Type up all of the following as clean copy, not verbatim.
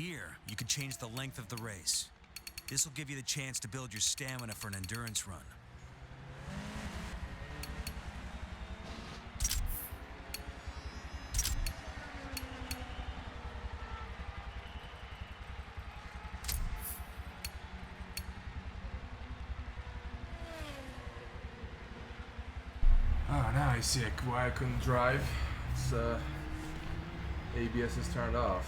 Here, you can change the length of the race. This will give you the chance to build your stamina for an endurance run. Oh, now I see why I couldn't drive. It's ABS is turned off.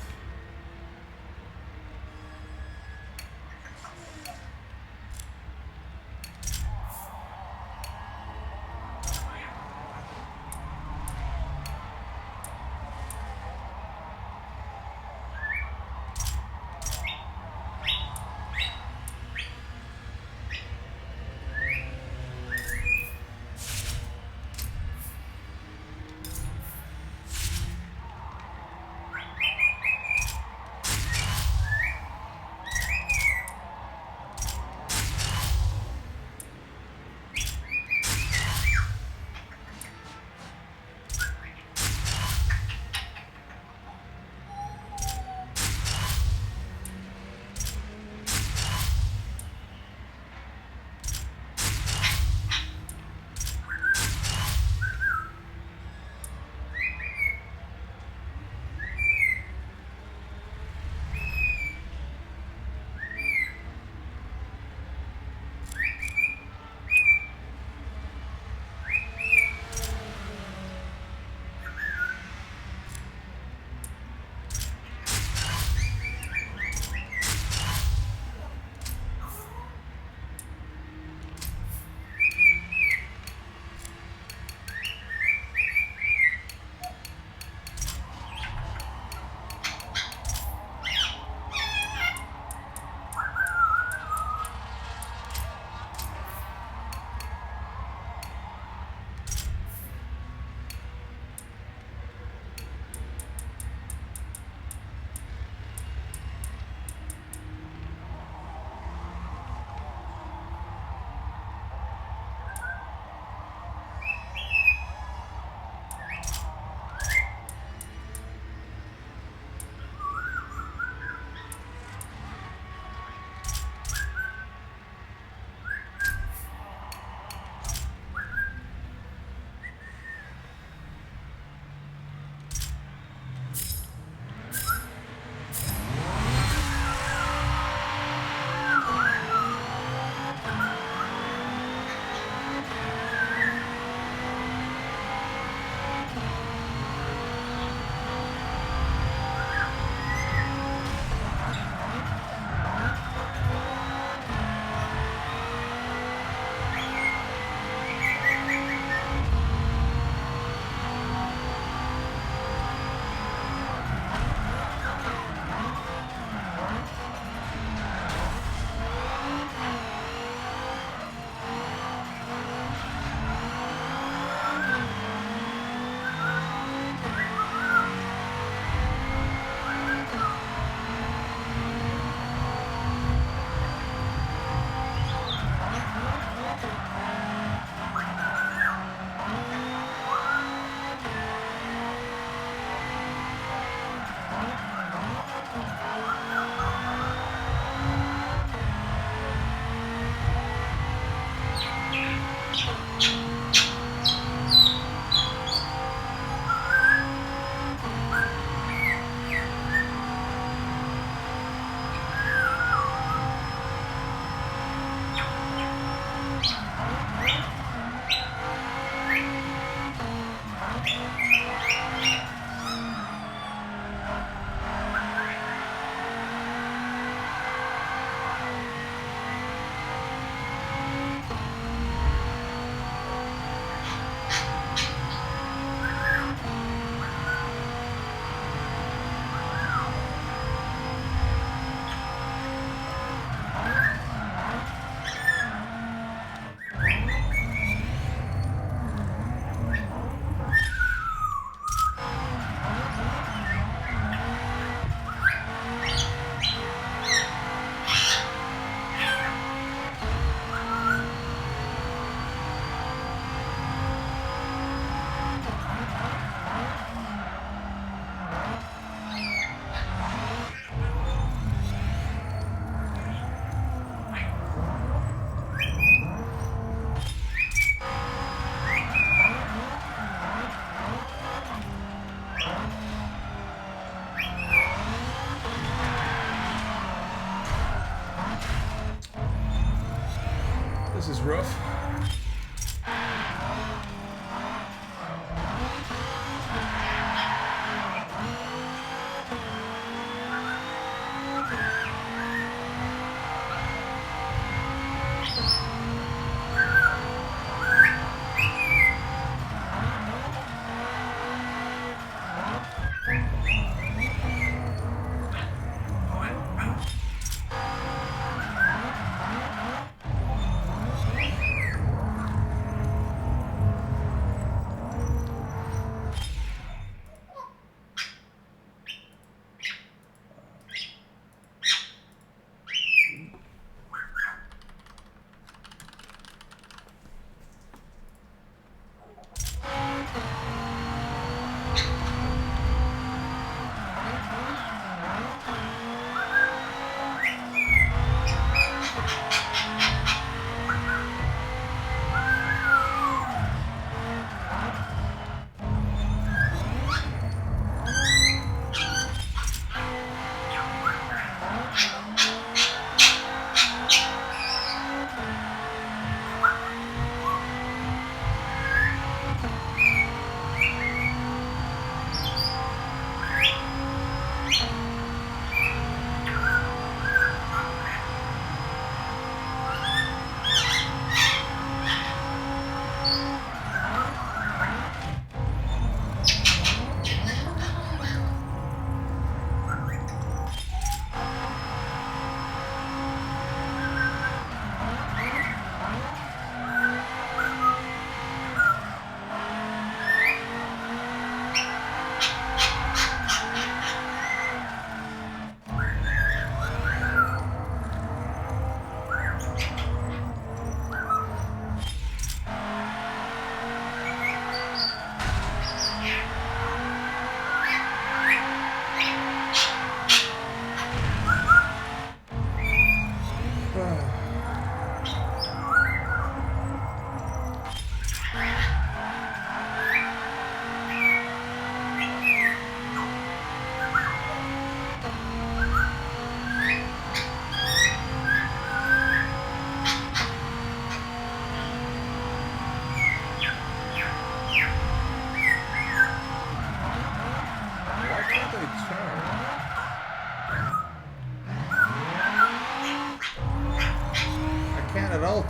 This is rough.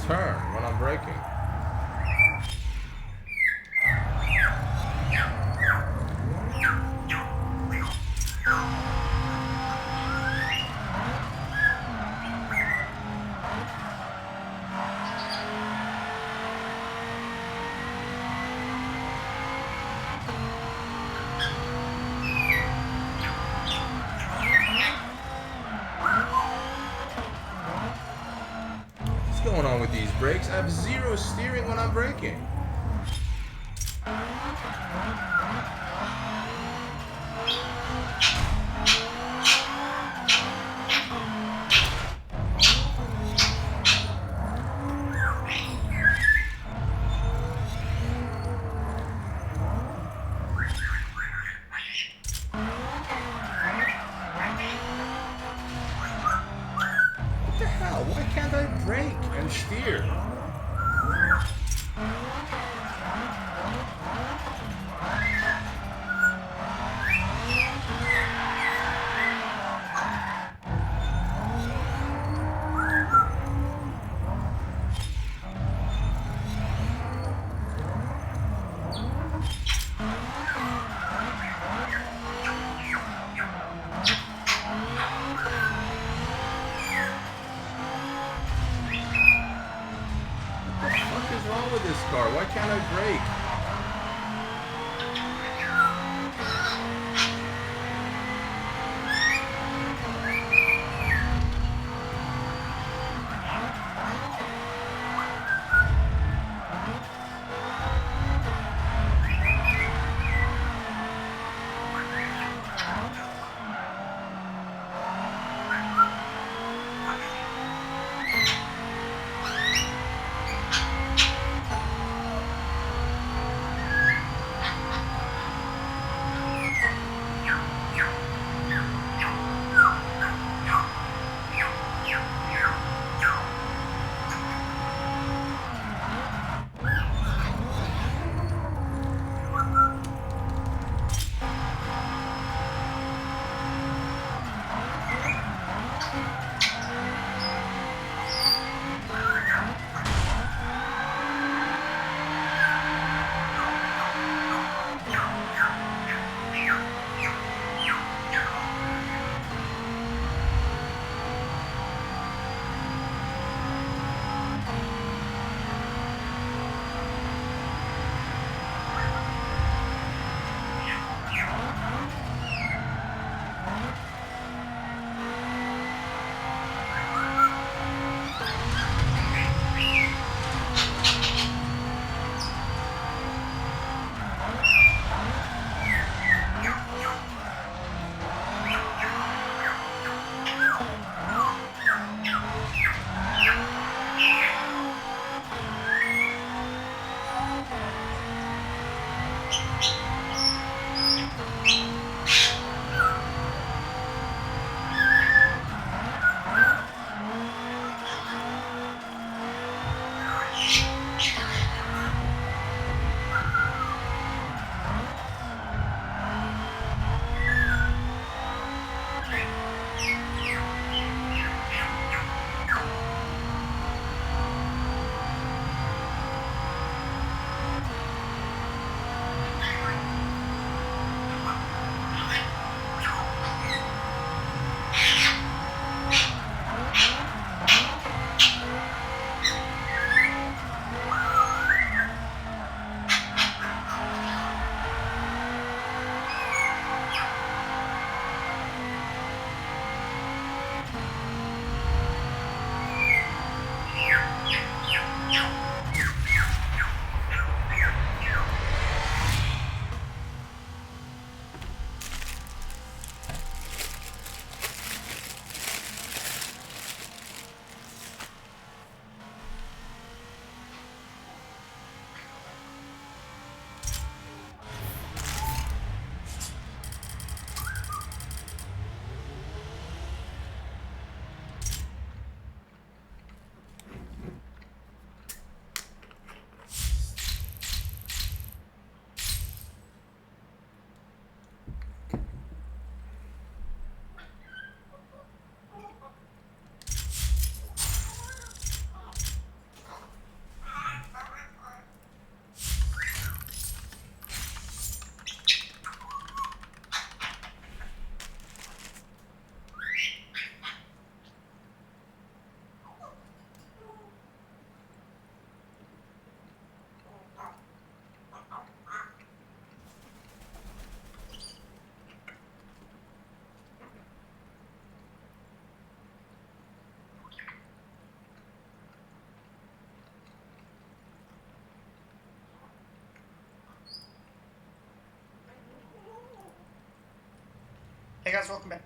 Turn when I'm braking. What's going on with these brakes? I have zero steering when I'm braking. What the hell? Why can't I brake and steer? With this car, why can't I brake? Hey guys, welcome back.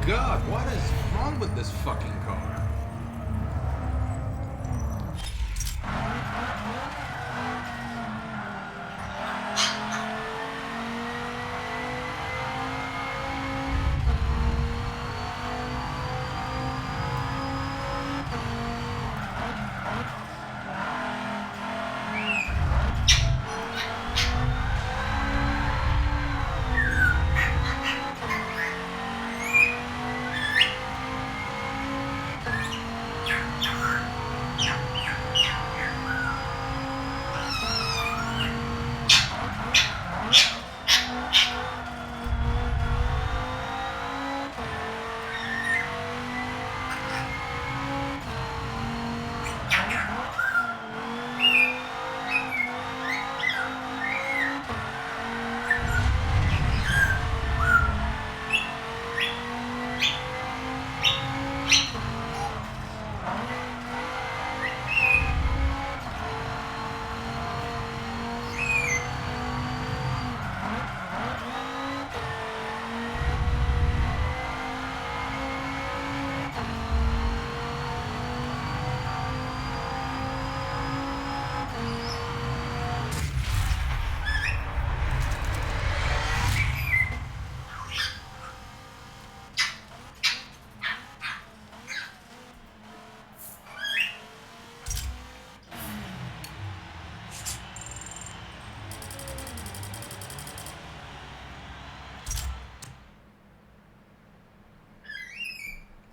God, what is wrong with this fucking car?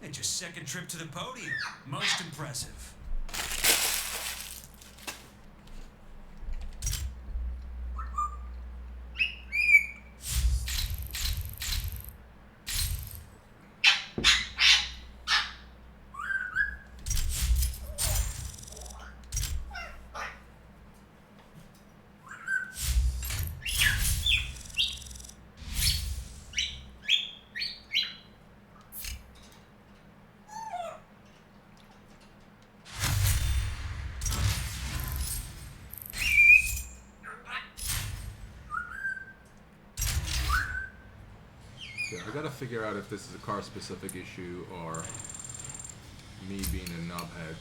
It's your second trip to the podium. Most impressive. Yeah, I gotta figure out if this is a car-specific issue or me being a knobhead.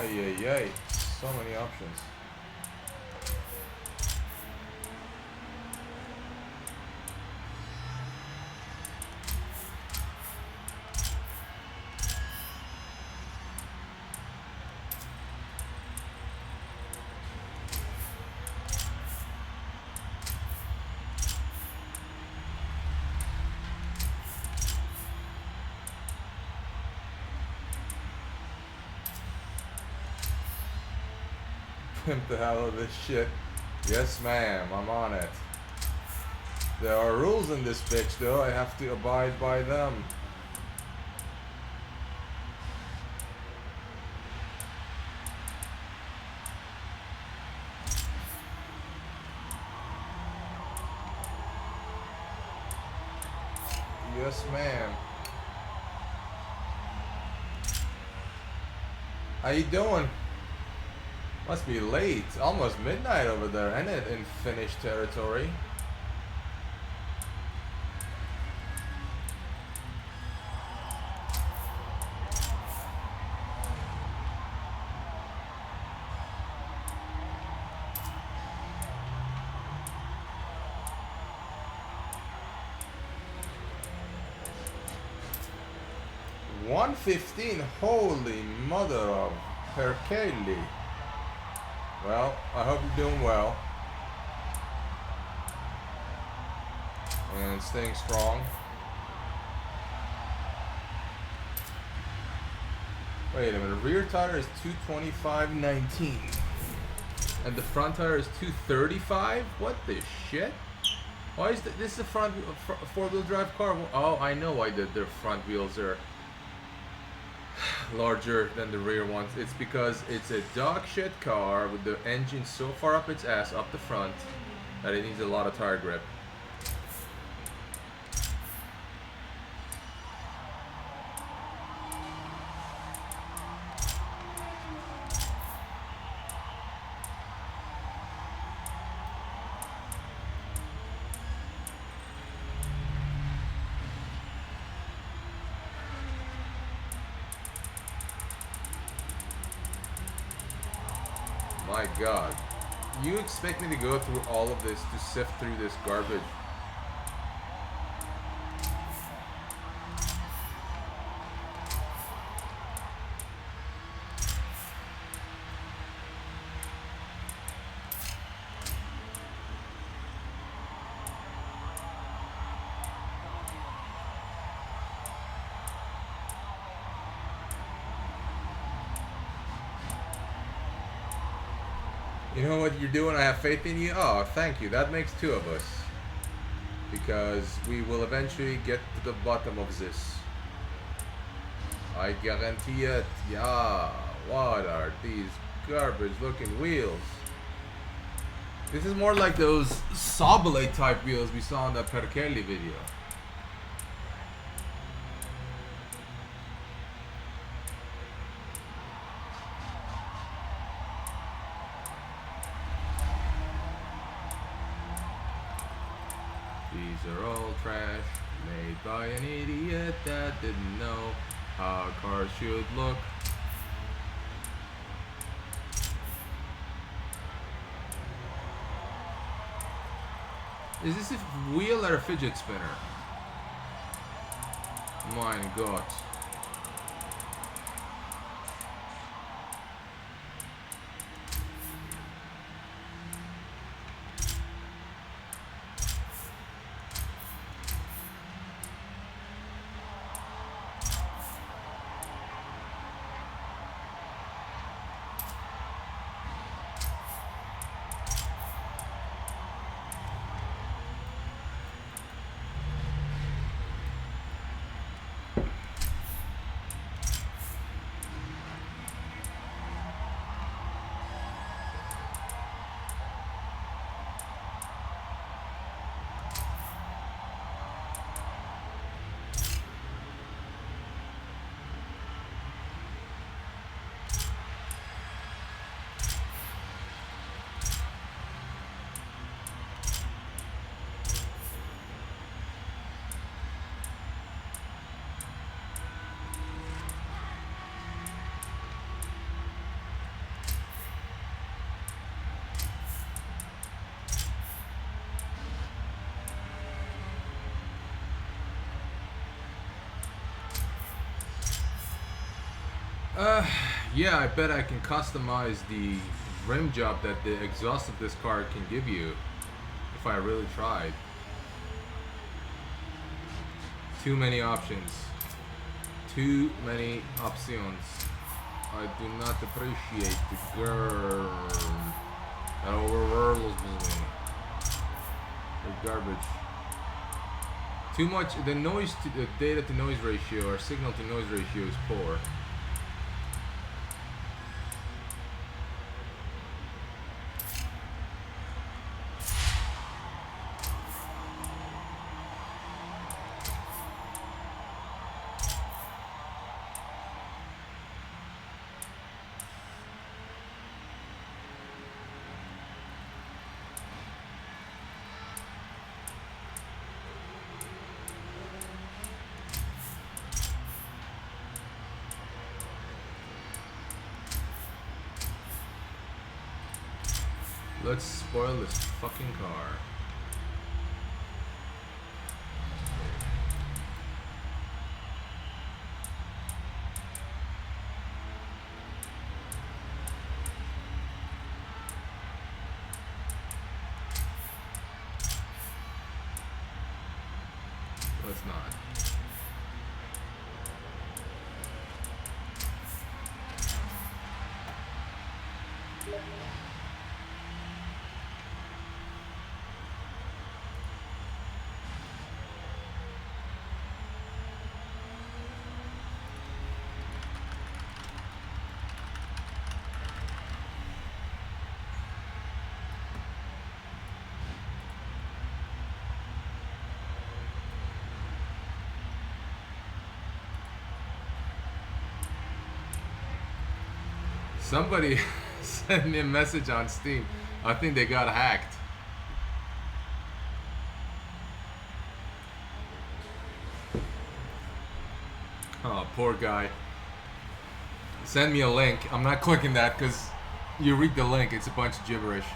Ay, ay, ay. So many options. Pimp the hell out of this shit. Yes, ma'am, I'm on it. There are rules in this bitch, though. I have to abide by them. Yes, ma'am. How you doing? Must be late. Almost midnight over there, and it in Finnish territory. $115. Holy mother of Perkele. Well, I hope you're doing well. And staying strong. Wait a minute, rear tire is 225.19. And the front tire is 235? What the shit? Why is this is a four-wheel drive car? Oh, I know why their front wheels are larger than the rear ones. It's because it's a dog shit car with the engine so far up its ass, up the front, that it needs a lot of tire grip. My God, you expect me to go through all of this to sift through this garbage? You know what you're doing? I have faith in you. Oh, thank you. That makes two of us. Because we will eventually get to the bottom of this. I guarantee it. Yeah. What are these garbage looking wheels? This is more like those Sabale type wheels we saw in that Perkele video. These are all trash, made by an idiot that didn't know how cars should look. Is this a wheel or a fidget spinner? Mein Gott. Yeah, I bet I can customize the rim job that the exhaust of this car can give you if I really tried. Too many options. Too many options. I do not appreciate the girl that overwhelms me. The garbage. Too much. The noise, the data to noise ratio or signal to noise ratio is poor. Let's spoil this fucking car. Let's not. Somebody sent me a message on Steam. I think they got hacked. Oh, poor guy. Send me a link. I'm not clicking that because you read the link, it's a bunch of gibberish.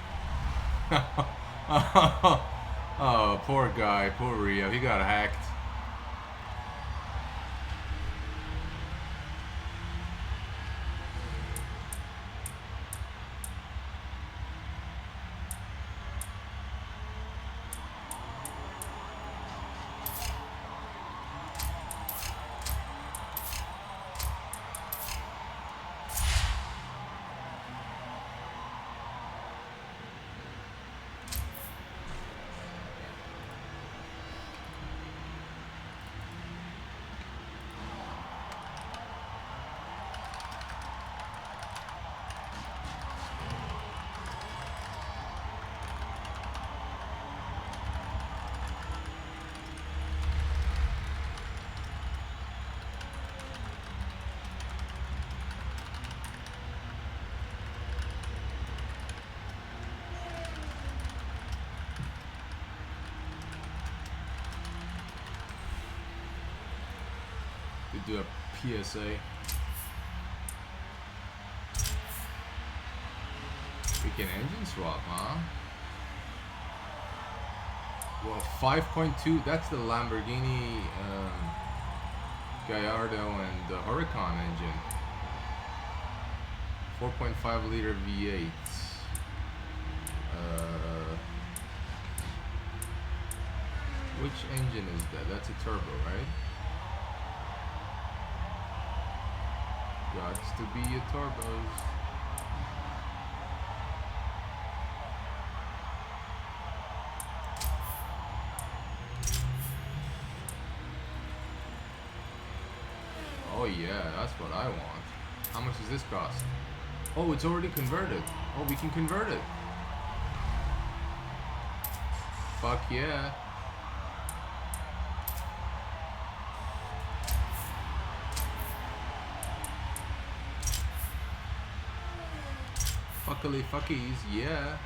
Oh, poor guy. Poor Rio. He got hacked. Do a PSA. We can engine swap, huh? Well, 5.2, that's the Lamborghini Gallardo and the Huracan engine. 4.5 liter V8. Which engine is that? That's a turbo, right? Gots to be a turbos. Oh yeah, that's what I want. How much does this cost? Oh, it's already converted. Oh, we can convert it. Fuck yeah. Fuckily fuckies, yeah.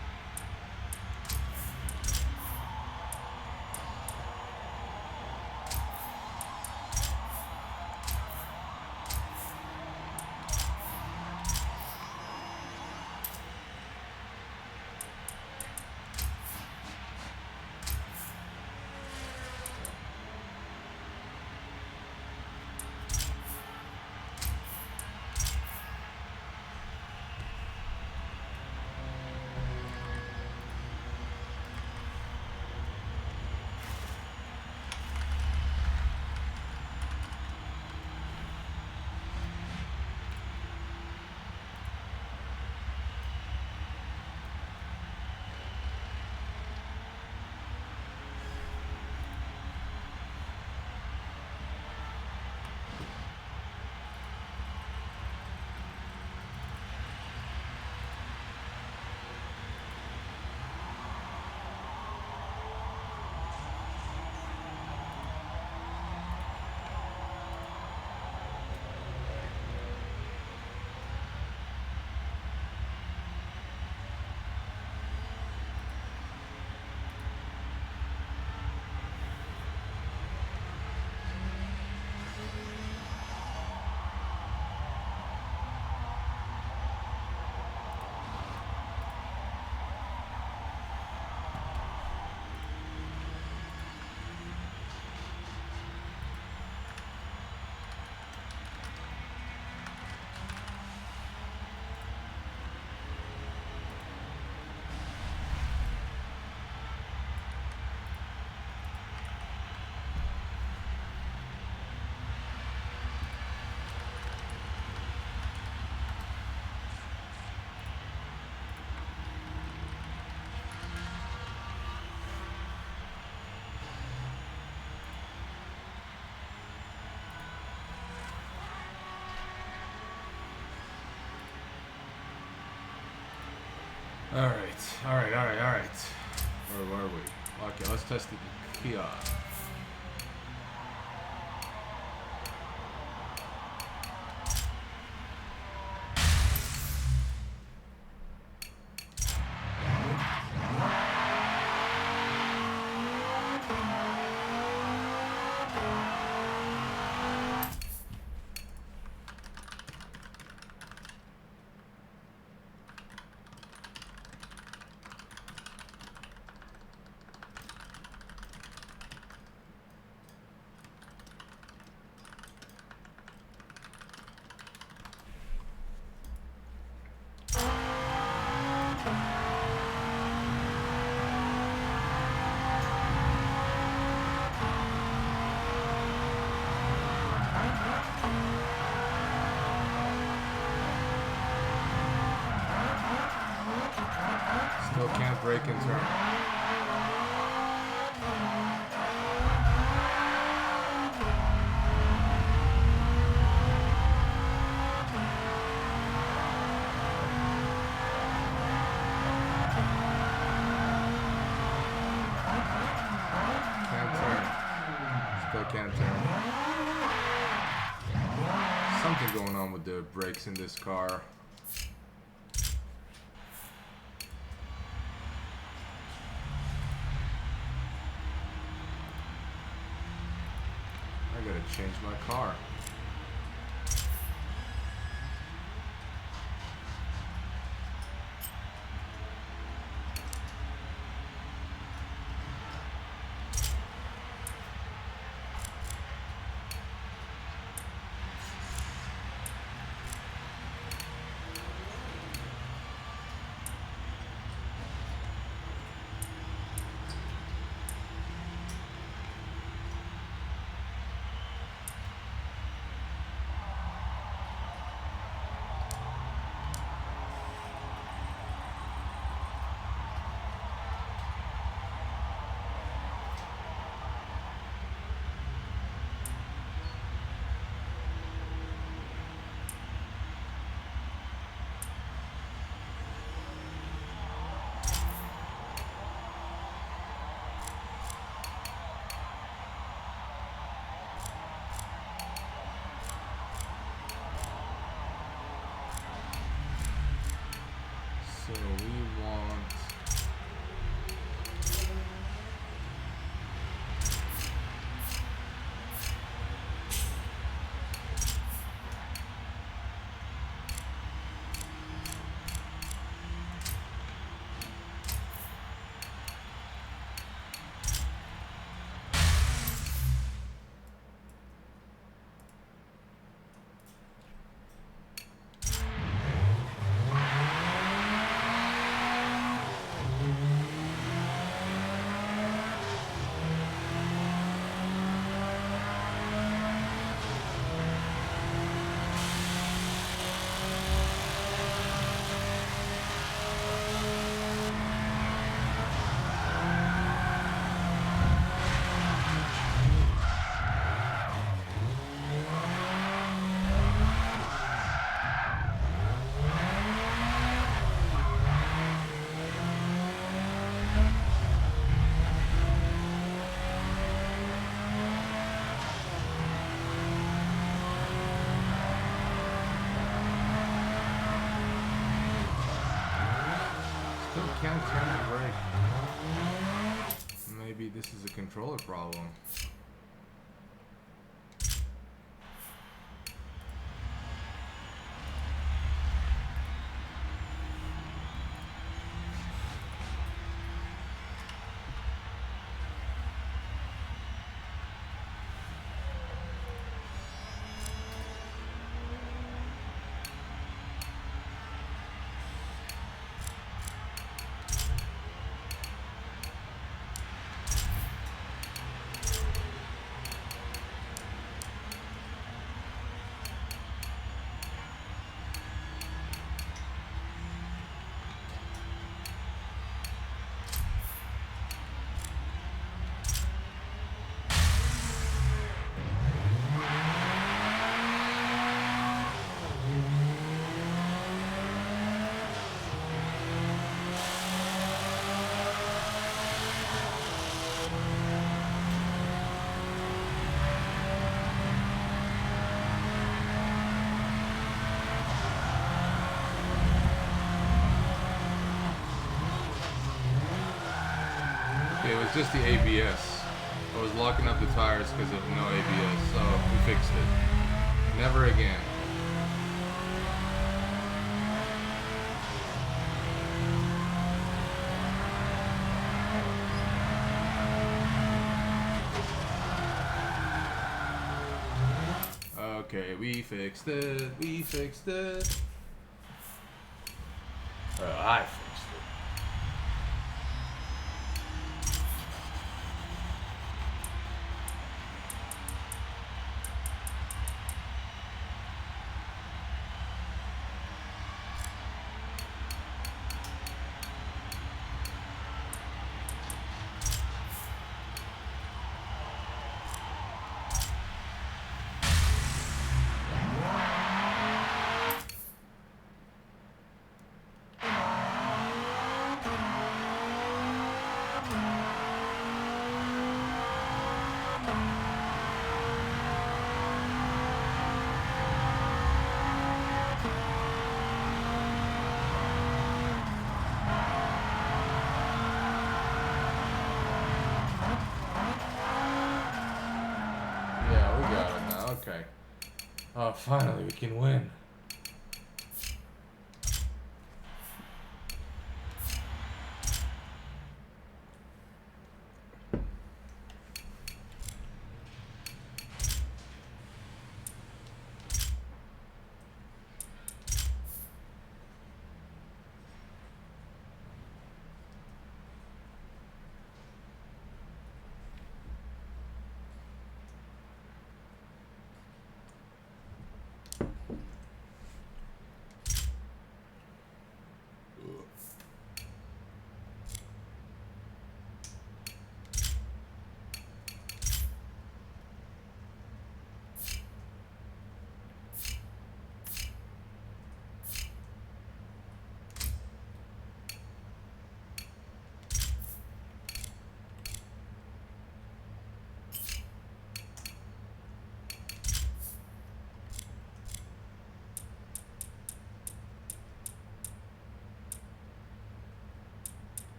Alright. Where were we? Okay, let's test the Kia. Still can't brake in turn. Can't turn. Still can't turn. Something going on with the brakes in this car. I gotta change my car. So we want still can't turn the brake. Maybe this is a controller problem. it's just the ABS. I was locking up the tires because of no ABS, so we fixed it. Never again. Okay, we fixed it. We fixed it. I fixed it. Yeah, we got it now. Okay. Oh, finally, we can win.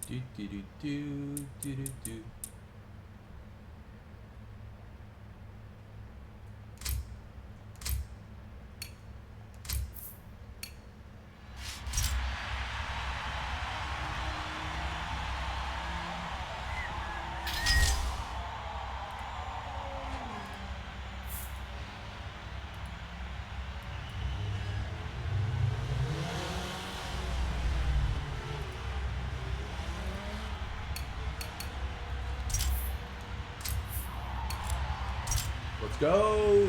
Do do do do do do do. Let's go!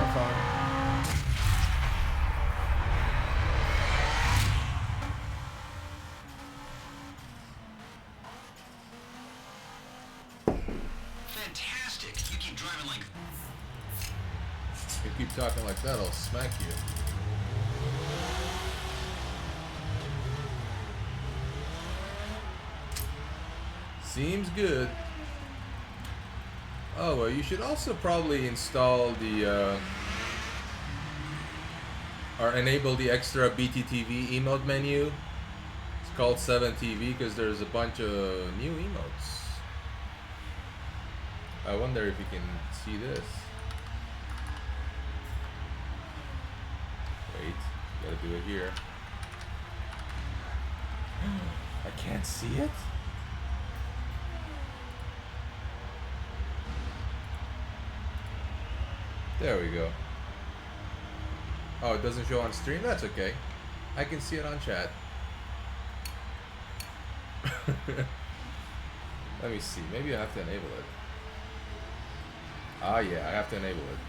fun. Fantastic. You keep driving like... If you keep talking like that, I'll smack you. Seems good. Oh, well, you should also probably install the, or enable the extra BTTV emote menu. It's called 7TV because there's a bunch of new emotes. I wonder if you can see this. Wait, gotta do it here. I can't see it? There we go. Oh, it doesn't show on stream? That's okay. I can see it on chat. Let me see. Maybe I have to enable it. Ah, yeah, I have to enable it.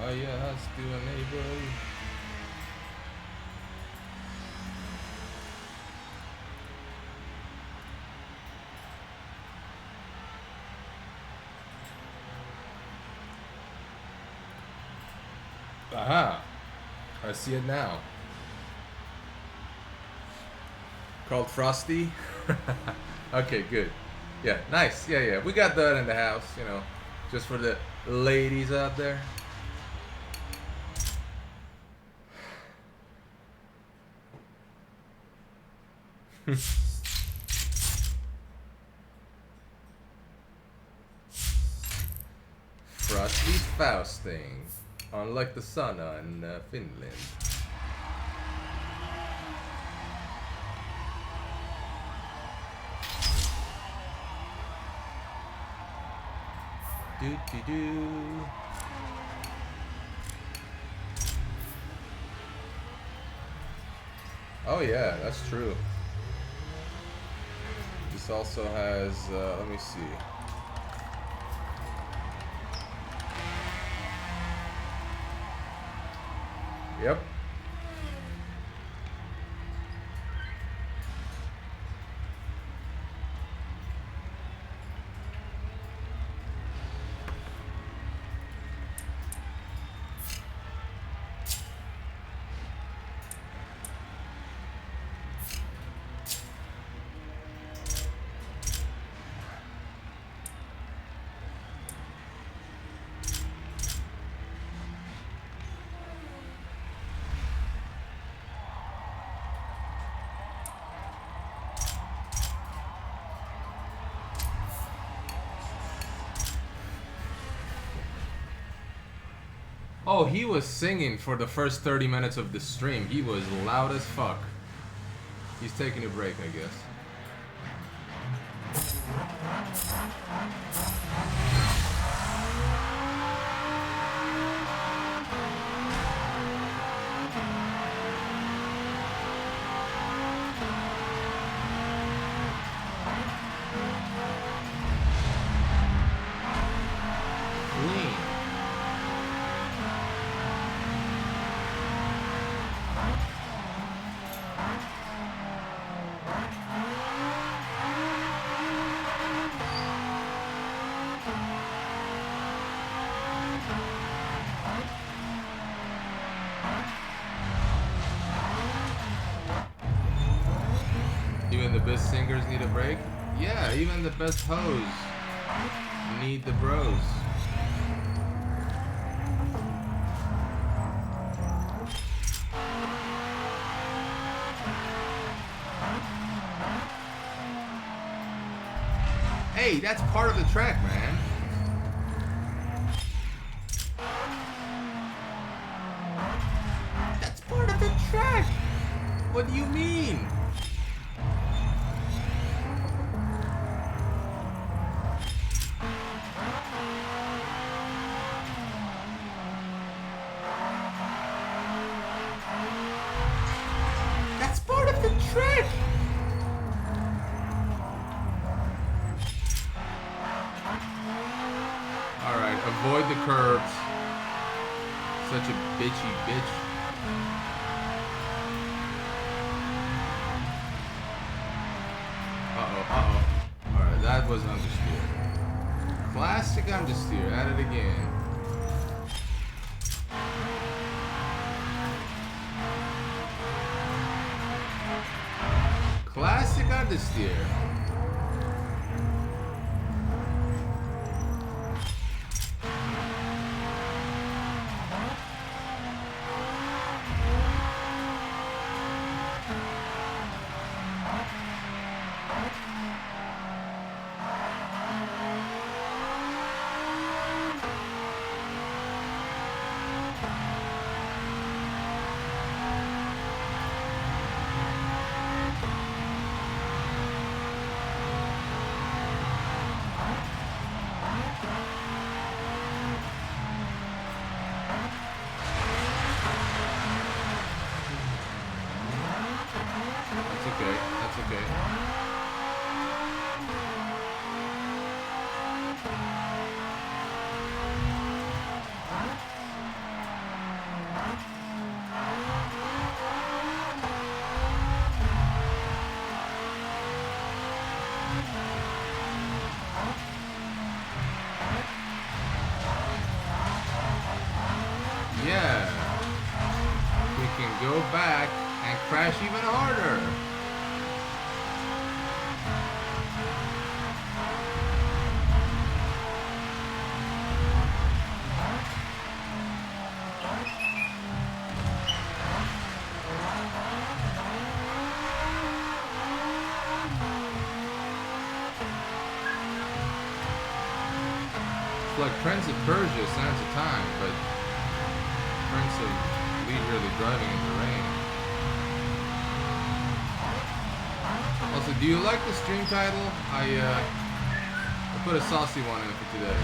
Oh yeah, let's do enable. Aha! I see it now. Called Frosty? Okay, good. Yeah, nice. Yeah. We got that in the house, you know, just for the ladies out there. Frosty Fausting, unlike the sauna in Finland. Do. Oh yeah, that's true. This also has, let me see. Yep. Oh, he was singing for the first 30 minutes of the stream. He was loud as fuck. He's taking a break, I guess. Even the best singers need a break? Yeah, even the best hoes need the bros. Hey, that's part of the track, man. That's part of the track. What do you mean? avoid the curves. Such a bitchy bitch. Alright, that was understeer. Classic understeer, at it again. Classic understeer. Yeah, we can go back and crash even harder. It's like Prince of Persia, Sands of Time, but Prince of leisurely driving in the rain. Also, do you like the stream title? I put a saucy one in for today.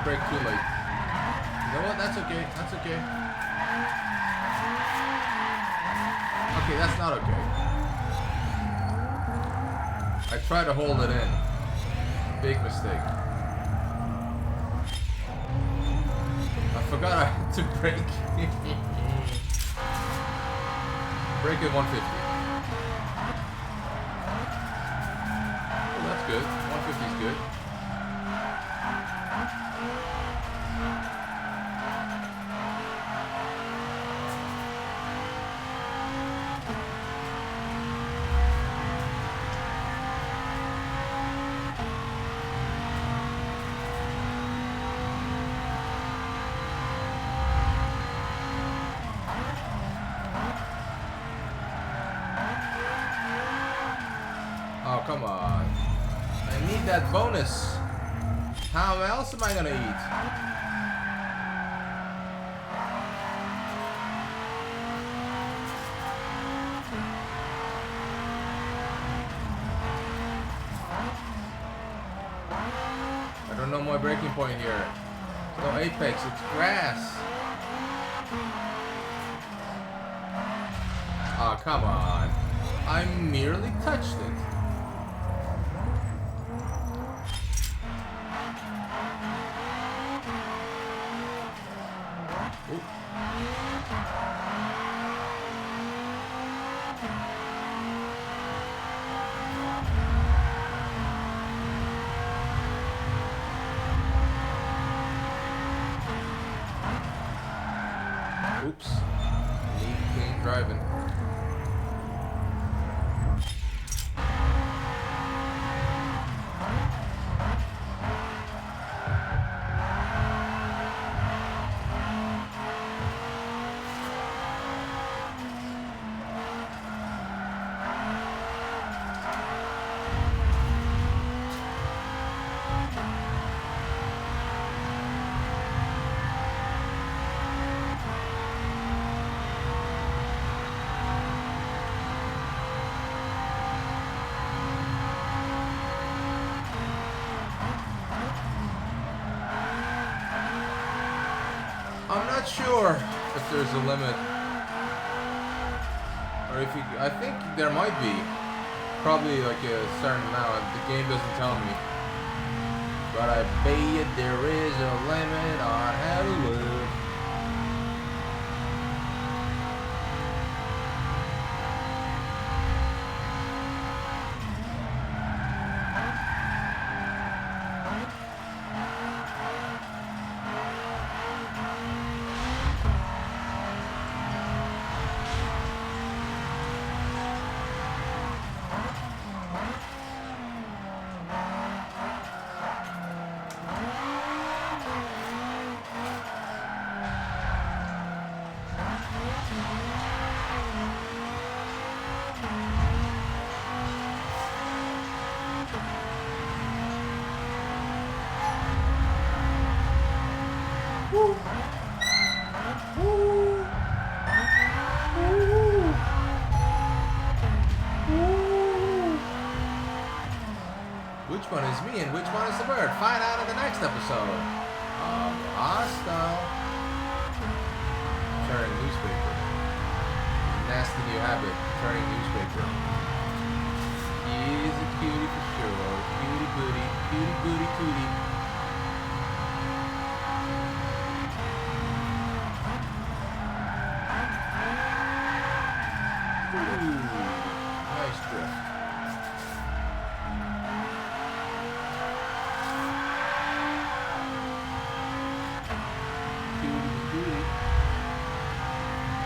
brake too late. You know what? That's okay. That's okay. Okay, that's not okay. I tried to hold it in. Big mistake. I forgot I had to brake. Brake at 150. Oh, that's good. 150 is good. Oh, come on. I need that bonus. How else am I gonna eat? I don't know my breaking point here. It's no apex, it's grass. Oh, come on. I merely touched it. Oops. Need clean driving. I'm not sure if there's a limit, or if you, I think there might be, probably like a certain amount. The game doesn't tell me, but I bet you there is a limit on how to live. Which one is me and which one is the bird? Find out in the next episode of Hostile. Turning newspaper. Nasty new habit. Turning newspaper. He's a cutie for sure. Cutie booty. Cutie booty cootie. Ooh, nice drift.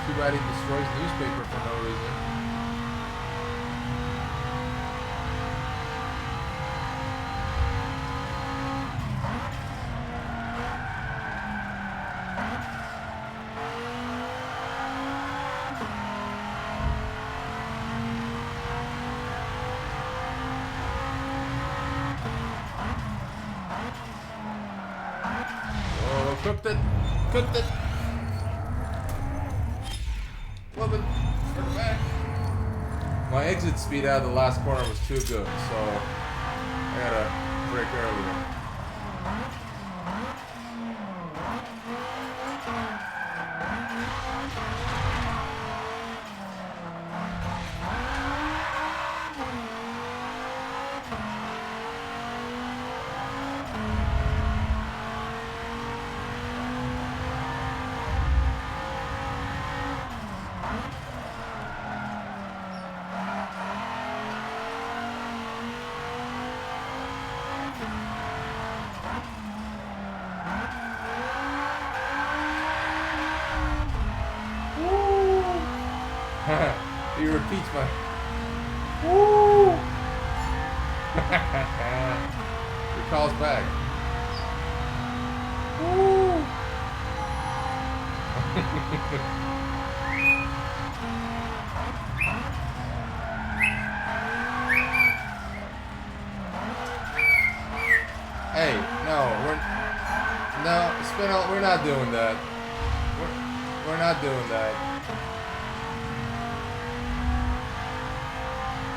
Too bad he destroys the newspaper for no reason. Oh, cooked it! Cooked it! Love it. Turn it back. My exit speed out of the last corner was too good, so I gotta brake earlier. He calls back. Woo! Hey, no, Spinel, we're not doing that. We're not doing that.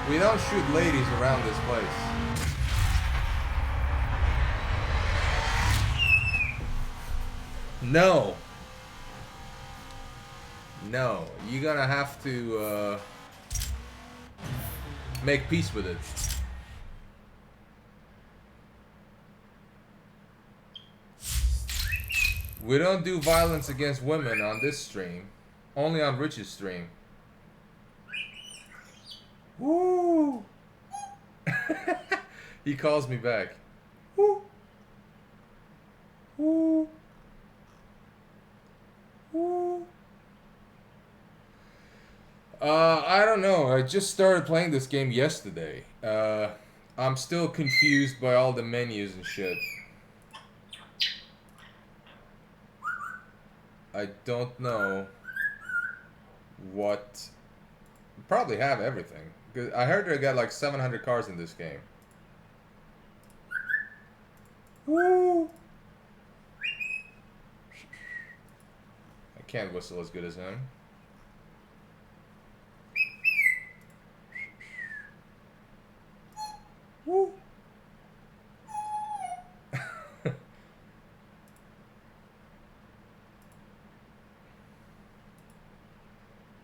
We don't shoot ladies around this place. No. No, you're gonna have to make peace with it. We don't do violence against women on this stream. Only on Rich's stream. Woo! He calls me back. Woo! Woo! Woo! I don't know. I just started playing this game yesterday. I'm still confused by all the menus and shit. I don't know what... Probably have everything. 'Cause I heard they got like 700 cars in this game. Woo! I can't whistle as good as him. Woo!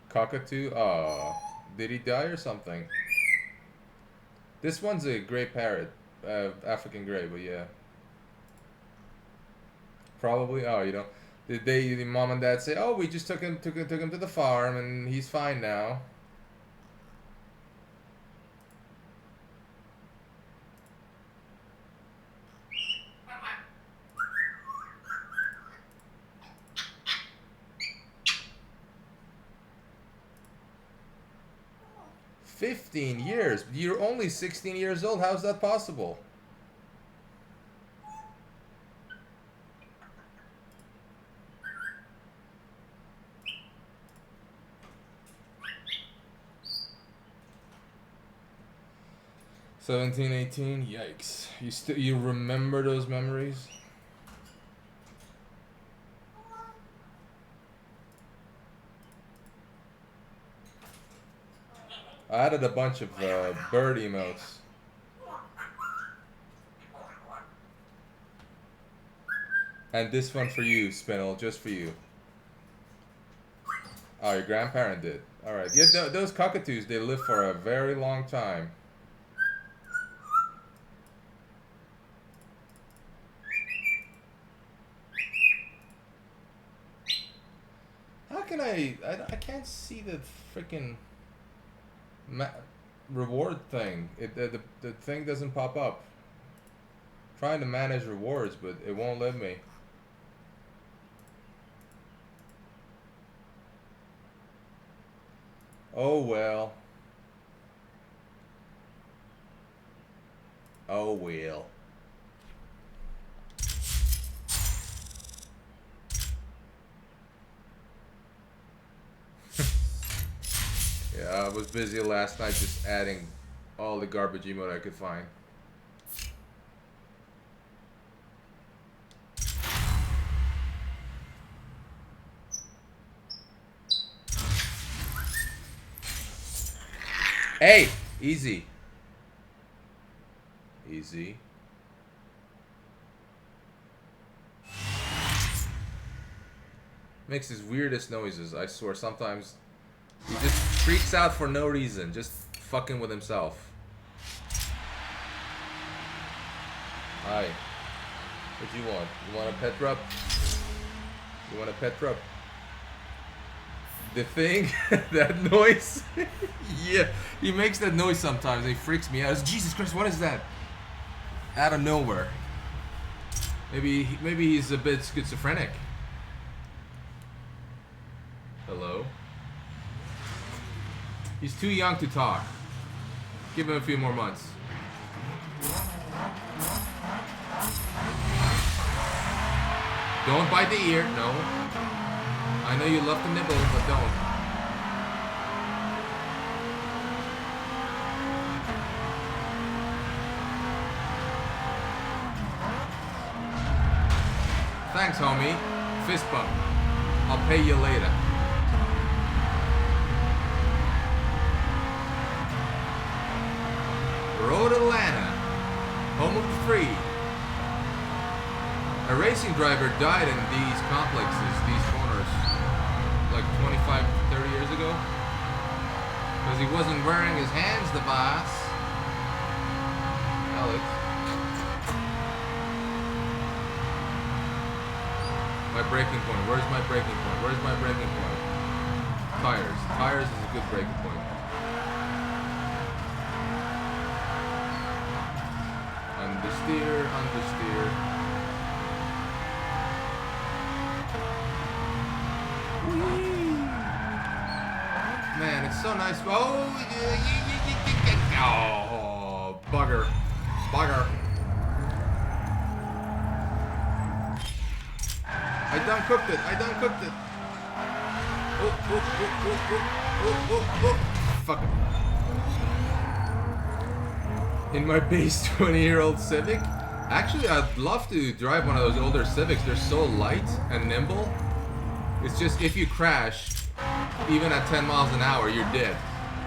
Cockatoo? Oh, did he die or something? This one's a gray parrot, African gray, but yeah. Probably. Oh, you know, did the mom and dad say, "Oh, we just took him to the farm and he's fine now"? "15 years? You're only 16 years old. How's that possible?" "17, 18, yikes. You remember those memories? I added a bunch of bird emotes. And this one for you, Spinel, just for you. Oh, your grandparent did. Alright. Yeah, those cockatoos, they live for a very long time. How can I can't see the freaking reward thing. The thing doesn't pop up. Trying to manage rewards, but it won't let me. Oh well. Oh well. Yeah, I was busy last night just adding all the garbage emote I could find. Hey! Easy. Easy. Makes his weirdest noises, I swear. Sometimes he just freaks out for no reason, just fucking with himself. Hi. What do you want? You want a pet rub? You want a pet rub? The thing, that noise. Yeah, he makes that noise sometimes. He freaks me out. Jesus Christ, what is that? Out of nowhere. Maybe he's a bit schizophrenic. Hello? He's too young to talk. Give him a few more months. Don't bite the ear. No. I know you love to nibble, but don't. Thanks, homie. Fist bump. I'll pay you later. Road Atlanta, home of the free. A racing driver died in these complexes, these corners, like 25, 30 years ago. Because he wasn't wearing his hands device. Alex. My breaking point. Where's my breaking point? Where's my breaking point? Tires. Tires is a good breaking point. Understeer, understeer. Whee! Man, it's so nice. Oh, oh, bugger, bugger. I done cooked it. I done cooked it. Oh. Fuck it. In my base 20-year-old Civic. Actually, I'd love to drive one of those older Civics. They're so light and nimble. It's just if you crash, even at 10 miles an hour, you're dead.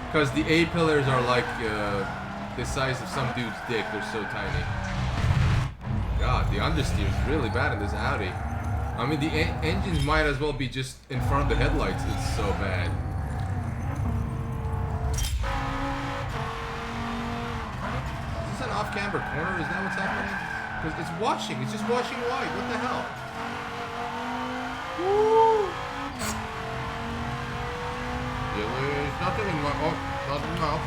Because the A-pillars are like the size of some dude's dick. They're so tiny. God, the understeer is really bad in this Audi. I mean, the engines might as well be just in front of the headlights. It's so bad. Is this an off-camber corner? Is that what's happening? Because it's washing. It's just washing white. What the hell? Woo! There's nothing in my... Oh, not enough.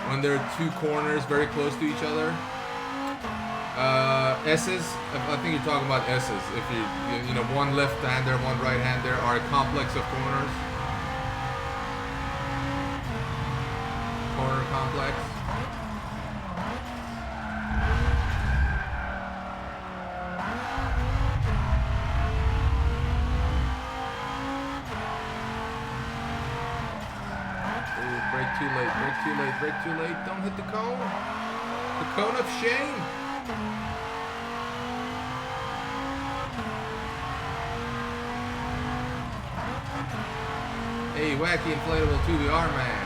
When there are two corners very close to each other. S's, I think you're talking about S's. If you know, one left-hander, one right-hander are a complex of corners. Corner complex. Ooh, brake too late, brake too late, brake too late. Don't hit the cone. The cone of shame. Hey, wacky inflatable TBR man.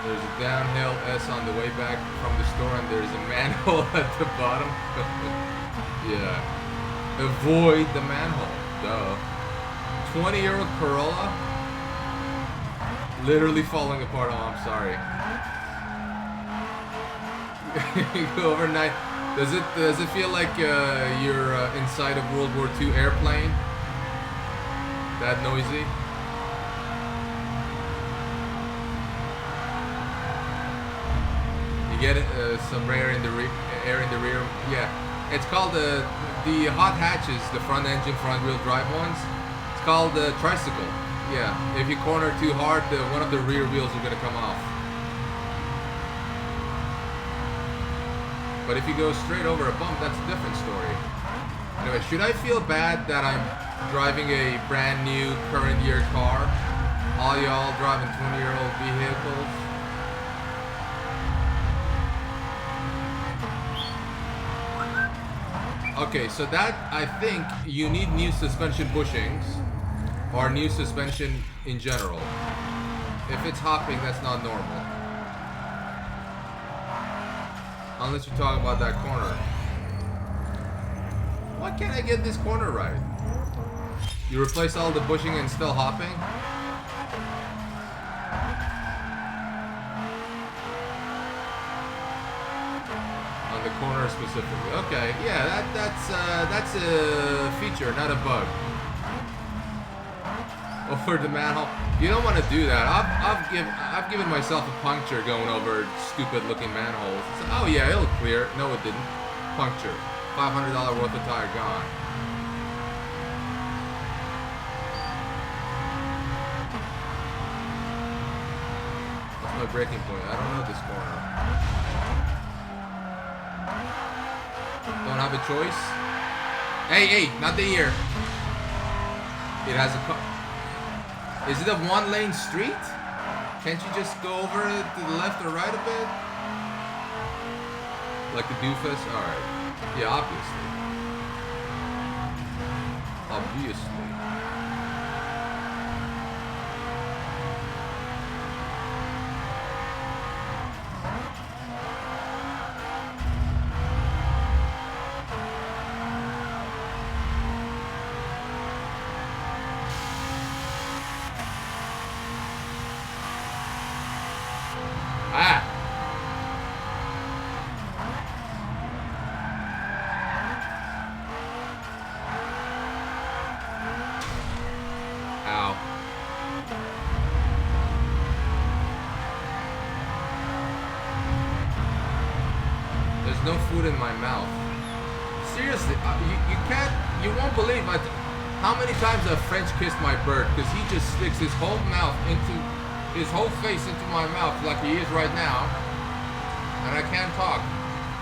There's a downhill S on the way back from the store, and there's a manhole at the bottom. Yeah. Avoid the manhole. Duh. 20-year-old Corolla. Literally falling apart. Oh, I'm sorry. Overnight. Does it feel like you're inside a World War II airplane? That noisy? You get some air in the rear. Yeah, it's called the hot hatches, the front engine, front wheel drive ones. It's called the tricycle. Yeah, if you corner too hard, one of the rear wheels are gonna come off. But if you go straight over a bump, that's a different story. Anyway, should I feel bad that I'm driving a brand new current year car? All y'all driving 20-year-old vehicles? Okay, so that, I think, you need new suspension bushings, or new suspension in general. If it's hopping, that's not normal. Unless you're talking about that corner. Why can't I get this corner right? You replace all the bushing and still hopping? On the corner specifically. Okay, yeah, that's a feature, not a bug. Over the manhole. You don't want to do that. I've given myself a puncture going over stupid looking manholes. So, oh yeah, it'll clear. No, it didn't. Puncture. $500 worth of tire gone. my braking point. I don't know this corner. Don't have a choice. Hey, not the ear. It has a car. Is it a one-lane street? Can't you just go over it to the left or right a bit? Like the doofus? Alright. Yeah, obviously. Obviously. No food in my mouth. Seriously, you can't, you won't believe how many times I've French kissed my bird, because he just sticks his whole mouth into, his whole face into my mouth like he is right now, and I can't talk,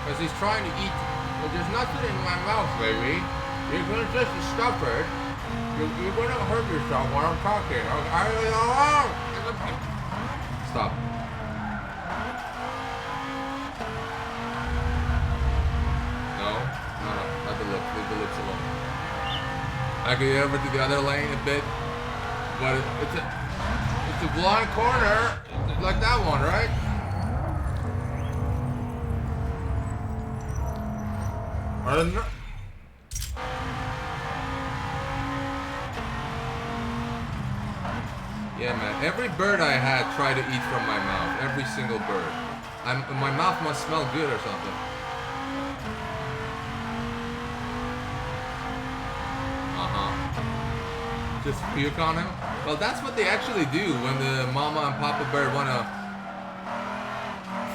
because he's trying to eat, but there's nothing in my mouth, baby. You're gonna just stop it. You're gonna hurt yourself while I'm talking. Stop. Leave the lips alone. I could get over to the other lane a bit, but it's a blind corner, like that one, right? I don't know. Yeah, man. Every bird I had tried to eat from my mouth. Every single bird. My mouth must smell good or something. Just puke on him? Well, that's what they actually do when the mama and papa bird want to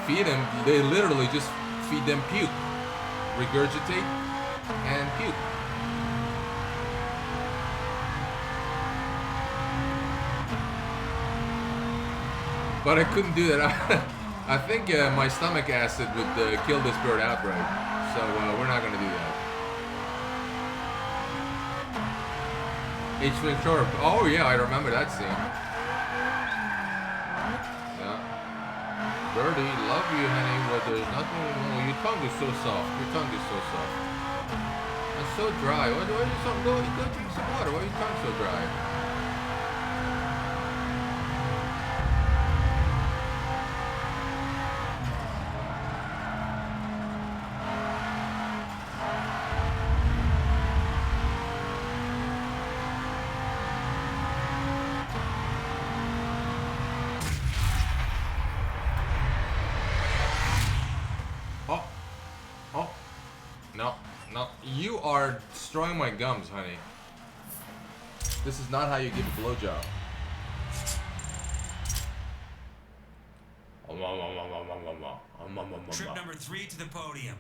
feed him. They literally just feed them puke. Regurgitate and puke. But I couldn't do that. I think my stomach acid would kill this bird outright. So we're not going to do that. H-Wing Shore. Oh yeah, I remember that scene. Yeah. Birdie, love you, honey, but there's nothing. Oh, your tongue is so soft. Your tongue is so soft. It's so dry. Why you go drink some water? Why are your tongue so dry? You are destroying my gums, honey. This is not how you give a blowjob. Trip number 3 to the podium.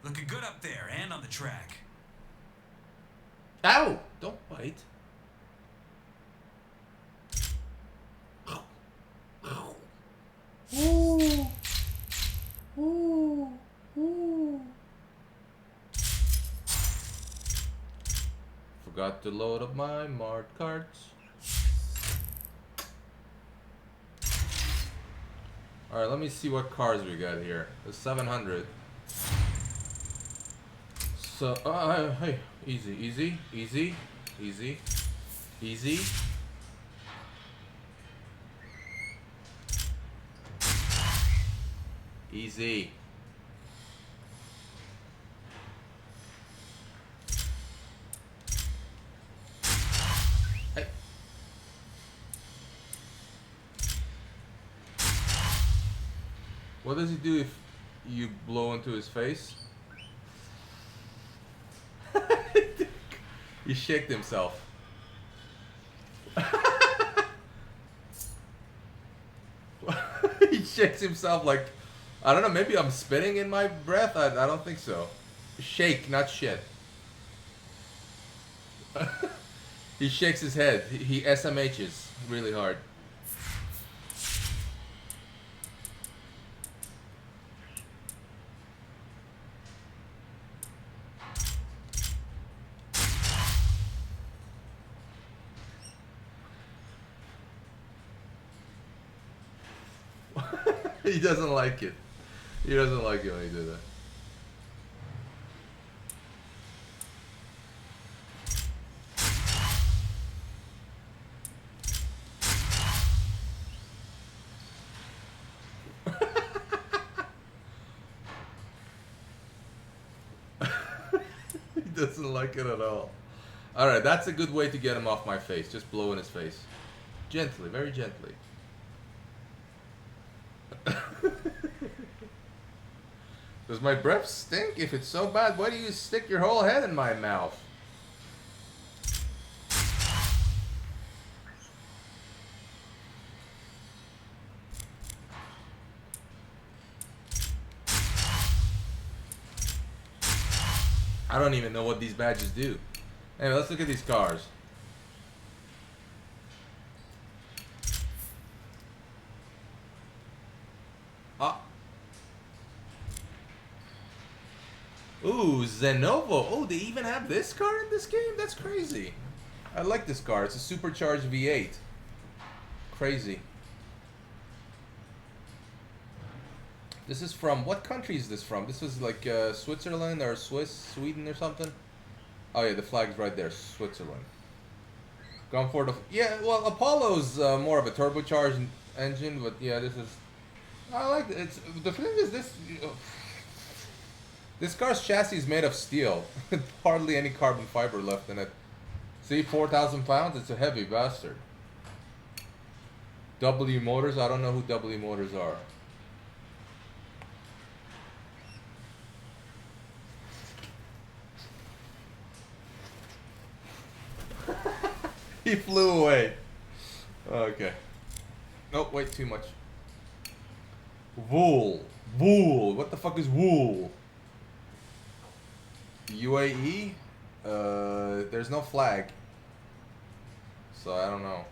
Looking good up there and on the track. Ow! Don't bite. Ooh. Ooh. Ooh. Forgot to load up my marked cards. Alright, let me see what cars we got here. The 700. So, hey, easy, easy, easy, easy, easy. Easy. Hey. What does he do if you blow into his face? He shaked himself. He shakes himself like, I don't know, maybe I'm spitting in my breath? I don't think so. Shake, not shit. He shakes his head. He SMHs really hard. He doesn't like it. He doesn't like it when you do that. He doesn't like it at all. Alright, that's a good way to get him off my face. Just blow in his face. Gently, very gently. Does my breath stink? If it's so bad, why do you stick your whole head in my mouth? I don't even know what these badges do. Anyway, let's look at these cars. Ah. Ooh, Zenovo. Oh, they even have this car in this game? That's crazy. I like this car. It's a supercharged V8. Crazy. This is from, what country is this from? This was like Switzerland or Sweden or something? Oh yeah, the flag's right there, Switzerland. Gone for the, yeah, well, Apollo's more of a turbocharged engine, but yeah, this is, I like it. It's, the thing is this car's chassis is made of steel. Hardly any carbon fiber left in it. See, 4,000 pounds, it's a heavy bastard. W Motors, I don't know who W Motors are. He flew away. Okay. Nope, wait, too much. Wool. Wool. What the fuck is wool? UAE? There's no flag. So I don't know.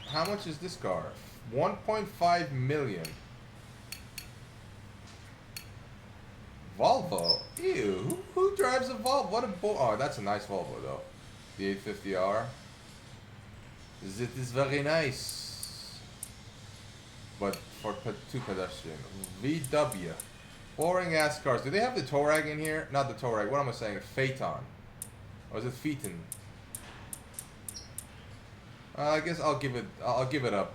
How much is this car? 1.5 million. Volvo. Ew. Who drives a Volvo? What a oh, that's a nice Volvo though. The 850R. It is very nice. But for two pedestrian. VW. Boring ass cars. Do they have the Touareg in here? Not the Touareg. What am I saying? Phaeton. Or is it Phaeton? I guess I'll give it up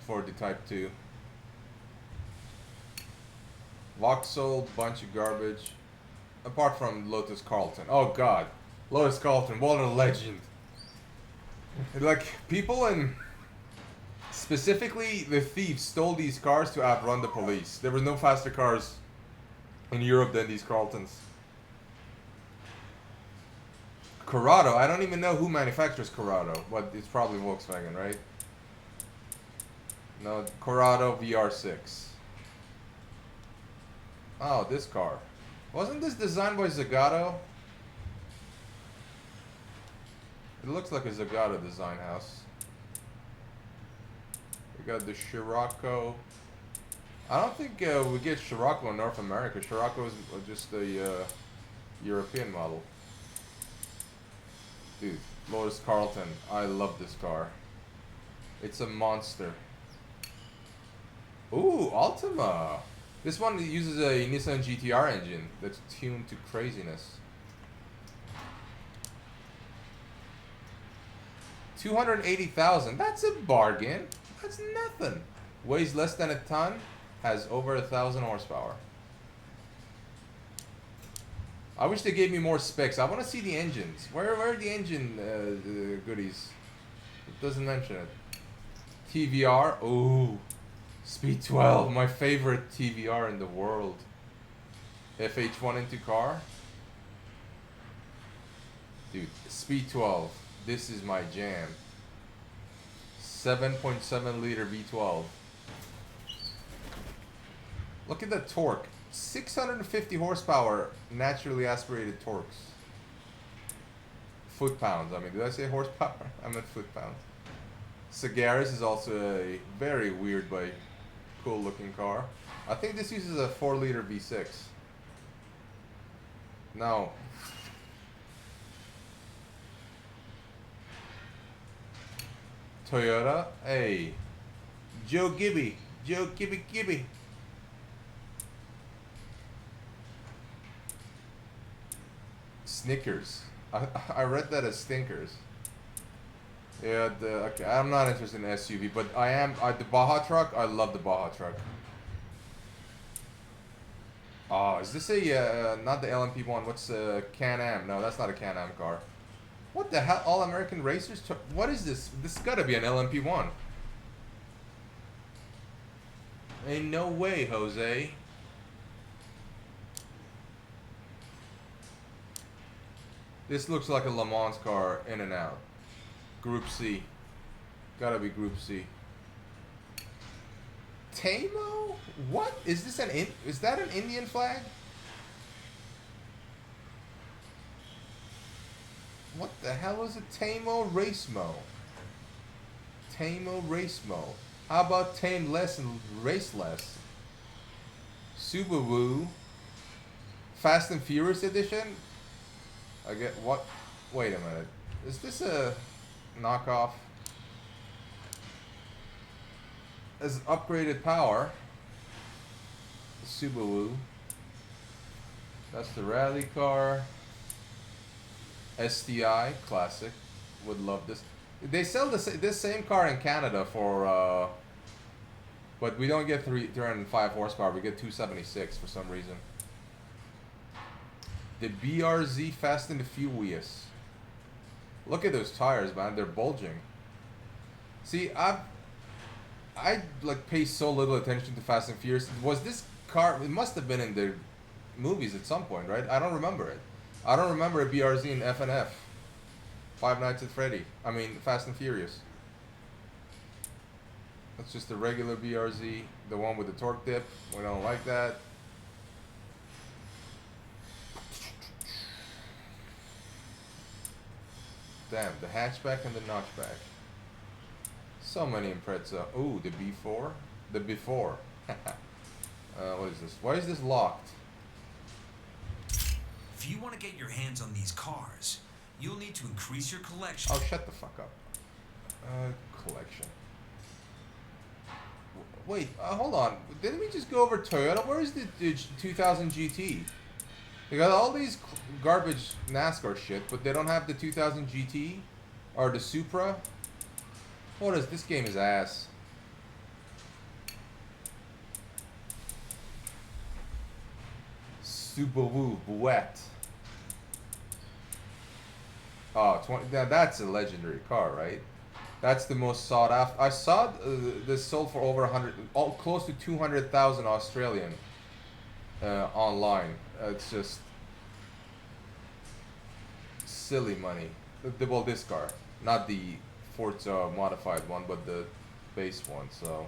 for the Type 2. Vauxhall, bunch of garbage. Apart from Lotus Carlton. Oh god. Lotus Carlton, what a legend. Like, people in... Specifically, the thieves stole these cars to outrun the police. There were no faster cars in Europe than these Carltons. Corrado, I don't even know who manufactures Corrado, but it's probably Volkswagen, right? No, Corrado VR6. Oh, this car. Wasn't this designed by Zagato? It looks like a Zagato design house. We got the Scirocco. I don't think we get Scirocco in North America. Scirocco is just a European model. Dude, Lotus Carlton. I love this car. It's a monster. Ooh, Altima. This one uses a Nissan GTR engine that's tuned to craziness. 280,000. That's a bargain. That's nothing. Weighs less than a ton. Has over 1,000 horsepower. I wish they gave me more specs. I want to see the engines. Where are the engine goodies? It doesn't mention it. TVR. Ooh. Speed 12. My favorite TVR in the world. FH1 into car. Dude, Speed 12. This is my jam. 7.7 liter V12. Look at the torque. 650 horsepower naturally aspirated torques. Foot-pounds. I mean, did I say horsepower? I meant foot-pounds. Sagaris is also a very weird but cool-looking car. I think this uses a 4-liter V6. No. Toyota. Hey. Joe Gibby. Joe Gibby Gibby. Snickers. I read that as stinkers. Yeah, okay, I'm not interested in SUV, but I am. The Baja truck, I love the Baja truck. Oh, is this a, not the LMP one, what's a Can-Am? No, that's not a Can-Am car. What the hell? All American Racers? What is this? This gotta be an LMP one. Ain't no way, Jose. This looks like a Le Mans car in and out. Group C. Gotta be Group C. Tamo? What? Is this is that an Indian flag? What the hell is a Tamo Racemo? Tamo Racemo. How about tame less and race less? Subaru. Fast and Furious edition? I get what? Wait a minute. Is this a knockoff? As upgraded power. Subaru. That's the rally car. STI classic. Would love this. They sell this same car in Canada for but we don't get 305 horsepower. We get 276 for some reason. The BRZ Fast and the Furious. Look at those tires, man. They're bulging. See, I like pay so little attention to Fast and Furious. Was this car? It must have been in the movies at some point, right? I don't remember it. I don't remember a BRZ in FNF. Five Nights at Freddy. I mean, Fast and Furious. That's just the regular BRZ, the one with the torque dip. We don't like that. Damn, the hatchback and the notchback. So many Impreza. Ooh, the B4? The before. What is this? Why is this locked? If you want to get your hands on these cars, you'll need to increase your collection. Oh, shut the fuck up. Collection. Wait, hold on. Didn't we just go over Toyota? Where is the 2000 GT? They got all these garbage NASCAR shit, but they don't have the 2000 GT or the Supra. What is this game? Is ass. Subaru Buette. Oh, 20. Now that's a legendary car, right? That's the most sought after. I saw this sold for over 100, close to 200,000 Australian online. It's just silly money. Well, this car, not the Forza modified one, but the base one. So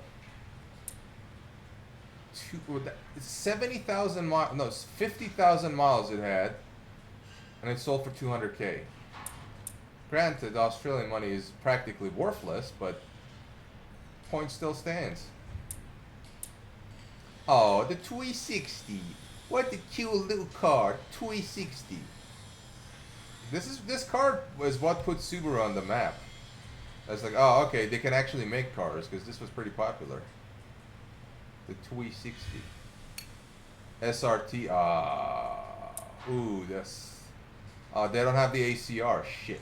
70,000 miles, no, 50,000 miles it had, and it sold for 200K. Granted, Australian money is practically worthless, but point still stands. Oh, the 360. What a cute little car, 360. This car was what put Subaru on the map. I was like, oh, okay, they can actually make cars, because this was pretty popular. The 360. SRT, ooh, that's... they don't have the ACR, shit.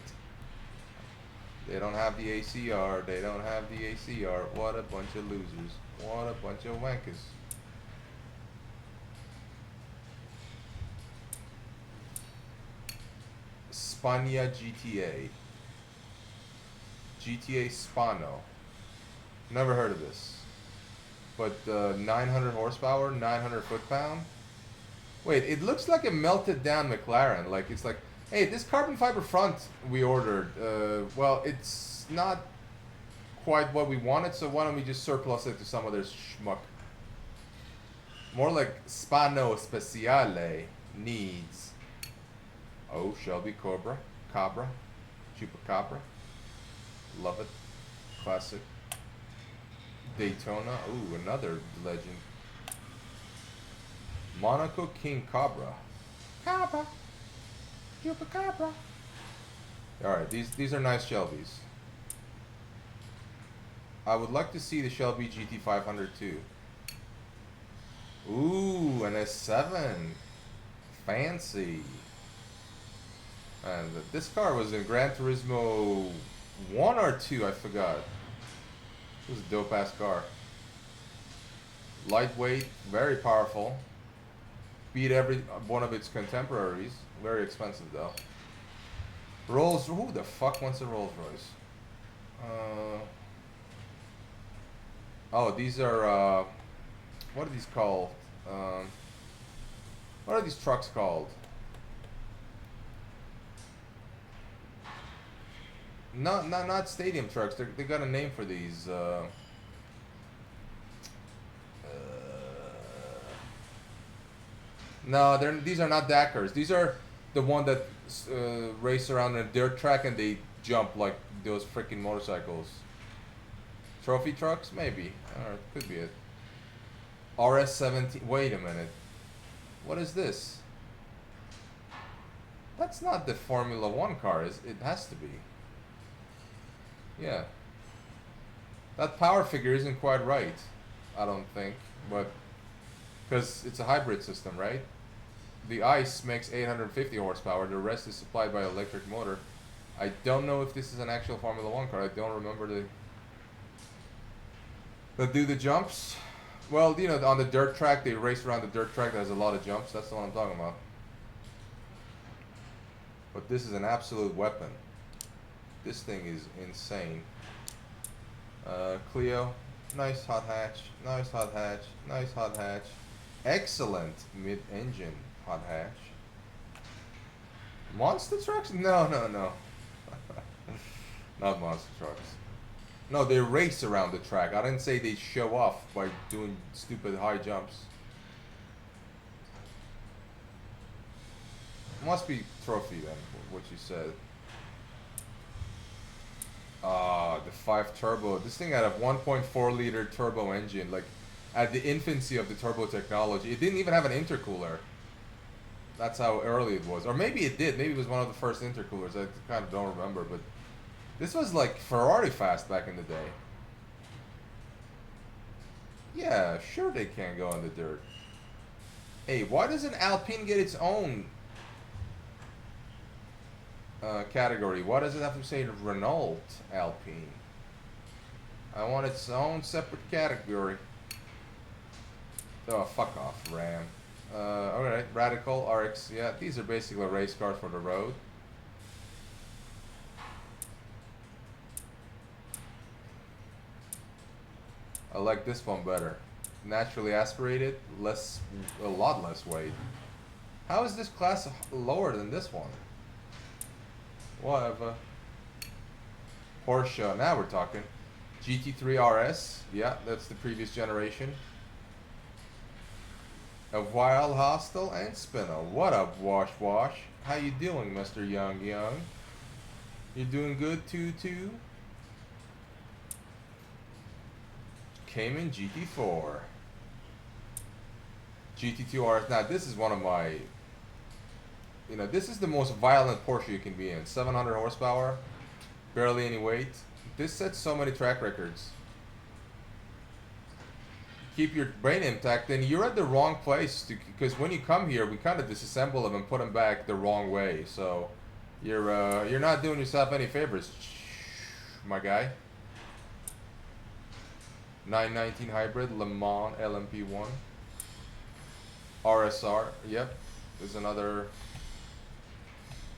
They don't have the ACR, they don't have the ACR. What a bunch of losers. What a bunch of wankers. Spania GTA. GTA Spano. Never heard of this. But 900 horsepower, 900 foot-pound. Wait, it looks like a melted down McLaren. Like, it's like, hey, this carbon fiber front we ordered, well, it's not quite what we wanted, so why don't we just surplus it to some other schmuck? More like Spano Speciale needs. Oh, Shelby Cabra. Chupacabra. Love it. Classic. Daytona. Ooh, another legend. Monaco King Cabra. Cabra. Chupacabra. Alright, these are nice Shelbys. I would like to see the Shelby GT500 too. Ooh, an S7. Fancy. And this car was in Gran Turismo 1 or 2, I forgot. It was a dope ass car. Lightweight, very powerful. Beat every one of its contemporaries. Very expensive though. Rolls, who the fuck wants a Rolls Royce? Oh, these are, what are these called? What are these trucks called? Not stadium trucks. They got a name for these. No, these are not Dakars. These are the one that race around a dirt track and they jump like those freaking motorcycles. Trophy trucks, maybe. Or could be it. RS17. Wait a minute. What is this? That's not the Formula One car. It has to be. Yeah. That power figure isn't quite right. I don't think, but because it's a hybrid system, right? The ICE makes 850 horsepower. The rest is supplied by electric motor. I don't know if this is an actual Formula One car. I don't remember the do the jumps. Well, you know, on the dirt track, they race around the dirt track that has a lot of jumps. That's the one I'm talking about. But this is an absolute weapon. This thing is insane. Clio, nice hot hatch, nice hot hatch, nice hot hatch. Excellent mid-engine hot hatch. Monster trucks? No. Not monster trucks. No, they race around the track. I didn't say they show off by doing stupid high jumps. Must be trophy then, what you said. The 5 turbo. This thing had a 1.4 liter turbo engine, like at the infancy of the turbo technology. It didn't even have an intercooler. That's how early it was. Or maybe it did. Maybe it was one of the first intercoolers. I kind of don't remember, but this was like Ferrari fast back in the day. Yeah, sure they can go in the dirt. Hey, why doesn't Alpine get its own category? Why does it have to say Renault Alpine? I want its own separate category. Oh, fuck off, Ram. Alright, Radical, RX. Yeah, these are basically race cars for the road. I like this one better. Naturally aspirated, a lot less weight. How is this class lower than this one? Whatever. Porsche, now we're talking. GT3 RS, yeah, that's the previous generation. A Wild Hostel and Spinner. What up, Wash? How you doing, Mr. Young? You doing good too? Cayman GT4. GT2 RS. Now this is one of my, you know, this is the most violent Porsche you can be in. 700 horsepower, barely any weight. This sets so many track records. Keep your brain intact, then you're at the wrong place. Because when you come here, we kind of disassemble them and put them back the wrong way. So you're not doing yourself any favors, my guy. 919 hybrid Le Mans LMP1. RSR, yep. There's another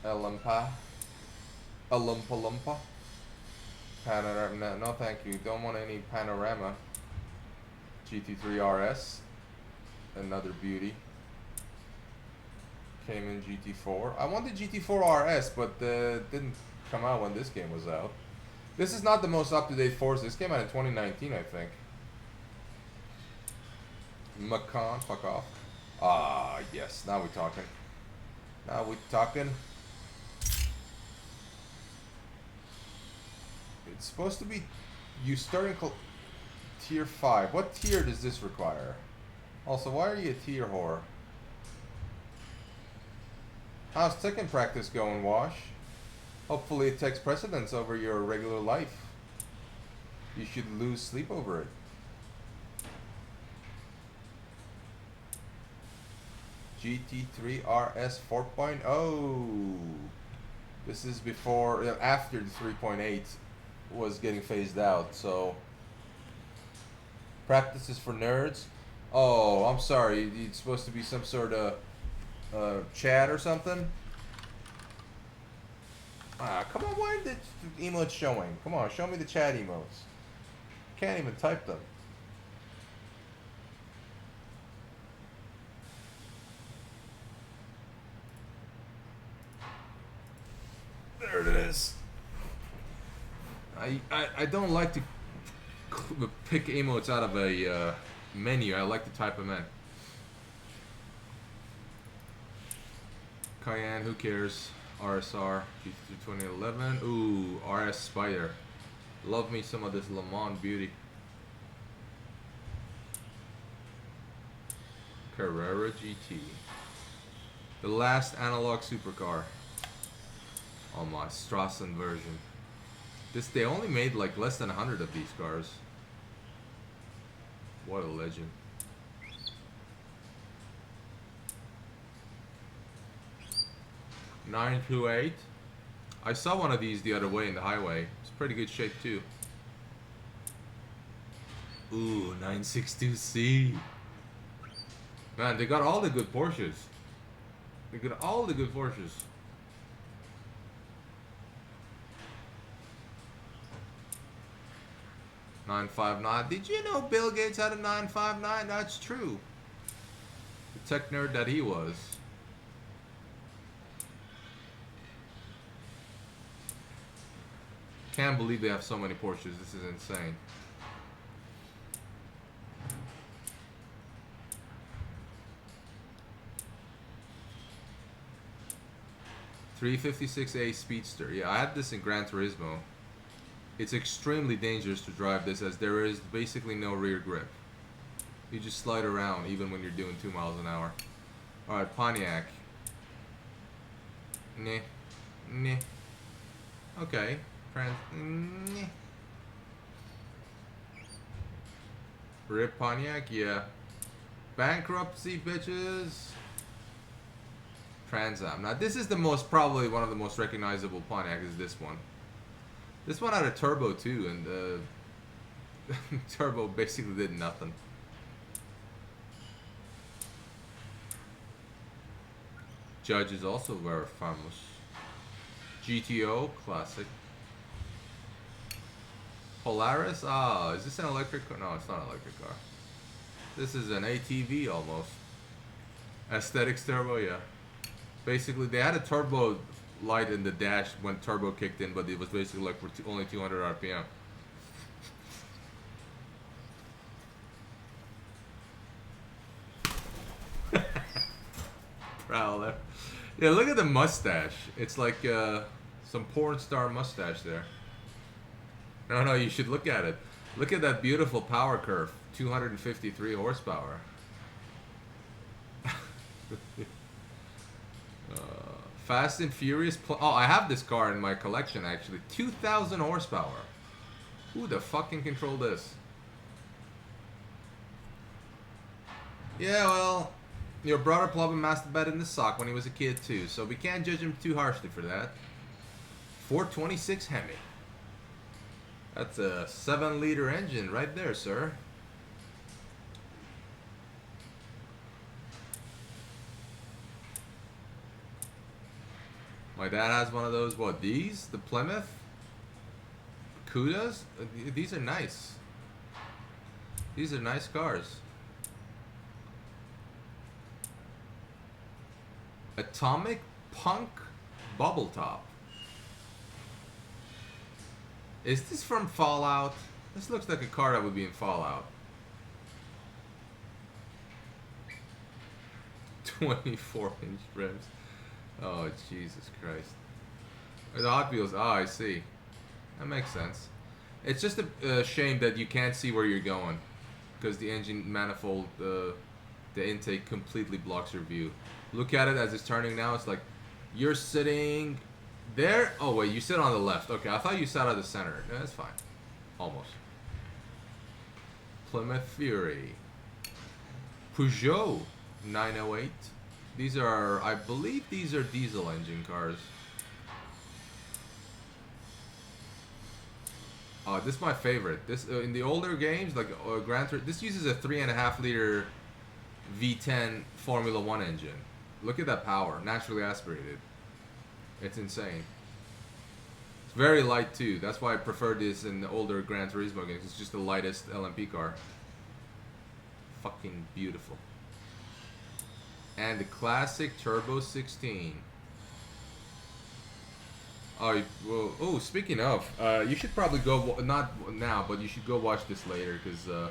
Lumpa. Panorama, no thank you. Don't want any Panorama. GT3 RS. Another beauty. Cayman GT4. I want the GT4 RS, but didn't come out when this game was out. This is not the most up-to-date Forza. This came out in 2019, I think. Macan, fuck off. Ah, yes. Now we're talking. It's supposed to be you starting tier 5. What tier does this require? Also, why are you a tier whore? How's Tekken practice going, Wash? Hopefully it takes precedence over your regular life. You should lose sleep over it. GT3 RS 4.0. This is before, after the 3.8 was getting phased out. So practices for nerds. Oh, I'm sorry. It's supposed to be some sort of chat or something. Ah, come on. Why are the emotes showing? Come on, show me the chat emotes. Can't even type them. There it is. I don't like to pick emotes out of a menu. I like to type them in. Cayenne, who cares? RSR, GT 2011. Ooh, RS Spider. Love me some of this Le Mans beauty. Carrera GT. The last analog supercar. Oh my, Strassen version. They only made like less than 100 of these cars. What a legend. $928. I saw one of these the other way in the highway. It's pretty good shape too. Ooh, 962C. Man, they got all the good Porsches. They got all the good Porsches. $959. Did you know Bill Gates had a 959? That's true. The tech nerd that he was. Can't believe they have so many Porsches. This is insane. $356A Speedster. Yeah, I had this in Gran Turismo. It's extremely dangerous to drive this as there is basically no rear grip. You just slide around even when you're doing 2 miles an hour. Alright, Pontiac. Nah. Nah. Okay. Nah. Rip Pontiac, yeah. Bankruptcy, bitches. Trans Am. Now this is the most, probably one of the most recognizable Pontiac is this one. This one had a turbo too, and turbo basically did nothing. Judge is also very famous. GTO, classic. Polaris, is this an electric car? No, it's not an electric car. This is an ATV almost. Aesthetics turbo, yeah. Basically, they had a turbo light in the dash when turbo kicked in, but it was basically like for only 200 RPM. Prowler. Yeah, look at the mustache. It's like some porn star mustache there. No, you should look at it. Look at that beautiful power curve. 253 horsepower. Fast and Furious. Oh, I have this car in my collection actually. 2,000 horsepower. Who the fuck can control this? Yeah, well, your brother probably masturbated in the sock when he was a kid too, so we can't judge him too harshly for that. 426 Hemi. That's a 7-liter engine right there, sir. My dad has one of those. What, these? The Plymouth? Cudas? These are nice. These are nice cars. Atomic Punk Bubble Top. Is this from Fallout? This looks like a car that would be in Fallout. 24-inch rims. Oh, Jesus Christ. The Hot Wheels. Oh, I see. That makes sense. It's just a shame that you can't see where you're going, because the engine manifold, the intake completely blocks your view. Look at it as it's turning now. It's like you're sitting there. Oh wait, you sit on the left. Okay, I thought you sat at the center. No, that's fine. Almost. Plymouth Fury. Peugeot 908. These are, I believe these are diesel engine cars. This is my favorite. This in the older games, like Gran Turismo, this uses a 3.5 liter V10 Formula One engine. Look at that power, naturally aspirated. It's insane. It's very light too. That's why I prefer this in the older Gran Turismo games. It's just the lightest LMP car. Fucking beautiful. And the classic Turbo 16. Oh, well, oh, speaking of, you should probably go, not now, but you should go watch this later, because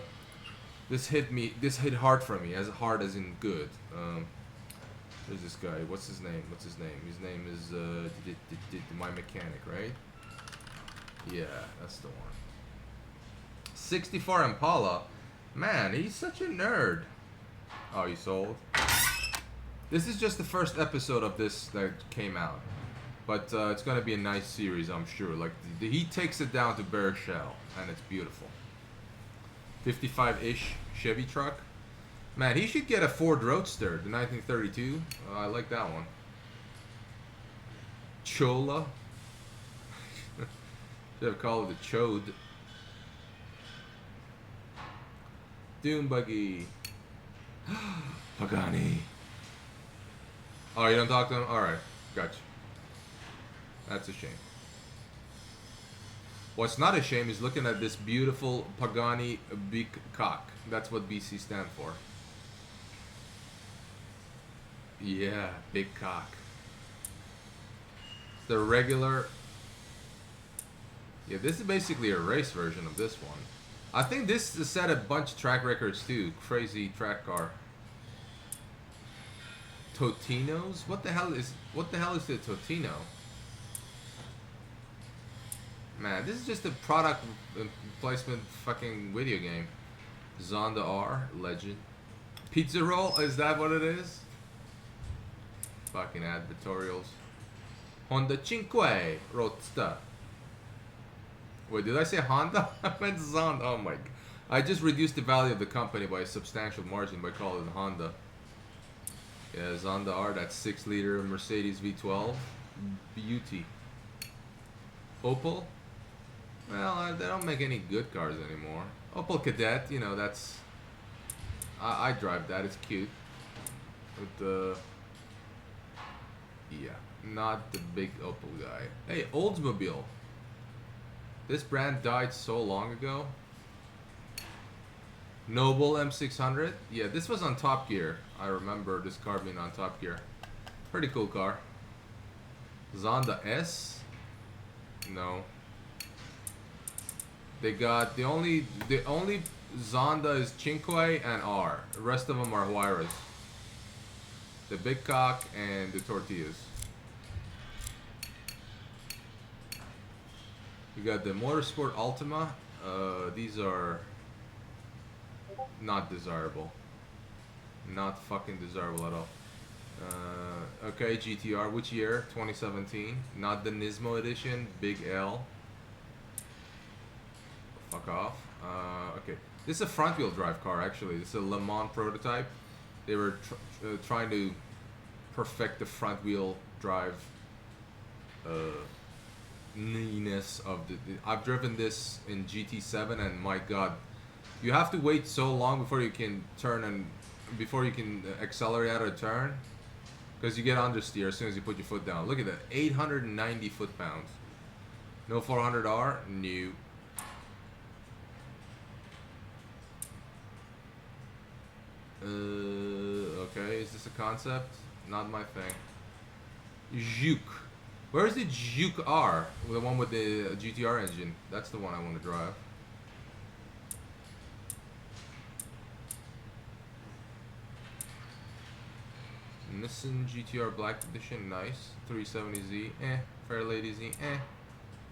this hit hard for me, as hard as in good. There's this guy, what's his name? His name is, My Mechanic, right? Yeah, that's the one. 64 Impala. Man, he's such a nerd. Oh, he sold? This is just the first episode of this that came out. But it's going to be a nice series, I'm sure. Like, he takes it down to bare shell, and it's beautiful. 55-ish Chevy truck. Man, he should get a Ford Roadster, the 1932. I like that one. Chola. Should have called it the Chode. Doom Buggy. Pagani. Oh, you don't talk to him? Alright, gotcha. That's a shame. What's not a shame is looking at this beautiful Pagani big cock. That's what BC stand for. Yeah, big cock. The regular... Yeah, this is basically a race version of this one. I think this set a bunch of track records too. Crazy track car. Totinos? What the hell is the Totino? Man, this is just a product placement fucking video game. Zonda R, legend. Pizza roll, is that what it is? Fucking advertorials. Honda Cinque Roadster. Wait, did I say Honda? I meant Zonda. Oh my god. I just reduced the value of the company by a substantial margin by calling it Honda. Yeah, Zonda R, that's 6 liter Mercedes V12. Beauty. Opel? Well, they don't make any good cars anymore. Opel Kadett, you know, that's... I drive that, it's cute. But, yeah, not the big Opel guy. Hey, Oldsmobile. This brand died so long ago. Noble M600. Yeah, this was on Top Gear. I remember this car being on Top Gear. Pretty cool car. Zonda S? No. They got the only Zonda is Cinque and R. The rest of them are Huayras. The big cock and the tortillas. You got the Motorsport Ultima. These are not desirable. Not fucking desirable at all. Okay, GTR. Which year? 2017. Not the Nismo edition. Big L. Fuck off. Okay. This is a front-wheel drive car, actually. This is a Le Mans prototype. They were trying to perfect the front-wheel drive neatness of the... I've driven this in GT7, and my god, you have to wait so long before you can turn and before you can accelerate out of a turn, because you get understeer as soon as you put your foot down. Look at that, 890 foot-pounds. No 400R? No. Okay, is this a concept? Not my thing. Juke. Where's the Juke R? The one with the GTR engine. That's the one I want to drive. Nissan GTR Black Edition, nice. 370Z, Fair Lady Z,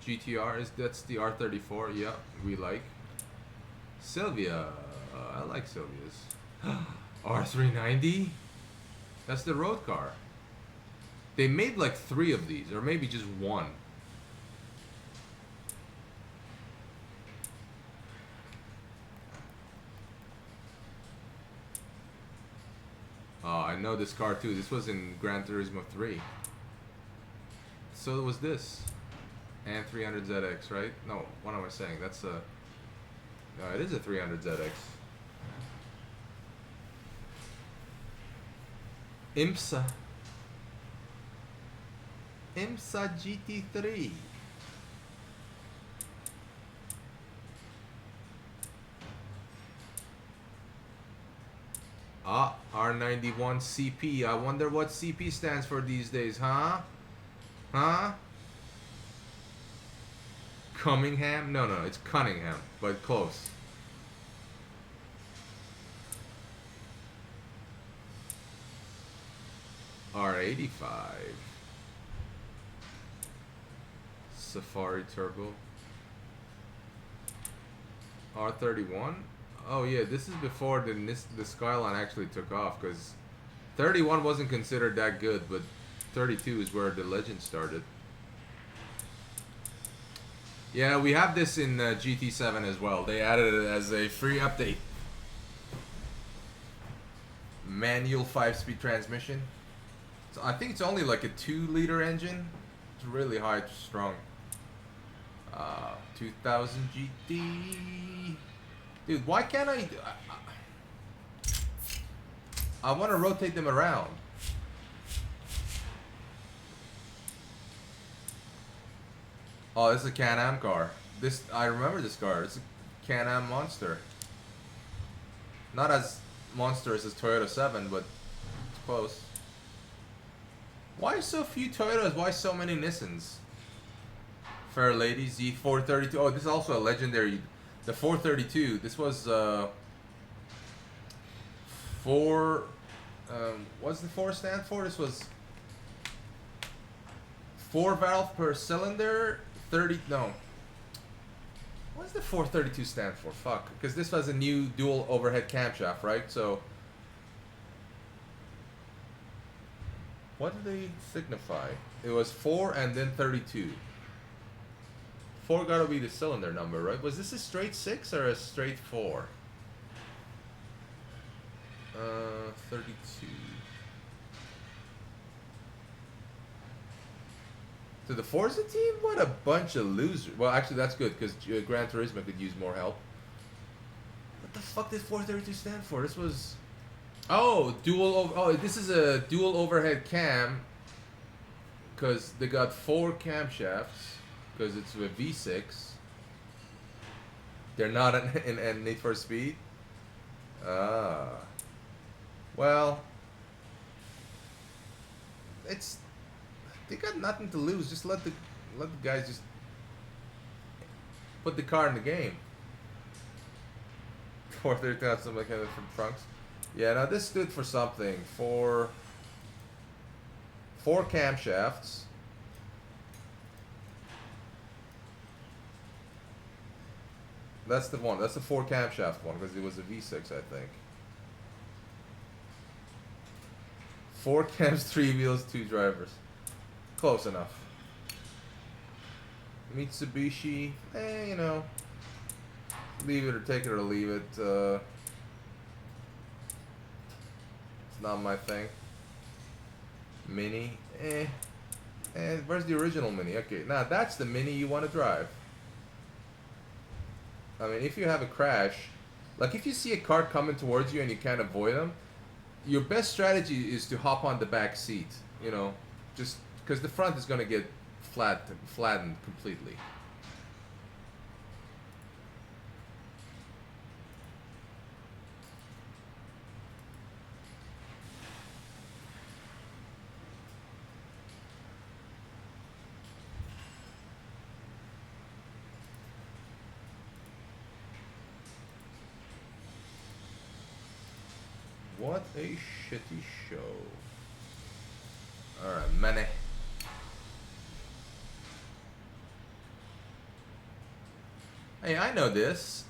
GTR, that's the R34, yeah, we like. Sylvia, I like Sylvia's. R390? That's the road car. They made like 3 of these, or maybe just 1. know this car too. This was in Gran Turismo 3. So was this. And 300ZX, right? No, what am I saying? That's a... No, it is a 300ZX. IMSA. IMSA GT3. Ah, R91 CP. I wonder what CP stands for these days, huh? Huh? Cummingham? No, it's Cunningham, but close. R85. Safari Turbo. R31? Oh yeah, this is before the Skyline actually took off, because 31 wasn't considered that good, but 32 is where the legend started. Yeah, we have this in GT7 as well. They added it as a free update. Manual 5-speed transmission. So I think it's only like a 2-liter engine. It's really high, strong. 2000 GT. Dude, why can't I want to rotate them around. Oh, this is a Can-Am car. I remember this car. It's a Can-Am Monster. Not as monstrous as Toyota 7, but it's close. Why so few Toyotas? Why so many Nissans? Fair Lady Z432. Oh, this is also a legendary. The 432. This was what's the 4 stand for? This was 4 valve per cylinder. 30. No. What's the 432 stand for? Fuck. Because this was a new dual overhead camshaft, right? So. What did they signify? It was 4 and then 32. 4 gotta be the cylinder number, right? Was this a straight 6 or a straight 4? 32. To the Forza team? What a bunch of losers. Well, actually, that's good, because Gran Turismo could use more help. What the fuck did 432 stand for? This was... Oh, this is a dual overhead cam, because they got 4 camshafts, because it's a V6. They're not in Need for Speed. Well, they got nothing to lose. Just let the guys just put the car in the game. 430,000 something like that from Trunks. Yeah, now this stood for something. For 4 camshafts. That's the one. That's the 4 camshaft one, because it was a V6, I think. 4 cams, 3 wheels, 2 drivers. Close enough. Mitsubishi, you know, leave it or take it or leave it. It's not my thing. Mini, And where's the original Mini? Okay, now that's the Mini you want to drive. I mean, if you have a crash, like if you see a car coming towards you and you can't avoid them, your best strategy is to hop on the back seat, you know, just because the front is going to get flattened completely. What a shitty show. Alright, money. Hey, I know this.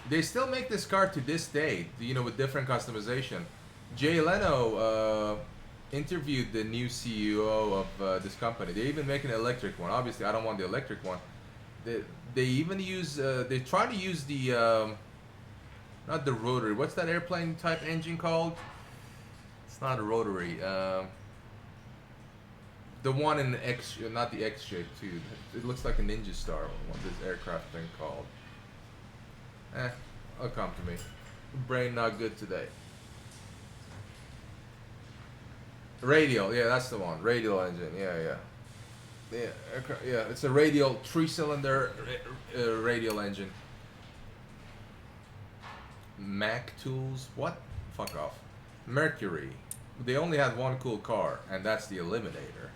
They still make this car to this day, you know, with different customization. Jay Leno interviewed the new CEO of this company. They even make an electric one. Obviously, I don't want the electric one. They even use, they try to use the Not the rotary. What's that airplane type engine called? It's not a rotary. The one in the X, not the X shape too. It looks like a Ninja Star. What this aircraft thing called? It'll come to me. Brain not good today. Radial, yeah, that's the one. Radial engine, yeah. It's a radial 3-cylinder radial engine. Mac Tools, what? Fuck off. Mercury. They only had one cool car, and that's the Eliminator.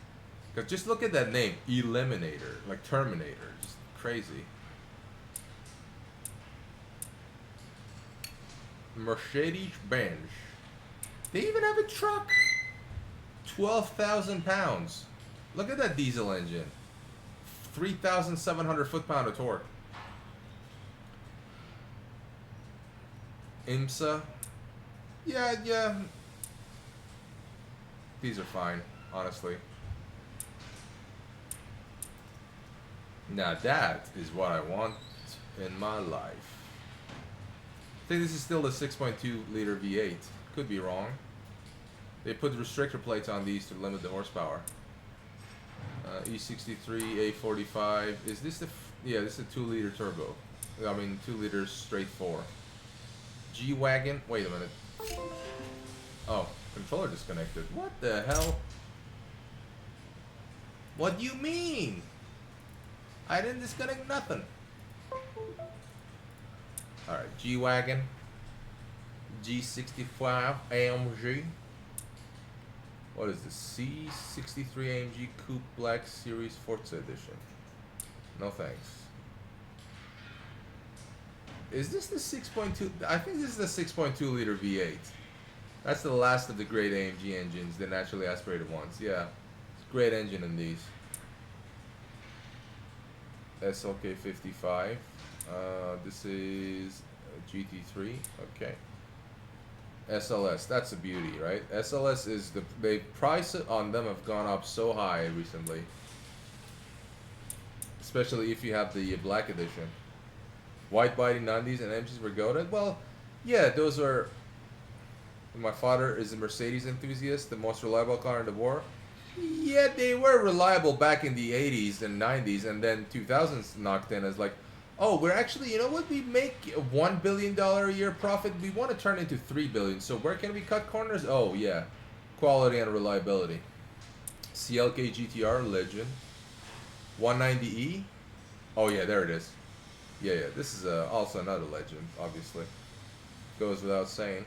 Cause just look at that name, Eliminator, like Terminator, just crazy. Mercedes-Benz. They even have a truck. 12,000 pounds. Look at that diesel engine. 3,700 foot-pound of torque. IMSA. Yeah. These are fine, honestly. Now that is what I want in my life. I think this is still the 6.2 liter V8. Could be wrong. They put restrictor plates on these to limit the horsepower. E63, A45. Is this the... yeah, this is a 2 liter turbo. I mean, 2 liters straight 4. G-Wagon. Wait a minute. Oh, controller disconnected. What the hell? What do you mean? I didn't disconnect nothing. Alright, G-Wagon. G65 AMG. What is this? C63 AMG Coupe Black Series Forza Edition. No thanks. Is this the 6.2? I think this is the 6.2 liter V8. That's the last of the great AMG engines, the naturally aspirated ones. Yeah. Great engine in these. SLK 55. This is GT3. Okay. SLS. That's a beauty, right? SLS is the price on them have gone up so high recently. Especially if you have the black edition. White body 90s and MGs were goated. Well, yeah, those are. My father is a Mercedes enthusiast, the most reliable car in the war. Yeah, they were reliable back in the 80s and 90s, and then 2000s knocked in as like, oh, we're actually, you know what, we make a $1 billion a year profit, we want to turn it into $3 billion, so where can we cut corners? Oh, yeah, quality and reliability. CLK GTR, legend. 190E, oh yeah, there it is. Yeah, this is also another legend, obviously. Goes without saying.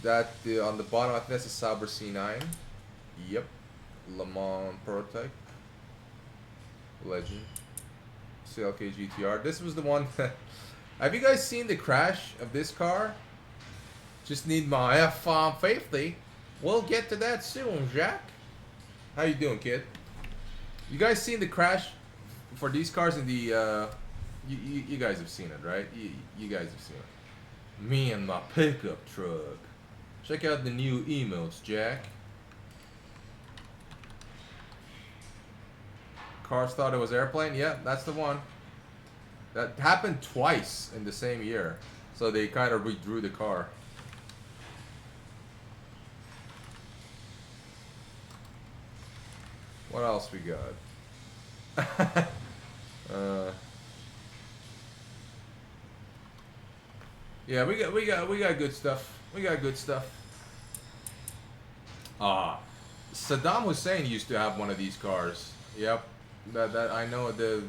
That, on the bottom, I think that's a Sauber C9. Yep. Le Mans prototype. Legend. CLK GTR. This was the one. Have you guys seen the crash of this car? Just need my F-50. We'll get to that soon, Jack. How you doing, kid? You guys seen the crash for these cars in the... you guys have seen it, right? You guys have seen it. Me and my pickup truck. Check out the new emotes, Jack. Cars thought it was airplane. Yeah, that's the one. That happened twice in the same year. So they kind of redrew the car. What else we got? Yeah, we got good stuff. We got good stuff. Saddam Hussein used to have one of these cars. Yep. That I know the.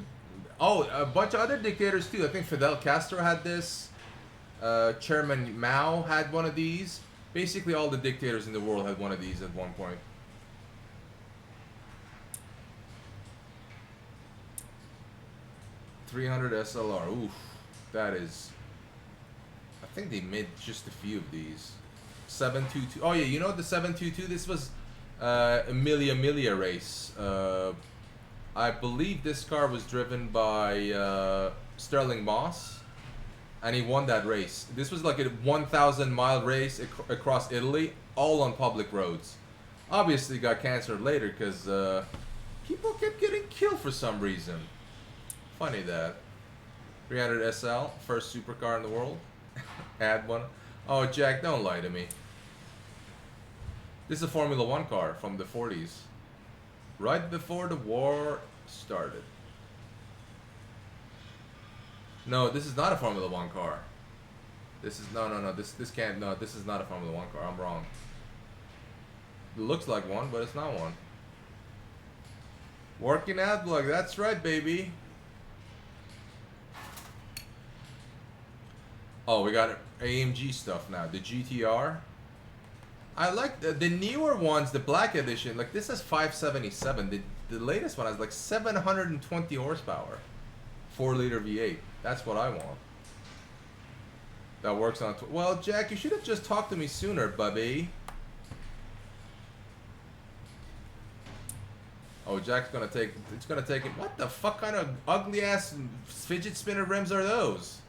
Oh, a bunch of other dictators too. I think Fidel Castro had this. Chairman Mao had one of these. Basically, all the dictators in the world had one of these at one point. .300 SLR. Oof, that is. I think they made just a few of these. 722. Oh yeah, you know the 722. This was Emilia race. I believe this car was driven by Sterling Moss, and he won that race. This was like a 1,000-mile race across Italy, all on public roads. Obviously got canceled later because people kept getting killed for some reason. Funny that. 300 SL, first supercar in the world. Add one. Oh, Jack, don't lie to me. This is a Formula One car from the 40s. Right before the war started. No, this is not a Formula One car. This is no. This can't. No, this is not a Formula One car. I'm wrong. It looks like one, but it's not one. Working ad block. That's right, baby. Oh, we got AMG stuff now. The GTR. I like the newer ones, the black edition. Like this is 577. The latest one has like 720 horsepower, 4-liter V8. That's what I want. That works on. Well, Jack, you should have just talked to me sooner, Bubby. Oh, Jack's gonna take. It's gonna take it. What the fuck kind of ugly ass fidget spinner rims are those?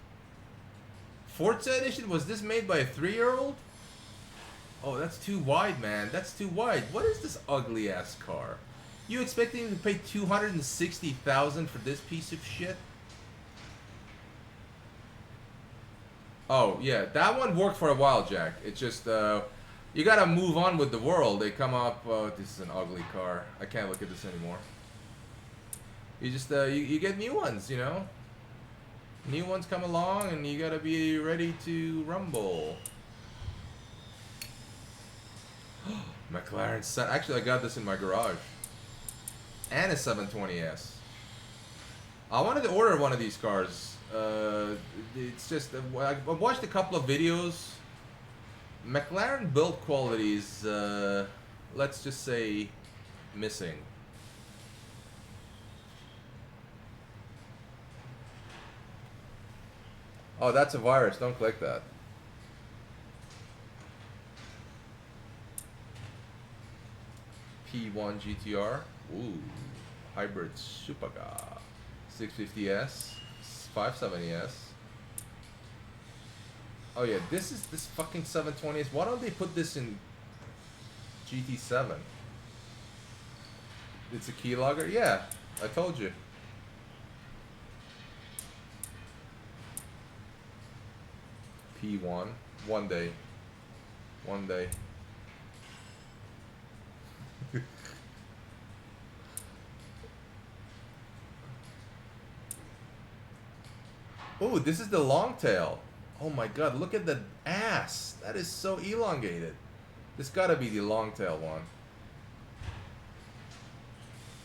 Forza edition? Was this made by a 3-year-old? Oh, that's too wide, man. That's too wide. What is this ugly ass car? You expecting to pay $260,000 for this piece of shit? Oh yeah, that one worked for a while, Jack. It's just you gotta move on with the world. They come up. Oh, this is an ugly car. I can't look at this anymore. You just you get new ones, you know. New ones come along, and you gotta be ready to rumble. McLaren set. Actually, I got this in my garage. And a 720S. I wanted to order one of these cars. It's just I watched a couple of videos. McLaren build quality is, let's just say, missing. Oh, that's a virus. Don't click that. P1 GTR. Ooh. Hybrid Supercar. 650S. 570S. Oh yeah, this fucking 720S. Why don't they put this in GT7? It's a keylogger? Yeah, I told you. P1. One day. One day. Oh, this is the long tail. Oh my god, look at the ass. That is so elongated. This gotta be the long tail one.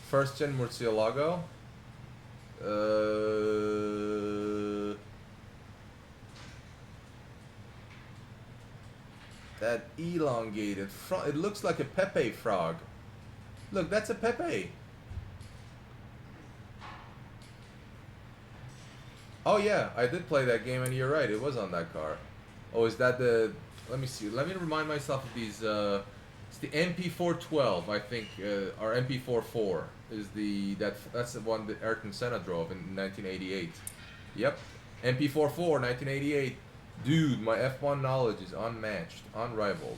First gen Murcielago. That elongated front. It looks like a Pepe frog. Look, that's a Pepe. Oh yeah, I did play that game, and you're right, it was on that car. Oh, is that the... Let me see. Let me remind myself of these... it's the MP412, I think, or MP44 is the... That's the one that Ayrton Senna drove in 1988. Yep. MP44, 1988. Dude, my F1 knowledge is unmatched, unrivaled.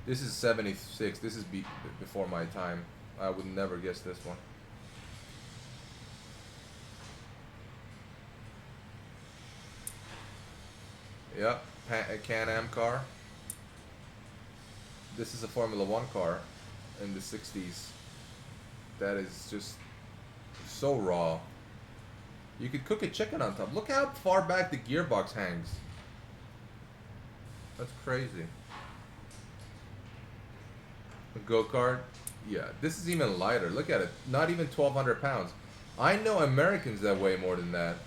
This is 76. This is before my time. I would never guess this one. Yep, a Can-Am car. This is a Formula One car in the 60s. That is just so raw. You could cook a chicken on top. Look how far back the gearbox hangs. That's crazy. A go-kart. Yeah, this is even lighter. Look at it. Not even 1,200 pounds. I know Americans that weigh more than that.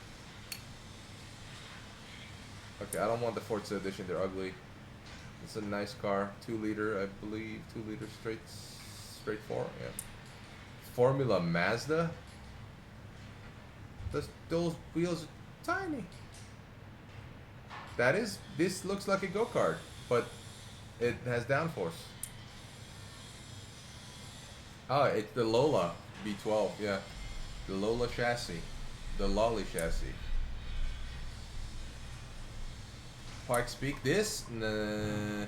Okay, I don't want the Forza edition. They're ugly. It's a nice car. 2-liter, I believe. 2-liter straight 4. Yeah. Formula Mazda. Those wheels are tiny. This looks like a go-kart, but it has downforce. Oh, it's the Lola V12, yeah. The Lola chassis. The Lolly chassis. Pikes Peak, this? Nah,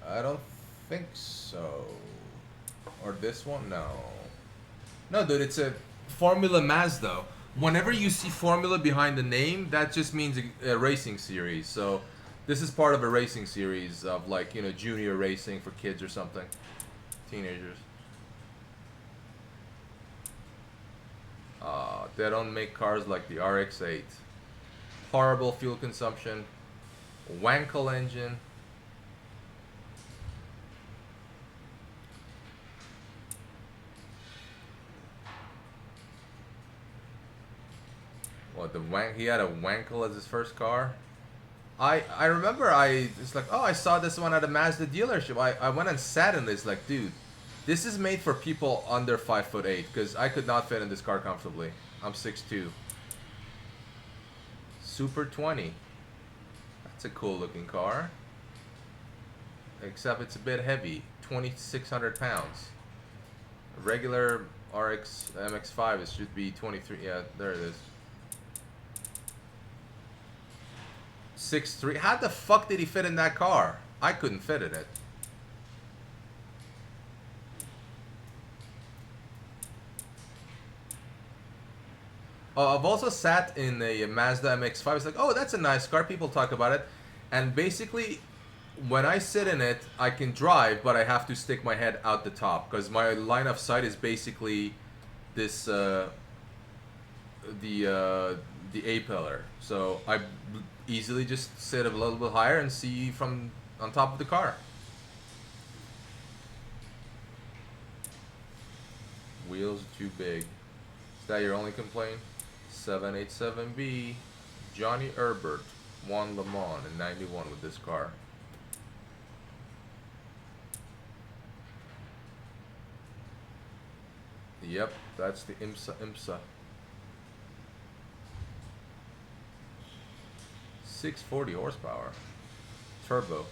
I don't think so. Or this one? No. No, dude, it's a Formula Mazda. Whenever you see Formula behind the name, that just means a racing series. So this is part of a racing series of like, you know, junior racing for kids or something. Teenagers. They don't make cars like the RX-8. Horrible fuel consumption. Wankel engine. What, he had a Wankel as his first car? I remember it's like, oh, I saw this one at a Mazda dealership. I went and sat in this, like, dude, this is made for people under 5'8", because I could not fit in this car comfortably. I'm 6'2". Super 20. That's a cool looking car. Except it's a bit heavy. 2,600 pounds. A regular RX MX-5 it should be 23. Yeah, there it is. 6'3". How the fuck did he fit in that car? I couldn't fit in it. I've also sat in a Mazda MX-5. It's like, oh, that's a nice car. People talk about it. And basically, when I sit in it, I can drive, but I have to stick my head out the top. Because my line of sight is basically this, the A-pillar. So I easily just sit a little bit higher and see from on top of the car. Wheels are too big. Is that your only complaint? 787B. Johnny Herbert won Le Mans in '91 with this car. Yep, that's the IMSA. 640 horsepower. Turbo.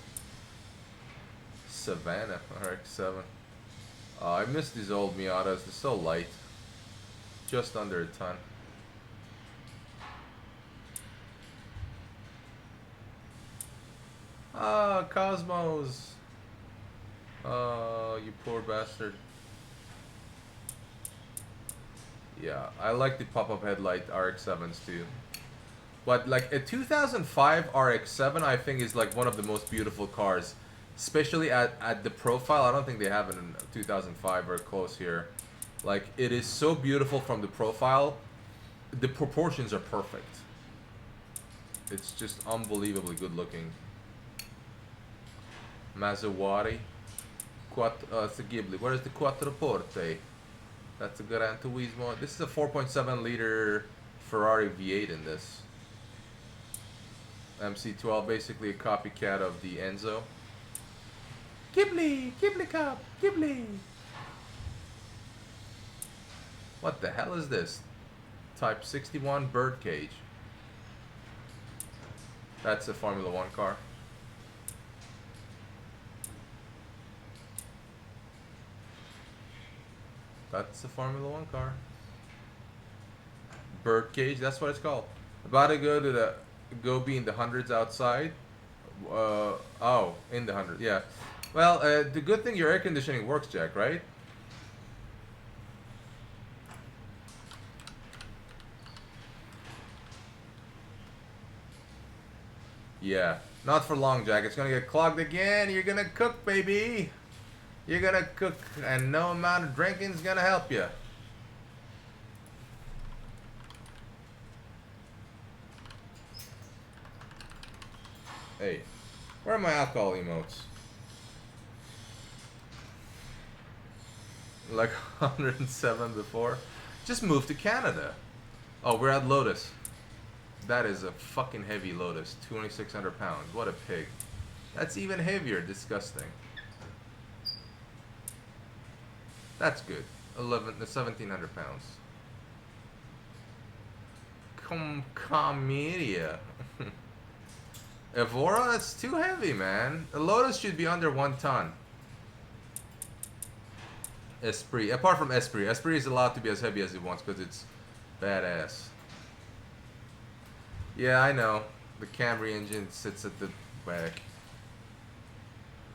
Savannah RX-7. I miss these old Miatas. They're so light. Just under a ton. Ah, Cosmos. Oh, you poor bastard. Yeah, I like the pop-up headlight RX-7s too. But like a 2005 RX-7 I think is like one of the most beautiful cars. Especially at the profile. I don't think they have it in 2005 or close here. Like, it is so beautiful from the profile. The proportions are perfect. It's just unbelievably good looking. Maserati. It's a Ghibli. Where is the Quattroporte? That's a Gran Turismo. This is a 4.7 liter Ferrari V8 in this. MC12, basically a copycat of the Enzo. Ghibli! Ghibli Cup! Ghibli! What the hell is this? Type 61 birdcage. That's a Formula 1 car. That's a Formula 1 car. Birdcage, that's what it's called. About to go to the... Go be in the hundreds outside. Oh, in the hundreds, yeah. Well, the good thing your air conditioning works, Jack, right? Yeah, not for long, Jack. It's gonna get clogged again. You're gonna cook, baby. You're gonna cook, and no amount of drinking's gonna help you. Hey, where are my alcohol emotes? Like 107 before. Just move to Canada. Oh, we're at Lotus. That is a fucking heavy Lotus. 2,600 pounds. What a pig. That's even heavier. Disgusting. That's good. 1,700 pounds. Comedia. Evora? That's too heavy, man. The Lotus should be under 1 ton. Esprit. Apart from Esprit. Esprit is allowed to be as heavy as it wants because it's badass. Yeah, I know. The Camry engine sits at the back.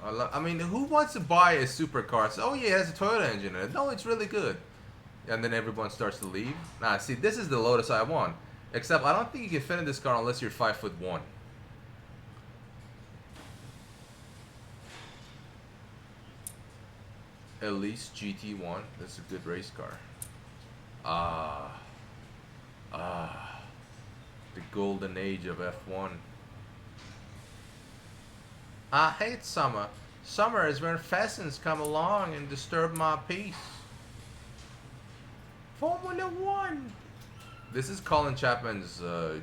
I mean, who wants to buy a supercar? So, oh yeah, it has a Toyota engine in it. No, it's really good. and then everyone starts to leave. Nah, see, this is the Lotus I want. Except I don't think you can fit in this car unless you're 5'1". Elise GT1. That's a good race car. The golden age of F1. I hate summer. Summer is when pheasants come along and disturb my peace. Formula One. This is Colin Chapman's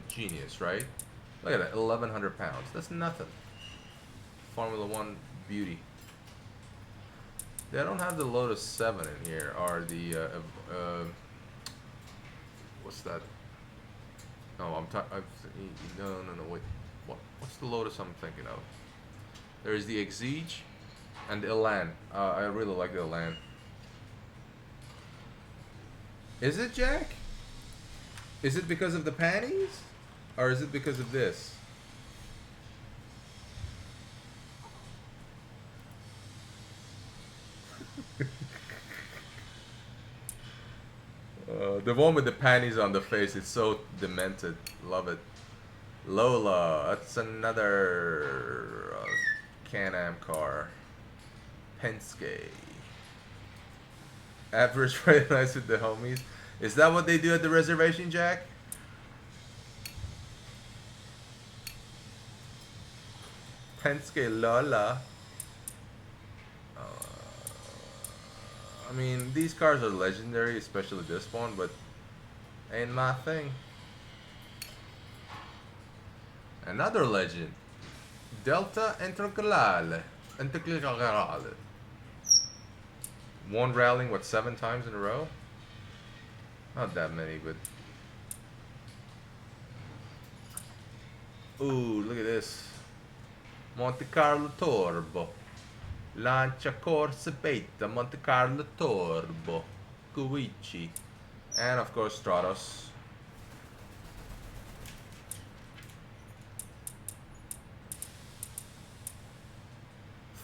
genius, right? Look at that, 1,100 pounds. That's nothing. Formula One beauty. They don't have the Lotus 7 in here, or the what's that? No, no, wait. What's the Lotus I'm thinking of? There's the Exige and the Elan. I really like the Elan. Is it, Jack? Is it because of the panties? Or is it because of this? The one with the panties on the face is so demented. Love it. Lola. That's another Can-Am car. Penske. Average Friday nights with the homies. Is that what they do at the reservation, Jack? Penske Lola. I mean, these cars are legendary, especially this one, but ain't my thing. Another legend. Delta Intercalare. One rallying, what, 7 times in a row? Not that many, but... Ooh, look at this. Monte Carlo Turbo. Lancia Corsa Beta, Monte Carlo Turbo. Guici. And of course Stratos.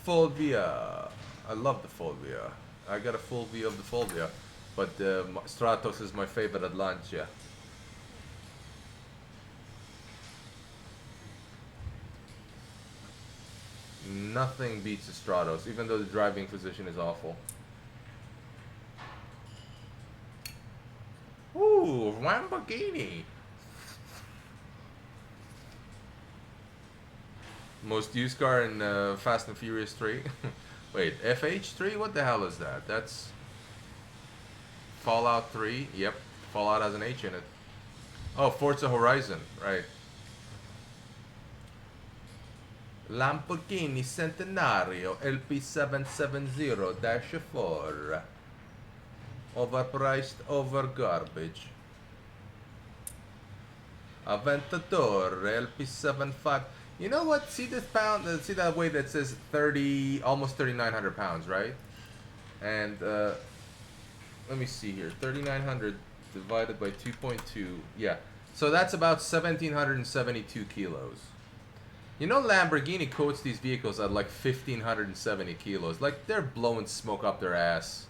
Fulvia. I love the Fulvia. I got a full view of the Fulvia. But Stratos is my favorite at Lancia. Nothing beats the Stratos, even though the driving position is awful. Ooh, Lamborghini. Most used car in Fast and Furious 3. Wait, FH3? What the hell is that? That's Fallout 3. Yep, Fallout has an H in it. Oh, Forza Horizon, right. Lamborghini Centenario LP770-4. Overpriced, over garbage. Aventador LP75. You know what? See this pound? See that weight that says 30, almost 3,900 pounds, right? And let me see here. 3,900 divided by 2.2. Yeah. So that's about 1,772 kilos. You know, Lamborghini quotes these vehicles at like 1,570 kilos. Like, they're blowing smoke up their ass.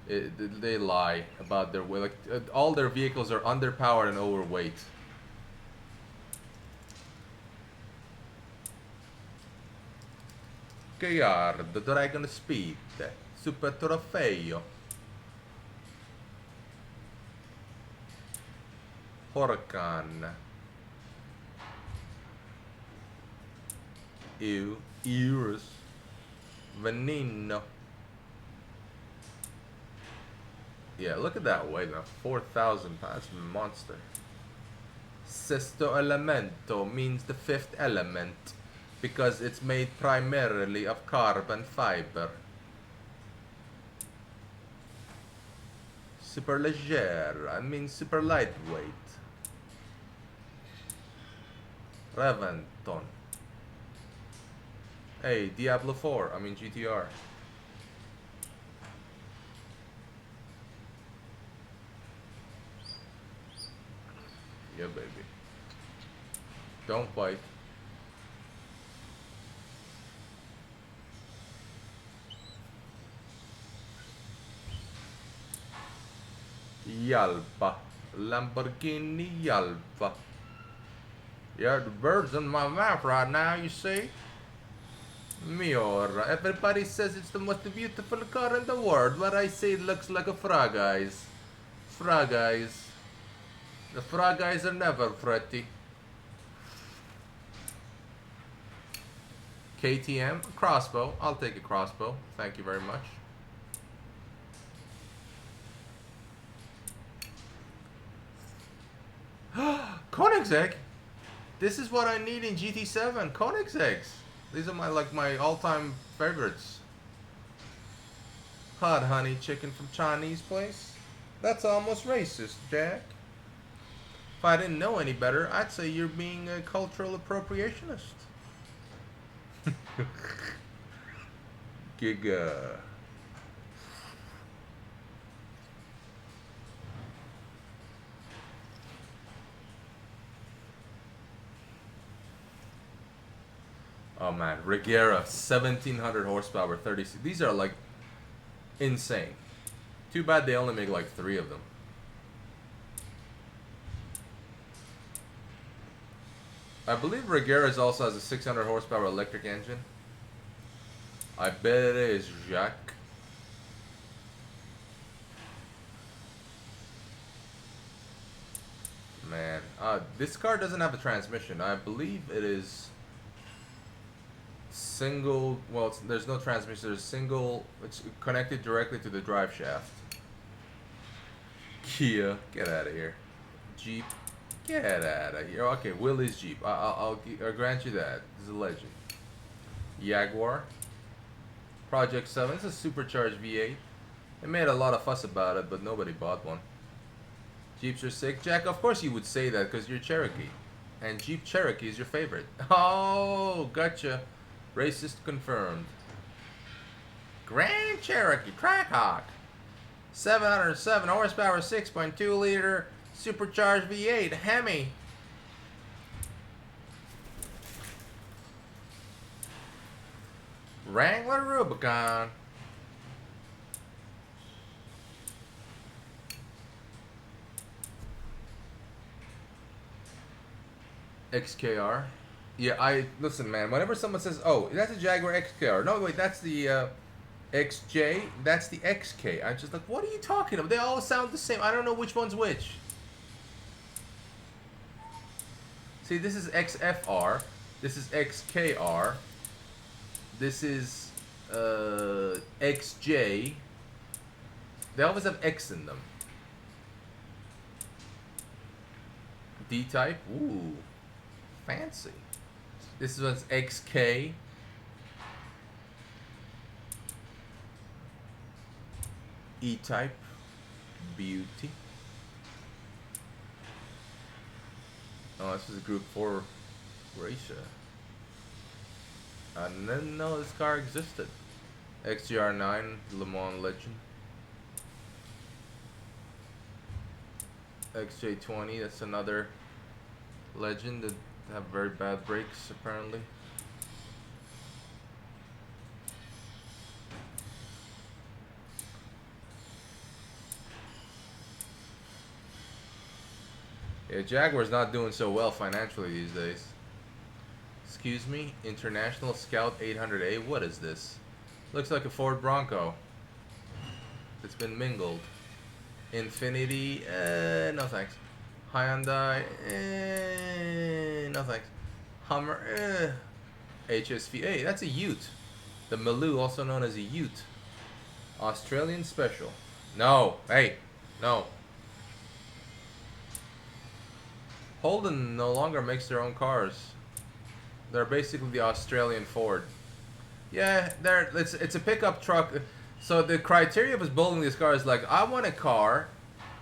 They lie about their weight. Like, all their vehicles are underpowered and overweight. Gallardo, Dragon Speed, Super Trofeo. Huracan. Eurus. Veneno. Yeah, look at that weight now. 4,000 pounds. That's a monster. Sesto Elemento means the fifth element because it's made primarily of carbon fiber. Super leger, I mean super lightweight. Reventon. Hey, Diablo 4, I mean GTR. Yeah, baby. Don't bite. Yalpa. Lamborghini Yalpa. Yeah, the bird's in my mouth right now, you see? Miura. Everybody says it's the most beautiful car in the world, but I say it looks like a frog eyes. Frog eyes. The frog eyes are never pretty. KTM, crossbow. I'll take a crossbow. Thank you very much. Koenigsegg. This is what I need in GT7. Koenigsegg's. These are my all-time favorites. Hot honey chicken from Chinese place. That's almost racist, Jack. If I didn't know any better, I'd say you're being a cultural appropriationist. Giga. Oh man, Regera, 1700 horsepower, 30. These are like insane. Too bad they only make like 3 of them. I believe Regera's also has a 600 horsepower electric engine. I bet it is, Jacques. Man, this car doesn't have a transmission. I believe it is single. Well, there's no transmission. There's single. It's connected directly to the drive shaft. Kia, get out of here. Jeep, get out of here. Okay, Willie's Jeep. I'll grant you that. This is a legend. Jaguar. Project 7. It's a supercharged V8. They made a lot of fuss about it, but nobody bought one. Jeeps are sick. Jack, of course you would say that because you're Cherokee. And Jeep Cherokee is your favorite. Oh, gotcha. Racist confirmed. Grand Cherokee Trackhawk. 707 horsepower, 6.2 liter supercharged V8 Hemi. Wrangler Rubicon. XKR. Yeah, listen, man. Whenever someone says, "Oh, that's a Jaguar XKR," no, wait, that's the XJ. That's the XK. I'm just like, what are you talking about? They all sound the same. I don't know which one's which. See, this is XFR. This is XKR. This is XJ. They always have X in them. D-type. Ooh, fancy. This one's XK. E-type. Beauty. Oh, this is a Group 4 racer. I didn't know this car existed. XGR9 Le Mans Legend. XJ20, that's another legend that have very bad brakes apparently. Yeah, Jaguar's not doing so well financially these days. Excuse me, International Scout 800A, what is this? Looks like a Ford Bronco. It's been mingled. Infinity, no thanks. Hyundai, no thanks. Hummer, HSV, that's a Ute. The Maloo, also known as a Ute. Australian Special. No, hey, no. Holden no longer makes their own cars. They're basically the Australian Ford. Yeah, it's a pickup truck. So the criteria of us building this car is like, I want a car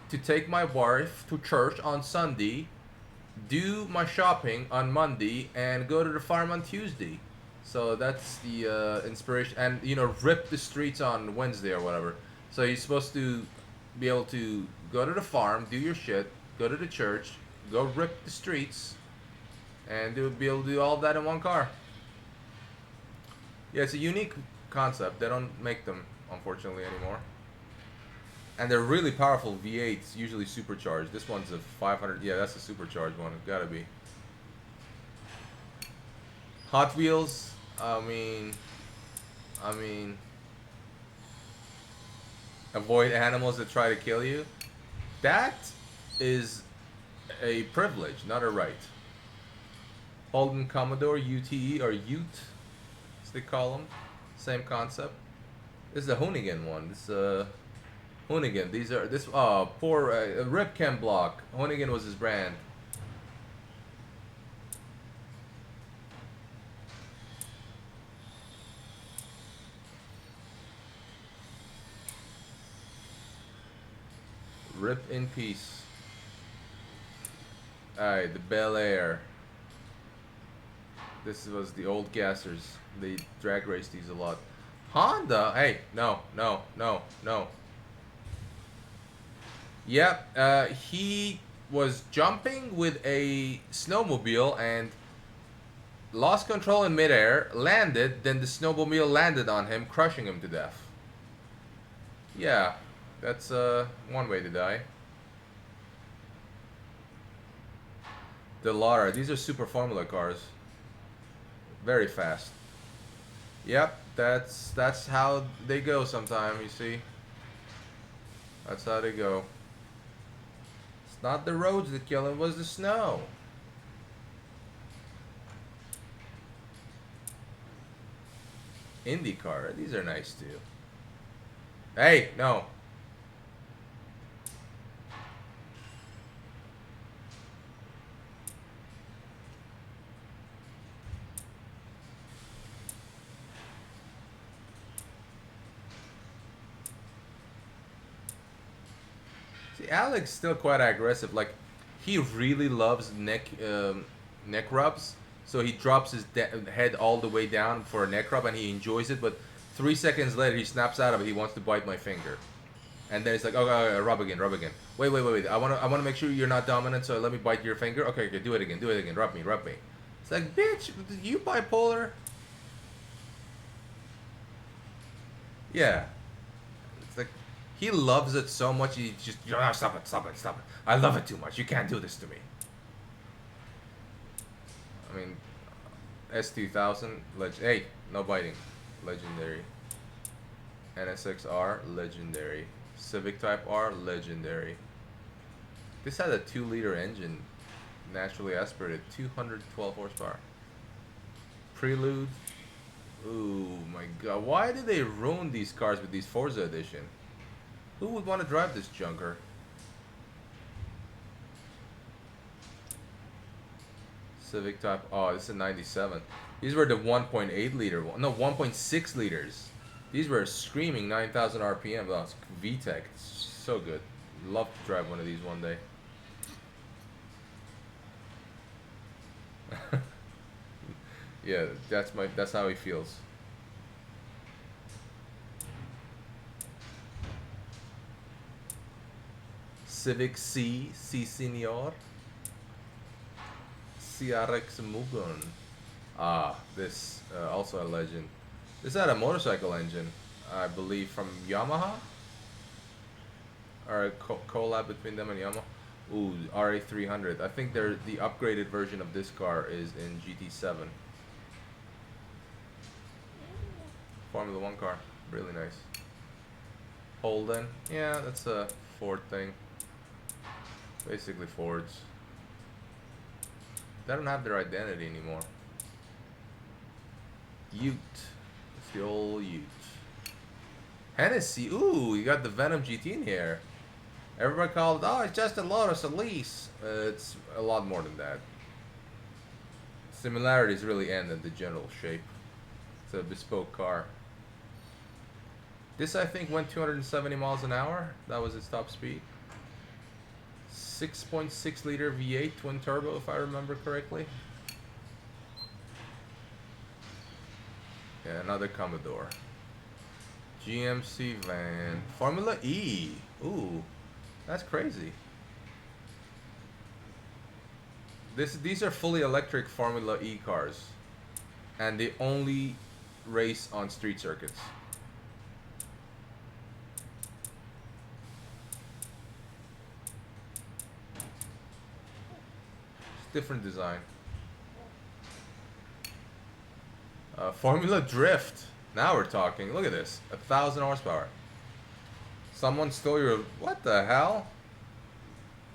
to take my wife to church on Sunday, do my shopping on Monday, and go to the farm on Tuesday. So that's the inspiration. And, you know, rip the streets on Wednesday or whatever. So you're supposed to be able to go to the farm, do your shit, go to the church, go rip the streets, and be able to do all of that in one car. Yeah, it's a unique concept. They don't make them, unfortunately, anymore. And they're really powerful V8s, usually supercharged. This one's a 500. Yeah, that's a supercharged one. It's gotta be. Hot Wheels. I mean, avoid animals that try to kill you. That is a privilege, not a right. Holden Commodore, UTE, or Ute, as they call them. Same concept. This is a Hoonigan one. This Hoonigan. These are this. Oh, poor Ripcam block. Hoonigan was his brand. Rip in peace. Alright, the Bel Air. This was the old gassers. They drag race these a lot. Honda? Hey, no. Yep, he was jumping with a snowmobile and lost control in midair, landed, then the snowmobile landed on him, crushing him to death. Yeah, that's one way to die. The Lara, these are super formula cars. Very fast. Yep, that's how they go sometime, you see. That's how they go. It's not the roads that kill him, it was the snow. IndyCar, these are nice too. Hey, no. See, Alex still quite aggressive. Like, he really loves neck rubs. So he drops his head all the way down for a neck rub, and he enjoys it. But 3 seconds later, he snaps out of it. He wants to bite my finger, and then it's like, oh, rub again. Wait. I wanna make sure you're not dominant. So let me bite your finger. Okay, do it again. Rub me. It's like, bitch, you bipolar? Yeah. It's like, he loves it so much. He just, oh, stop it. I love it too much. You can't do this to me. I mean, S2000, hey, no biting, legendary. NSX-R, legendary. Civic Type R, legendary. This had a 2-liter engine, naturally aspirated, 212 horsepower. Prelude. Ooh my god, why did they ruin these cars with these Forza edition? Who would want to drive this junker? Civic Type. Oh, this is a 97. These were the 1.8 liter one. No, 1.6 liters. These were screaming 9,000 RPM. Oh, VTEC. It's so good. Love to drive one of these one day. Yeah, that's how he feels. Civic C Senior. CRX Mugen. Ah, this also a legend. This had a motorcycle engine, I believe, from Yamaha, or a collab between them and Yamaha. Ooh, RA300. I think the upgraded version of this car is in GT7. Formula 1 car, really nice. Holden, yeah, that's a Ford thing. Basically Fords. They don't have their identity anymore. Ute. It's the old Ute. Hennessy. Ooh, you got the Venom GT in here. Everybody called it, oh, it's just a Lotus Elise. It's a lot more than that. Similarities really end at the general shape. It's a bespoke car. This, I think, went 270 miles an hour. That was its top speed. 6.6 liter V8 twin turbo, if I remember correctly. Yeah, another Commodore. GMC van. Formula E. Ooh, that's crazy. These are fully electric Formula E cars, and they only race on street circuits. different design. Formula Drift. Now we're talking. Look at this. 1,000 horsepower. Someone stole your... What the hell?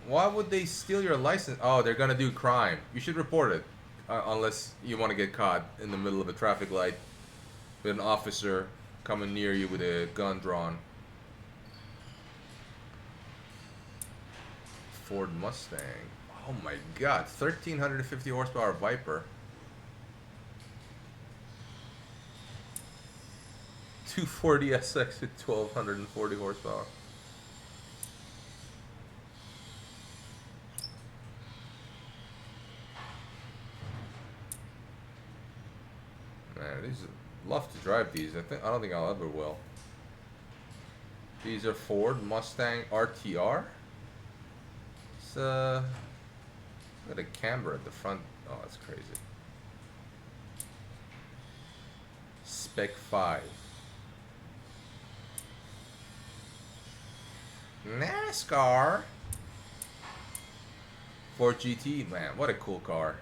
Why would they steal your license? Oh, they're gonna do crime. You should report it. Unless you want to get caught in the middle of a traffic light with an officer coming near you with a gun drawn. Ford Mustang. Oh my god. 1,350 horsepower Viper. 240 SX with 1,240 horsepower. Man, these love to drive these. I don't think I'll ever will. These are Ford Mustang RTR. It's got a camber at the front. Oh, that's crazy. Spec 5. NASCAR. Ford GT, man, what a cool car.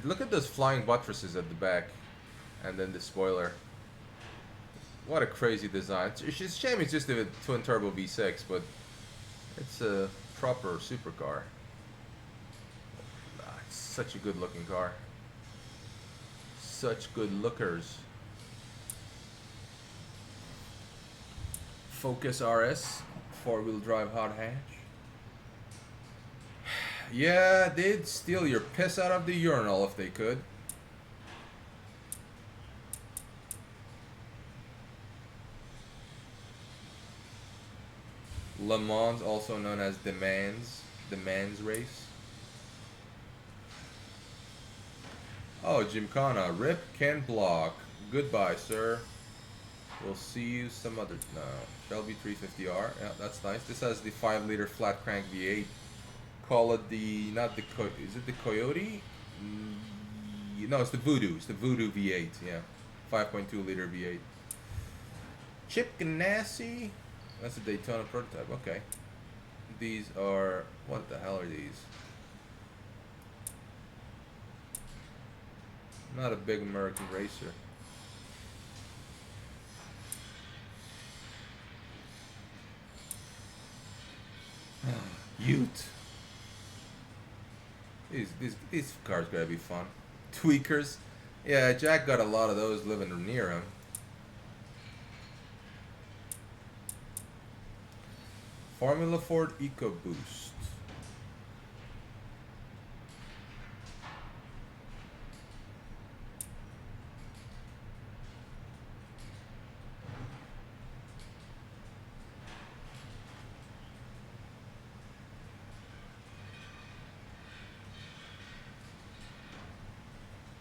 Look at those flying buttresses at the back. And then the spoiler. What a crazy design. It's a shame it's just a twin turbo V6, but it's a proper supercar. It's such a good looking car. Such good lookers. Focus RS, 4-wheel drive hot hatch. Yeah, they'd steal your piss out of the urinal if they could. Le Mans, also known as the Mans race. Oh, Gymkhana. Rip Ken Block. Goodbye, sir. We'll see you some other... No. Shelby 350R. Yeah, that's nice. This has the 5-liter flat crank V8. Call it the... Not the... Is it the Coyote? No, it's the Voodoo. It's the Voodoo V8. Yeah. 5.2-liter V8. Chip Ganassi. That's a Daytona prototype. Okay. These are... What the hell are these? Not a big American racer. Ute. These cars gotta be fun. Tweakers. Yeah, Jack got a lot of those living near him. Formula Ford EcoBoost.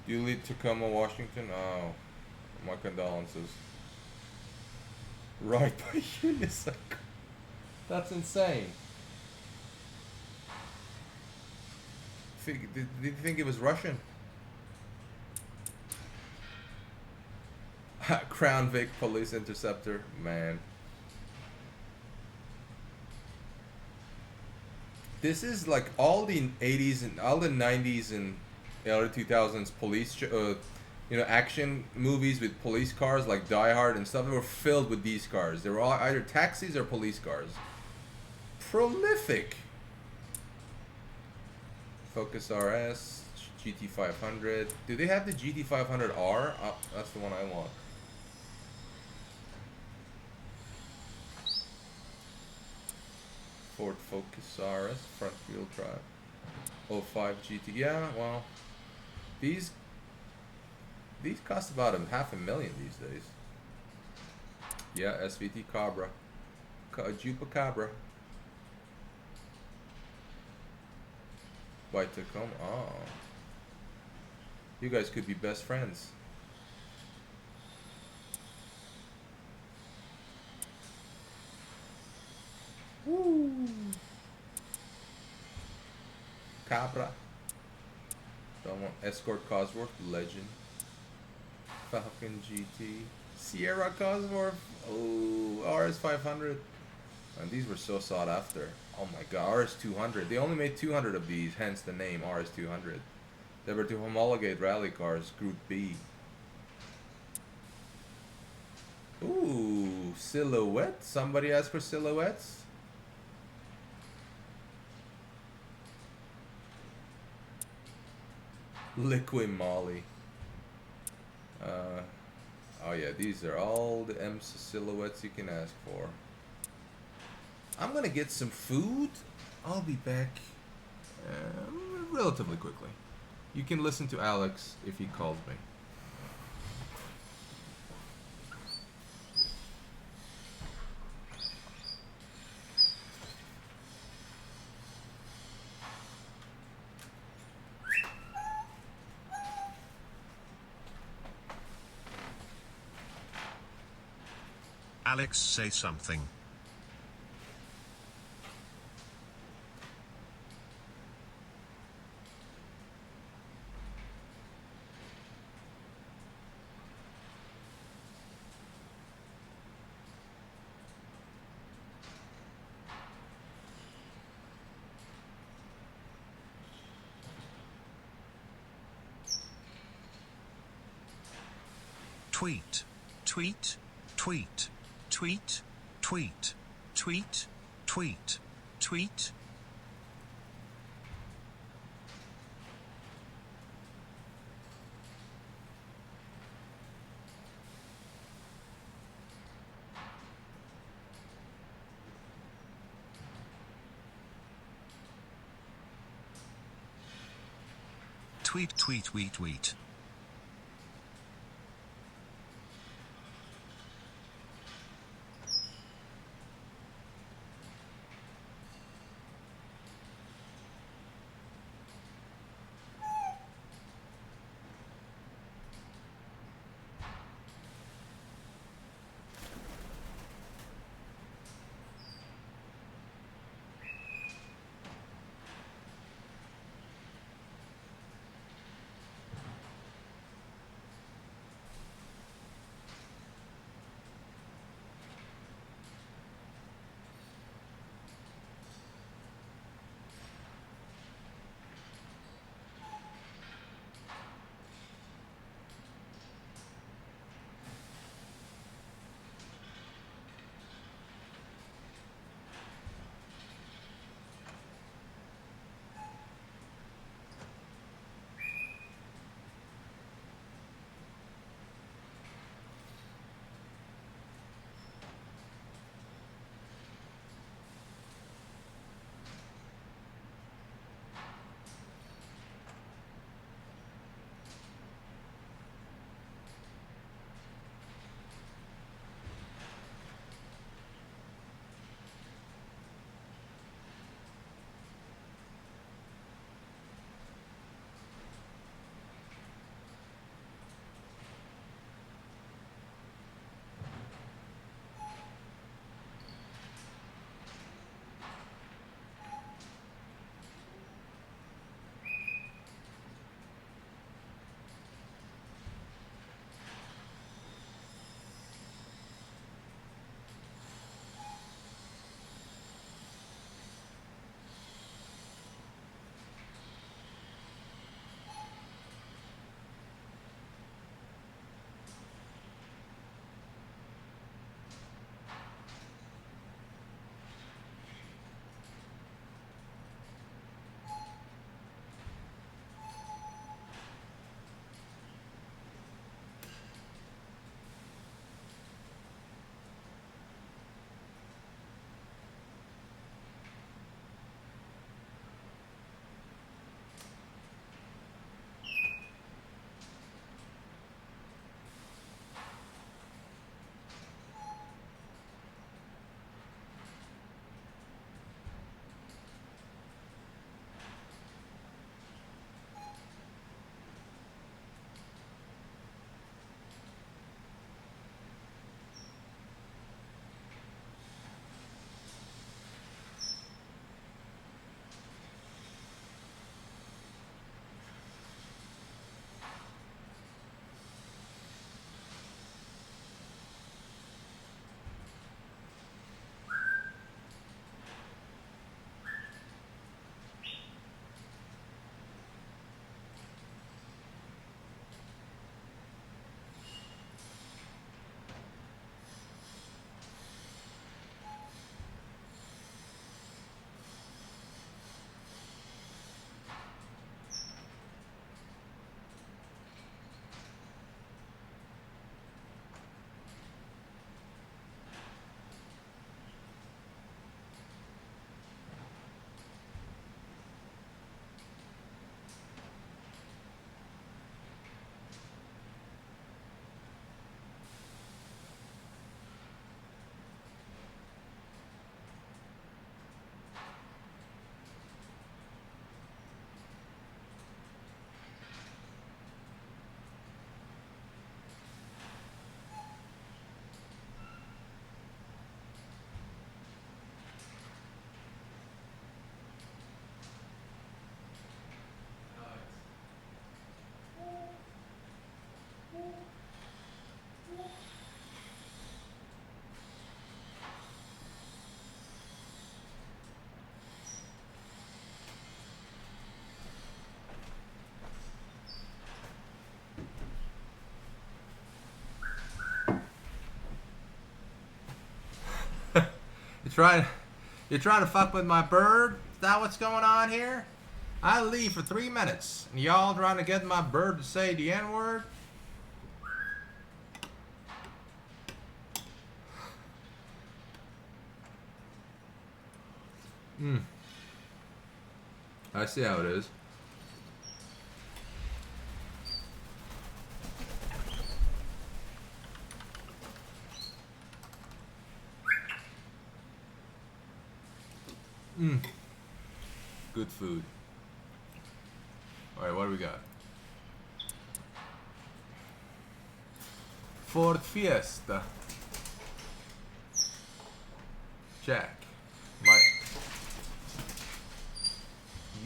You lead Tacoma, Washington? Oh, my condolences. Right by unicycle. That's insane. Did you think it was Russian? Crown Vic Police Interceptor, man. This is like all the 80s and all the 90s and early 2000s police, action movies with police cars like Die Hard and stuff. They were filled with these cars. They were all either taxis or police cars. Prolific. Focus RS, GT500. Do they have the GT500R? Oh, that's the one I want. Ford Focus RS, front wheel drive. 05 GT. Yeah, well, these cost about $500,000 these days. Yeah, SVT Cabra. Chupacabra. By Tacoma. Oh. You guys could be best friends. Woo. Cabra. Someone Escort Cosworth, legend. Falcon GT. Sierra Cosworth. Oh, RS500. And these were so sought after. Oh my god, RS200. They only made 200 of these, hence the name RS200. They were to homologate rally cars, Group B. Ooh, silhouette. Somebody asked for silhouettes. Liquid Molly. Oh yeah, these are all the EMSA silhouettes you can ask for. I'm gonna get some food. I'll be back relatively quickly. You can listen to Alex if he calls me. Alex, say something. Tweet, tweet, tweet, tweet, tweet, tweet, tweet, tweet. Tweet, tweet, tweet, tweet. You're trying to fuck with my bird? Is that what's going on here? I leave for 3 minutes, and y'all trying to get my bird to say the N-word? I see how it is. Good food. Alright, what do we got? Ford Fiesta. Jack.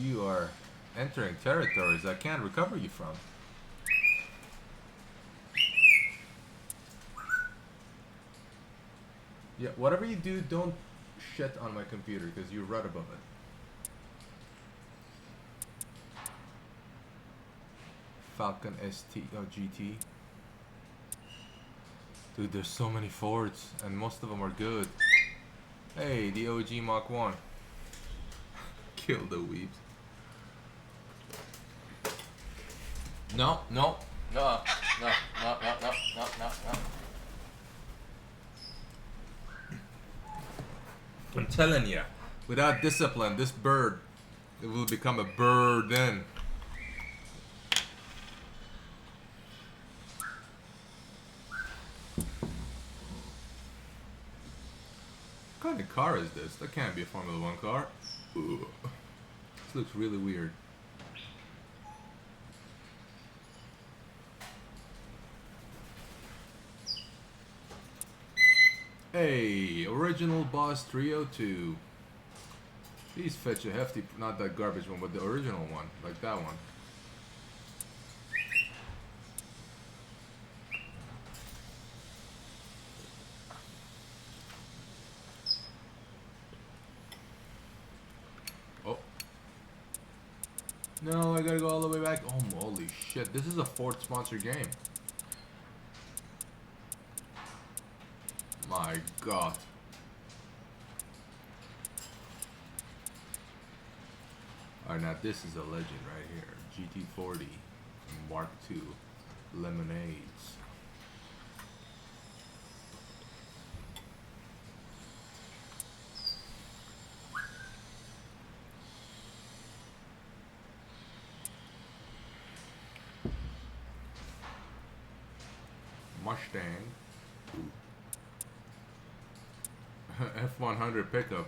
You are entering territories I can't recover you from. Yeah, whatever you do, don't shit on my computer because you're right above it. Falcon ST, oh GT. Dude, there's so many Fords and most of them are good. Hey, the OG Mach 1. Kill the weebs. No. I'm telling you, without discipline, this bird, it will become a burden. What kind of car is this? That can't be a Formula 1 car. Ugh. This looks really weird. Hey, original Boss 302. Please fetch a hefty, not that garbage one, but the original one, like that one. Oh. No, I gotta go all the way back. Oh, holy shit. This is a Ford sponsored game. My god. Alright, now this is a legend right here. GT40 Mark II Lemonades. Mustang. F100 pickup.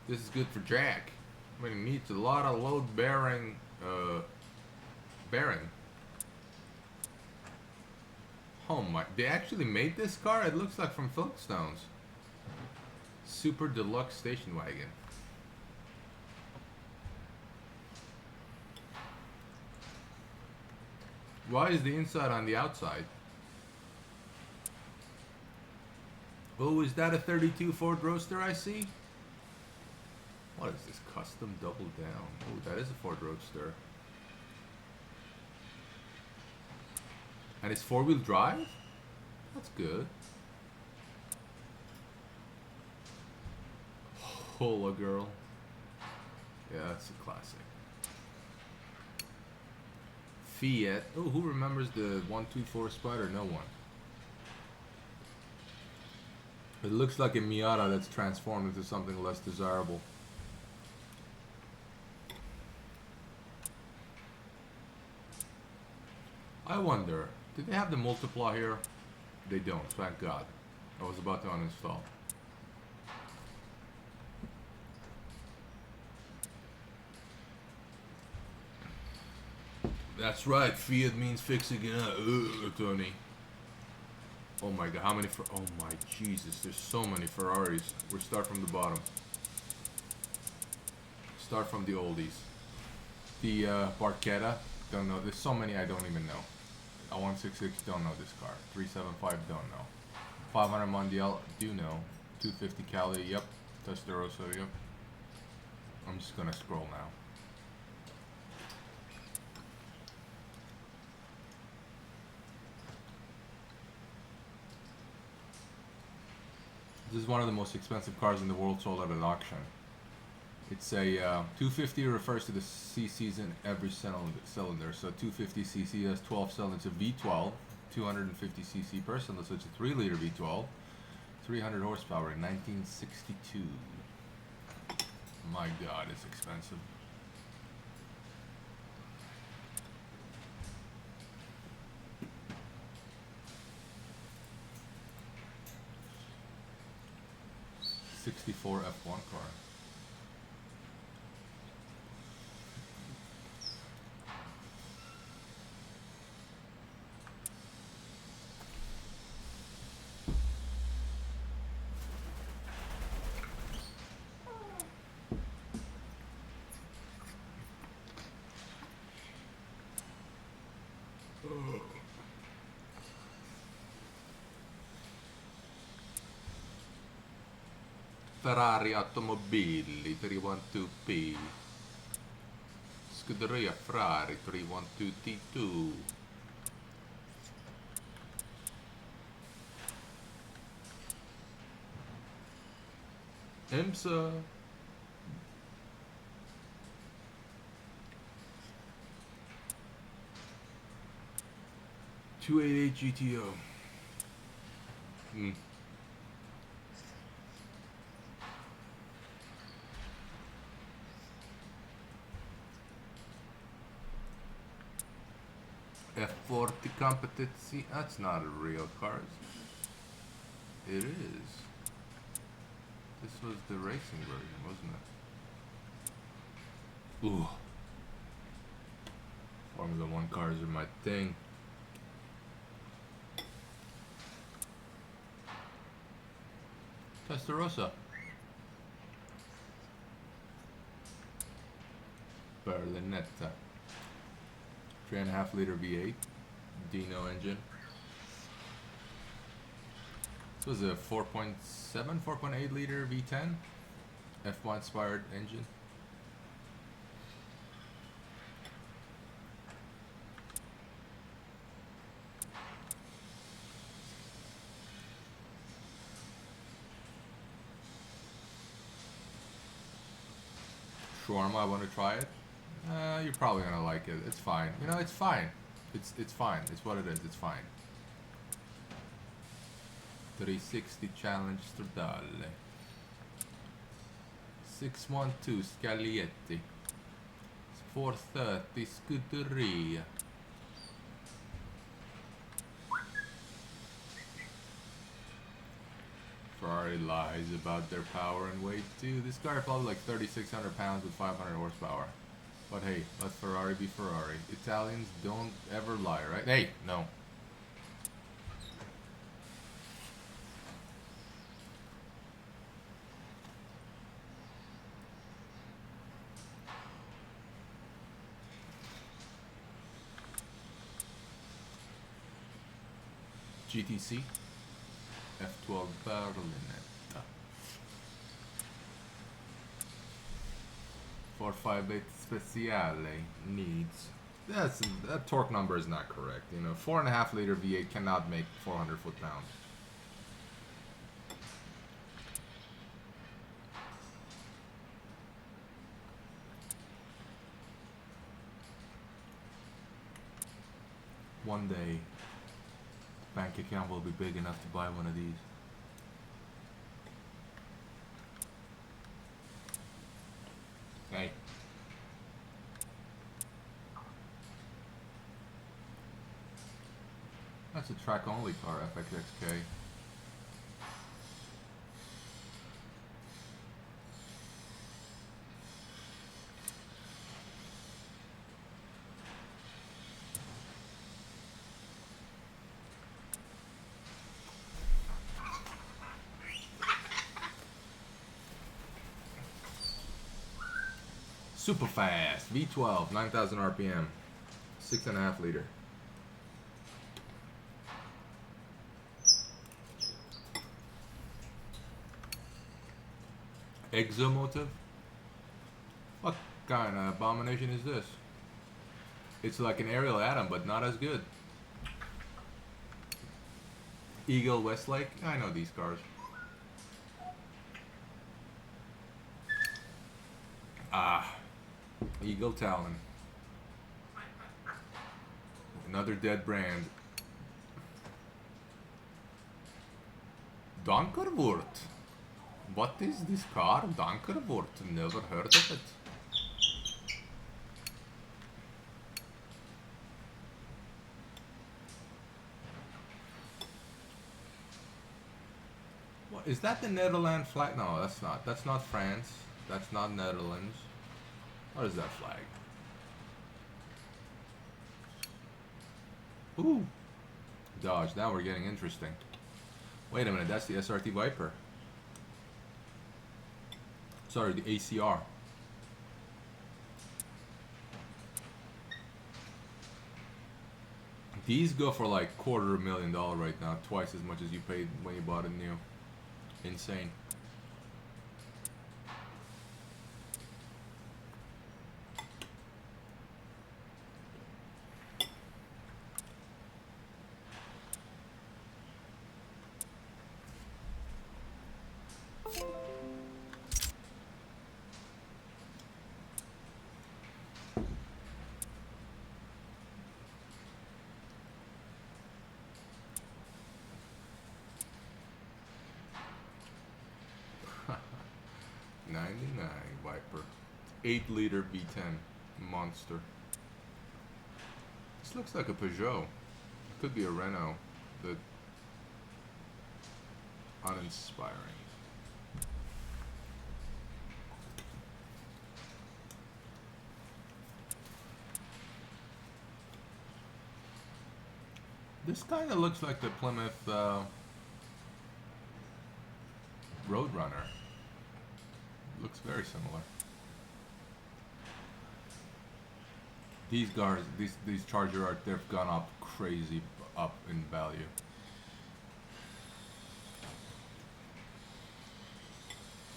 This is good for Jack. I mean, it needs a lot of load bearing bearing. Oh my, they actually made this car? It looks like from Flintstones. Super deluxe station wagon. Why is the inside on the outside? Oh, is that a 32 Ford Roadster I see? What is this? Custom double down. Oh, that is a Ford Roadster. And it's 4-wheel drive? That's good. Hola girl. Yeah, that's a classic. Fiat. Oh, who remembers the 124 Spider? No one. It looks like a Miata that's transformed into something less desirable. I wonder, did they have the multiply here? They don't, thank God. I was about to uninstall. That's right, Fiat means fixing it up, Tony. Oh my God, how many oh my Jesus, there's so many Ferraris. We'll start from the bottom. Start from the oldies. The Barchetta, don't know. There's so many I don't even know. A 166, don't know this car. 375, don't know. 500 Mondial, do know. 250 Cali, yep. Testarossa, yep. I'm just gonna scroll now. This is one of the most expensive cars in the world sold at an auction. It's a 250 refers to the cc's in every cylinder. So 250cc has 12 cylinders. It's a V12, 250cc per cylinder. So it's a 3-liter V12, 300 horsepower in 1962. My God, it's expensive. '64 F1 car. Ferrari Automobili 312P. Scuderia Ferrari 312T2. IMSA. .288 GTO. F40 competency. That's not a real car. It is. This was the racing version, wasn't it? Ooh. Formula 1 cars are my thing. Testarossa. Berlinetta. 3.5 liter V8 Dino engine. This was a 4.7, 4.8 liter V10 F1 inspired engine. Shawarma, I want to try it. You're probably gonna like it. It's fine. You know, it's fine. It's fine. It's what it is. It's fine. 360 Challenge Stradale. 612 Scaglietti. 430 Scuderia. Ferrari lies about their power and weight too. This car is probably like 3,600 pounds with 500 horsepower. But hey, let Ferrari be Ferrari. Italians don't ever lie, right? Hey, no. GTC F12 Berlinetta 458 Speciale needs. That torque number is not correct. You know, 4.5 liter V8 cannot make 400 foot-pounds. One day, bank account will be big enough to buy one of these. Hey. That's a track-only car, FXXK. Super fast, V12, 9,000 RPM, 6.5 liter. Exomotive? What kind of abomination is this? It's like an Ariel Atom, but not as good. Eagle Westlake? I know these cars. Ah, Eagle Talon. Another dead brand. Donkerwoord. What is this car? Donkerwoord. Never heard of it. What is that? The Netherlands flag? No, that's not. That's not France. That's not Netherlands. What is that flag? Ooh. Dodge. Now we're getting interesting. Wait a minute. That's the SRT Viper. Sorry, the ACR. These go for like $250,000 right now. Twice as much as you paid when you bought it new. Insane. Viper. 8-liter V10 monster. This looks like a Peugeot. It could be a Renault. The uninspiring. This kind of looks like the Plymouth Roadrunner. Looks very similar. These cars, these Charger art, they've gone up crazy up in value.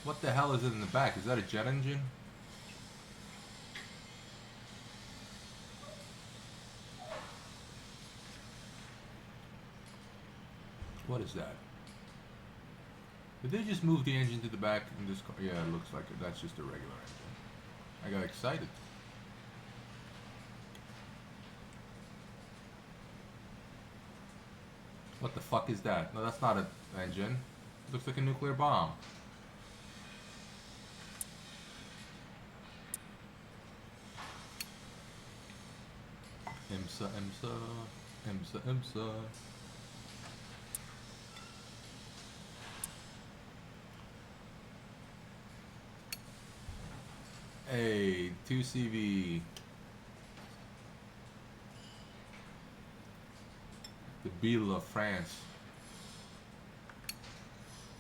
What the hell is it in the back? Is that a jet engine? What is that? Did they just move the engine to the back in this car? Yeah, it looks like it. That's just a regular engine. I got excited. What the fuck is that? No, that's not an engine. It looks like a nuclear bomb. IMSA, IMSA, IMSA, IMSA. Hey, 2CV. The Beetle of France.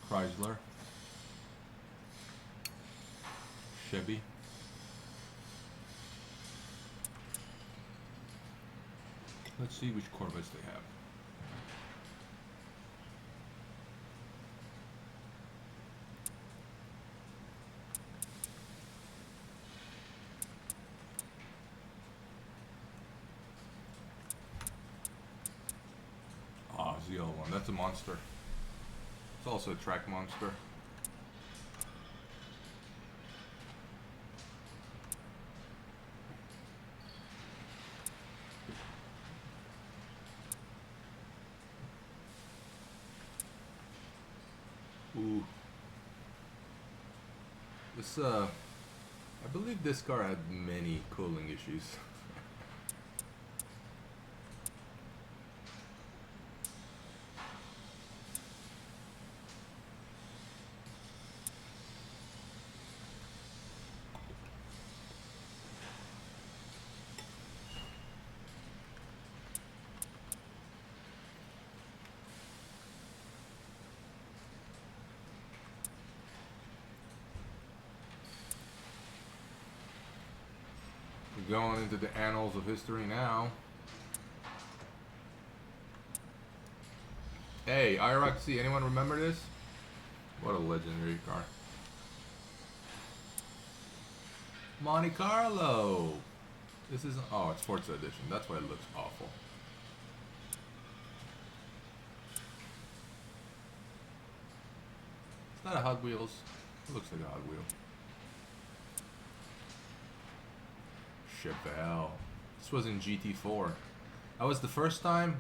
Chrysler. Chevy. Let's see which Corvettes they have. Ah, it's the yellow one. That's a monster. It's also a track monster. Ooh. This, I believe this car had many cooling issues. Going into the annals of history now. Hey, IROC, anyone remember this? What a legendary car. Monte Carlo! This is, oh, it's Forza edition. That's why it looks awful. It's not a Hot Wheels. It looks like a Hot Wheel. Chevelle. This was in GT4. That was the first time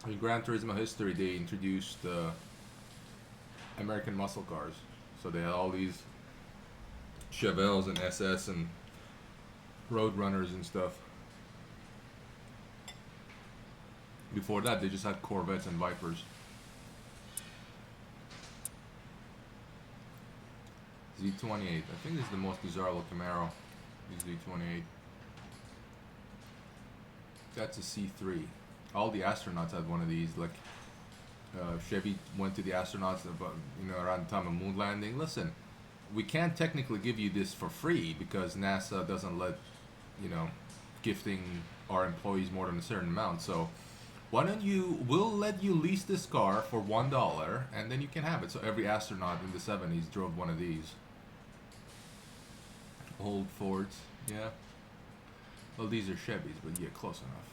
in Gran Turismo history they introduced American muscle cars. So they had all these Chevelles and SS and Roadrunners and stuff. Before that, they just had Corvettes and Vipers. Z28. I think this is the most desirable Camaro. Z28. That's a C3. All the astronauts had one of these. Like Chevy went to the astronauts about, around the time of moon landing. Listen, we can't technically give you this for free because NASA doesn't let, gifting our employees more than a certain amount. So why don't we'll let you lease this car for $1 and then you can have it. So every astronaut in the 70s drove one of these. Old Fords, yeah. Well, these are Chevys, but yeah, close enough.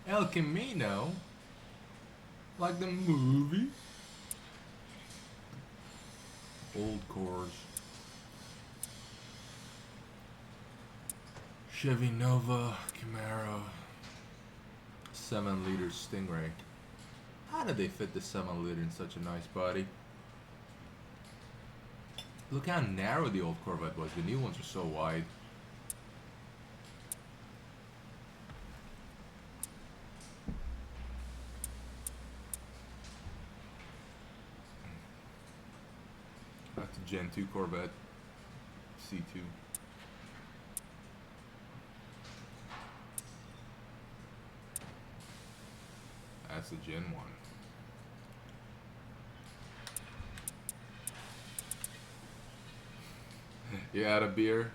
El Camino, like the movie. Old cars. Chevy Nova, Camaro, 7-liter Stingray. How did they fit the 7-liter in such a nice body? Look how narrow the old Corvette was. The new ones are so wide. That's a Gen 2 Corvette. C2. That's a Gen 1. You had a beer?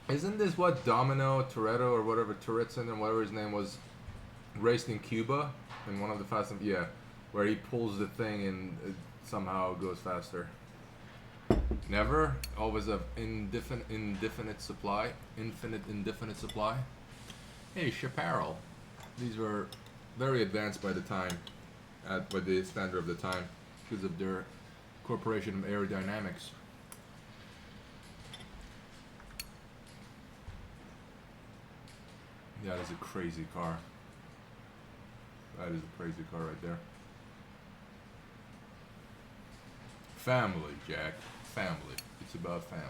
Isn't this what Domino Toretto or whatever Touretteson and whatever his name was raced in Cuba in one of the Fast and where he pulls the thing and it somehow goes faster. Never? Always a indefinite supply. Indefinite supply. Hey, Chaparral. These were very advanced by the time, by the standard of the time, because of their corporation of aerodynamics. Yeah, that is a crazy car. That is a crazy car right there. Family, Jack. Family. It's about family.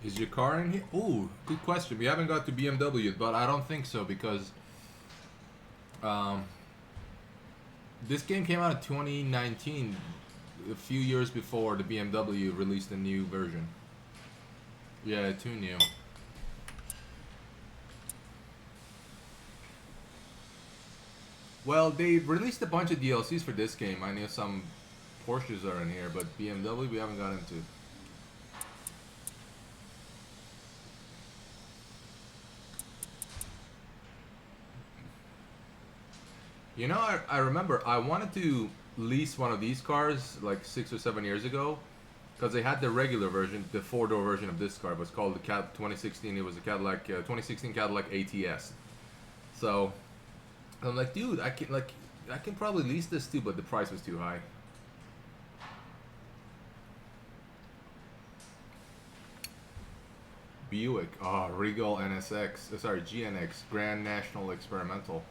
Is your car in here? Ooh, good question. We haven't got to BMW yet, but I don't think so because this game came out in 2019, a few years before the BMW released a new version. Yeah, too new. Well, they released a bunch of DLCs for this game. I know some Porsches are in here, but BMW we haven't got into. You know, I remember I wanted to lease one of these cars like 6 or 7 years ago because they had the regular version, the 4-door version of this car. It was called the 2016. It was a Cadillac 2016 Cadillac ATS. So I'm like, dude, I can probably lease this too, but the price was too high. Buick, Regal NSX, sorry, GNX, Grand National Experimental.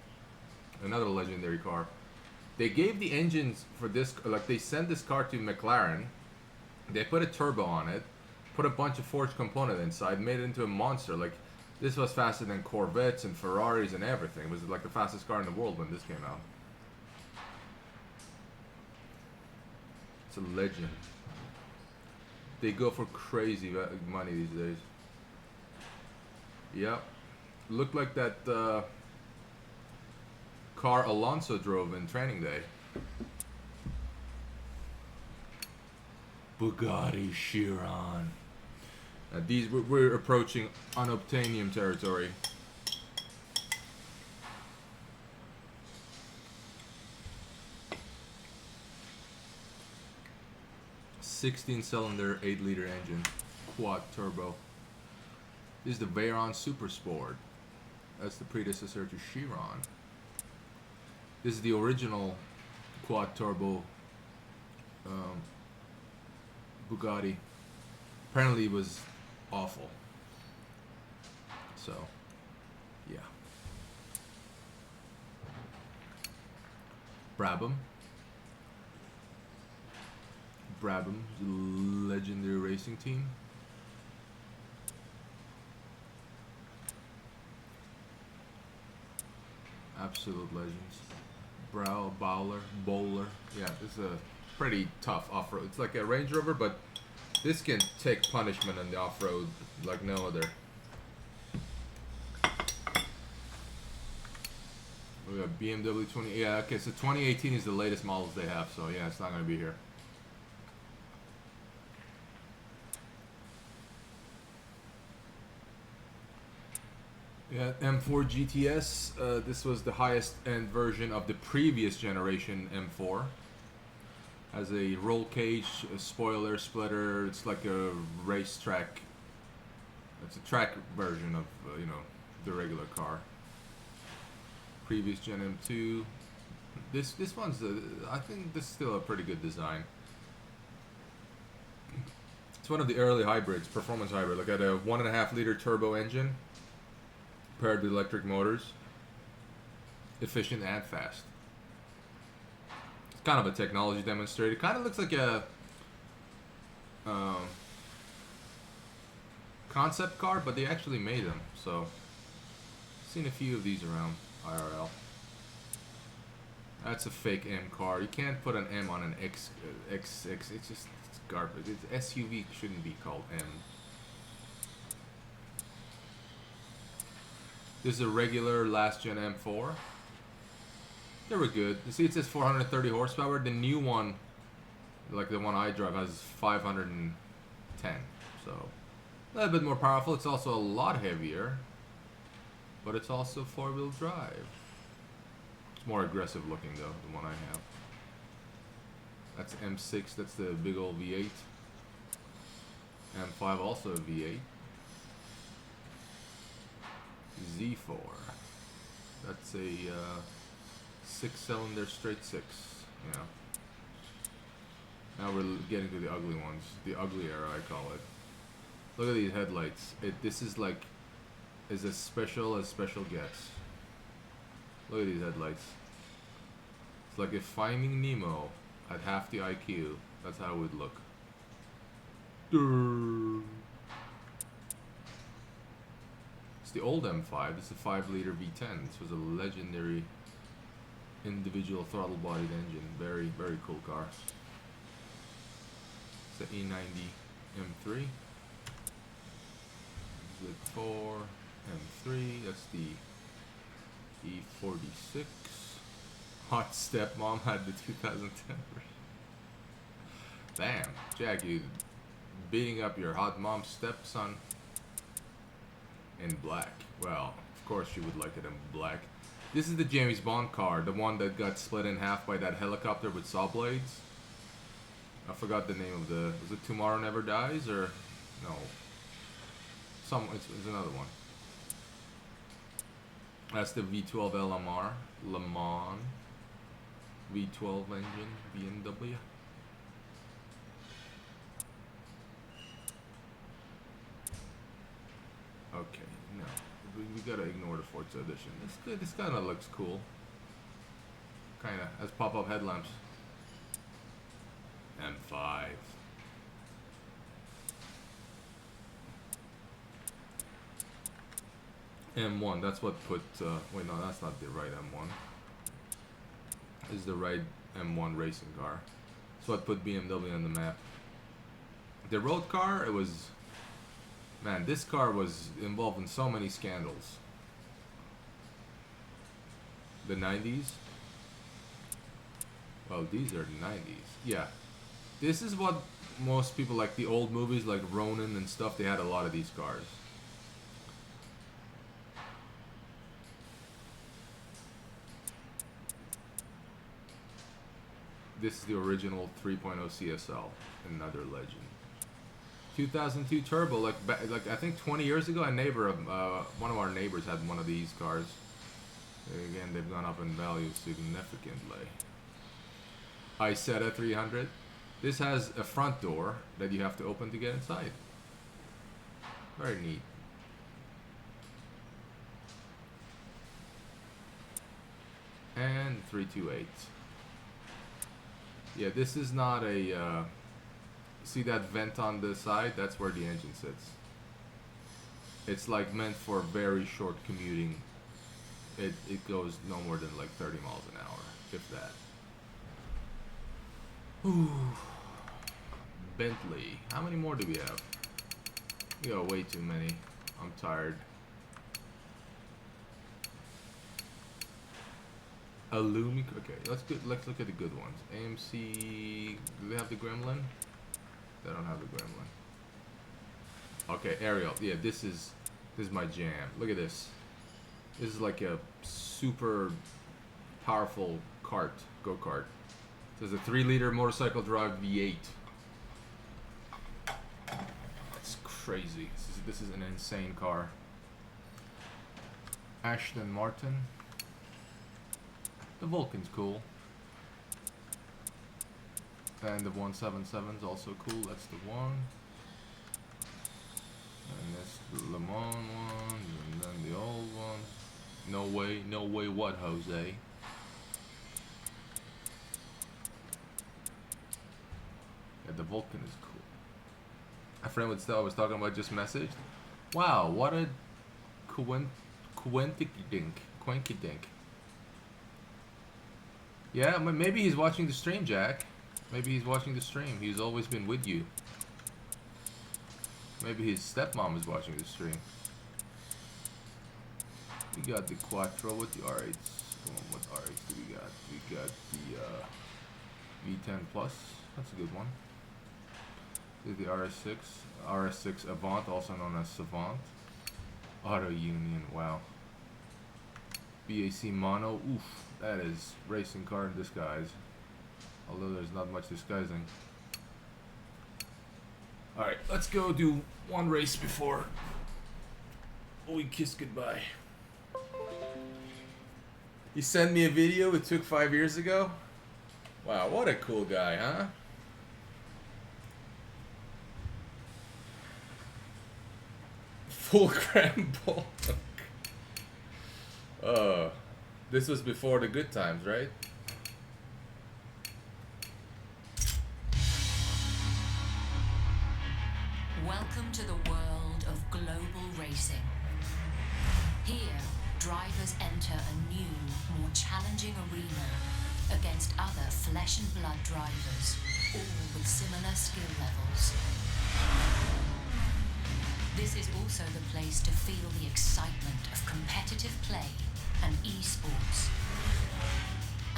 Another legendary car. They gave the engines for this, like they sent this car to McLaren. They put a turbo on it, put a bunch of forged component inside, made it into a monster. Like this was faster than Corvettes and Ferraris and everything. It was like the fastest car in the world when this came out. It's a legend. They go for crazy money these days. Yep. Looked like that car Alonso drove in Training Day. Bugatti Chiron. These we're approaching unobtainium territory. 16-cylinder, 8-liter engine, quad turbo. This is the Veyron Super Sport. That's the predecessor to Chiron. This is the original quad turbo Bugatti. Apparently it was awful. So, yeah. Brabham. Brabham, the legendary racing team. Absolute legends. Bowler. Yeah, this is a pretty tough off-road. It's like a Range Rover, but this can take punishment on the off-road like no other. We got BMW 20. Yeah, okay, so 2018 is the latest models they have, so yeah, it's not going to be here. Yeah, M4 GTS. This was the highest end version of the previous generation M4. Has a roll cage, a spoiler splitter. It's like a racetrack. It's a track version of you know, the regular car. Previous Gen M2. This one's I think this is still a pretty good design. It's one of the early hybrids, performance hybrid. Like at a 1.5-liter turbo engine. Paired with electric motors, efficient and fast. It's kind of a technology demonstrator. It kind of looks like a concept car, but they actually made them. So, seen a few of these around IRL. That's a fake M car. You can't put an M on an XX. It's just it's garbage. It's SUV shouldn't be called M. This is a regular last gen M4. They were good. You see it says 430 horsepower. The new one, like the one I drive, has 510. So a little bit more powerful. It's also a lot heavier. But it's also 4-wheel drive. It's more aggressive looking though, the one I have. That's M6, that's the big old V8. M5 also a V8. Z4. That's a 6-cylinder straight 6. Yeah. Now we're getting to the ugly ones. The ugly era, I call it. Look at these headlights. This is like as special as special gets. Look at these headlights. It's like if Finding Nemo had half the IQ, that's how it would look. It's the old M5. This is a 5-liter V10. This was a legendary individual throttle bodied engine. Very, very cool car. It's the E90 M3. Z4 M3. That's the E46. Hot Stepmom had the 2010 version. Damn, Jack, you beating up your hot mom stepson in black. Well, of course you would like it in black. This is the James Bond car, the one that got split in half by that helicopter with saw blades. I forgot the name of the... Was it Tomorrow Never Dies or... No. It's another one. That's the V12 LMR. Le Mans. V12 engine. BMW. Okay, no. We gotta ignore the Forza edition. It's good. This kind of looks cool. Kind of. Has pop-up headlamps. M5. M1, that's what put, wait, no, that's not the right M1. This is the right M1 racing car. That's what put BMW on the map. The road car, it was, man, this car was involved in so many scandals. The 90s. Well, these are the 90s. Yeah. This is what most people, like the old movies like Ronin and stuff, they had a lot of these cars. this is the original 3.0 CSL, another legend. 2002 turbo, like I think 20 years ago, one of our neighbors had one of these cars. Again, they've gone up in value significantly. Isetta 300. This has a front door that you have to open to get inside. Very neat. And 328. Yeah, this is not a... see that vent on the side? That's where the engine sits. It's like meant for very short commuting. It goes no more than like 30 miles an hour, if that. Ooh. Bentley. How many more do we have? We got way too many. I'm tired. Illumi. Okay, let's look at the good ones. AMC. Do they have the Gremlin? They don't have the Gremlin. Okay, Ariel. Yeah, this is my jam. Look at this. This is like a super powerful go-kart. This is a 3-liter motorcycle drive V8. That's crazy. This is an insane car. Aston Martin. The Vulcan's cool. And the 177's also cool. That's the one. And that's the Le Mans one. And then the old one. No way what, Jose? Yeah, the Vulcan is cool. A friend with Stella was talking about just messaged. Wow, what a quinky dink. Yeah, maybe he's watching the stream, Jack. Maybe he's watching the stream. He's always been with you. Maybe his stepmom is watching the stream. We got the Quattro with the R8s. Come on, what R8s do we got? We got the V10 Plus. That's a good one. This is the RS6. RS6 Avant, also known as Savant. Auto Union, wow. BAC Mono, oof. That is racing car in disguise. Although there's not much disguising. Alright, let's go do one race before we kiss goodbye. He sent me a video it took 5 years ago. Wow, what a cool guy, huh? Full scramble. This was before the good times, right? Welcome to the world of global racing. Here, drivers enter a new, more challenging arena against other flesh and blood drivers, all with similar skill levels. This is also the place to feel the excitement of competitive play and esports,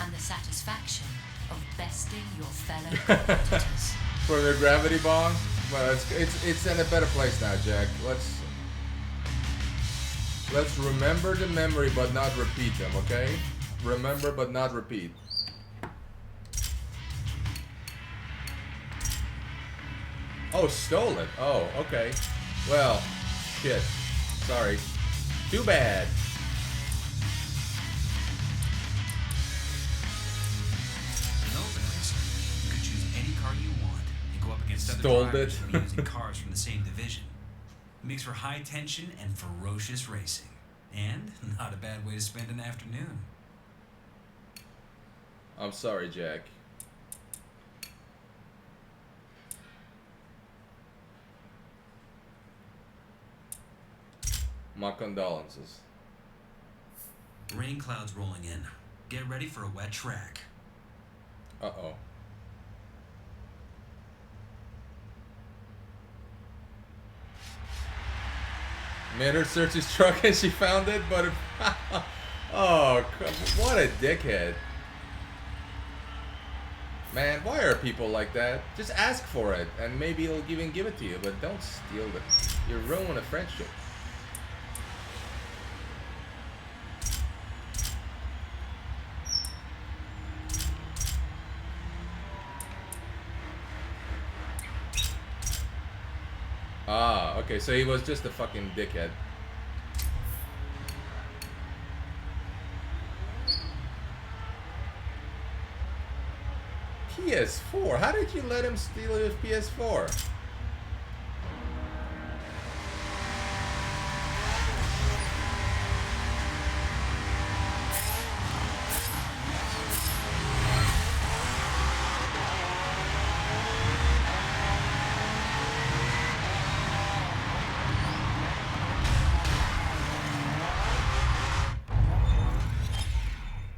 and the satisfaction of besting your fellow competitors. For the gravity bomb? Well, it's in a better place now, Jack. Let's remember the memory but not repeat them, okay? Remember but not repeat. Oh, stole it. Oh, okay. Well, shit. Sorry. Too bad. In open racing, you can choose any car you want and go up against other Stole drivers it. who are using cars from the same division. It makes for high tension and ferocious racing. And not a bad way to spend an afternoon. I'm sorry, Jack. My condolences. Rain clouds rolling in. Get ready for a wet track. Uh-oh. Made her search his truck and she found it, but it, oh, what a dickhead. Man, why are people like that? Just ask for it, and maybe he'll even give it to you, but don't steal it. You ruin a friendship. Okay, so he was just a fucking dickhead. PS4? How did you let him steal his PS4?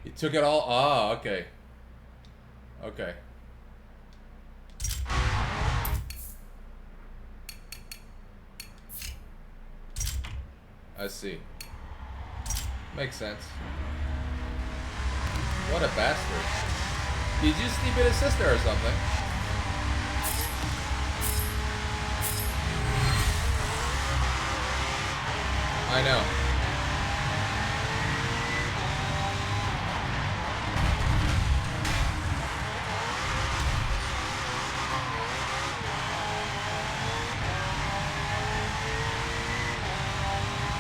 He took it all? Oh, okay. Okay. I see. Makes sense. What a bastard. Did you sleep with his sister or something? I know.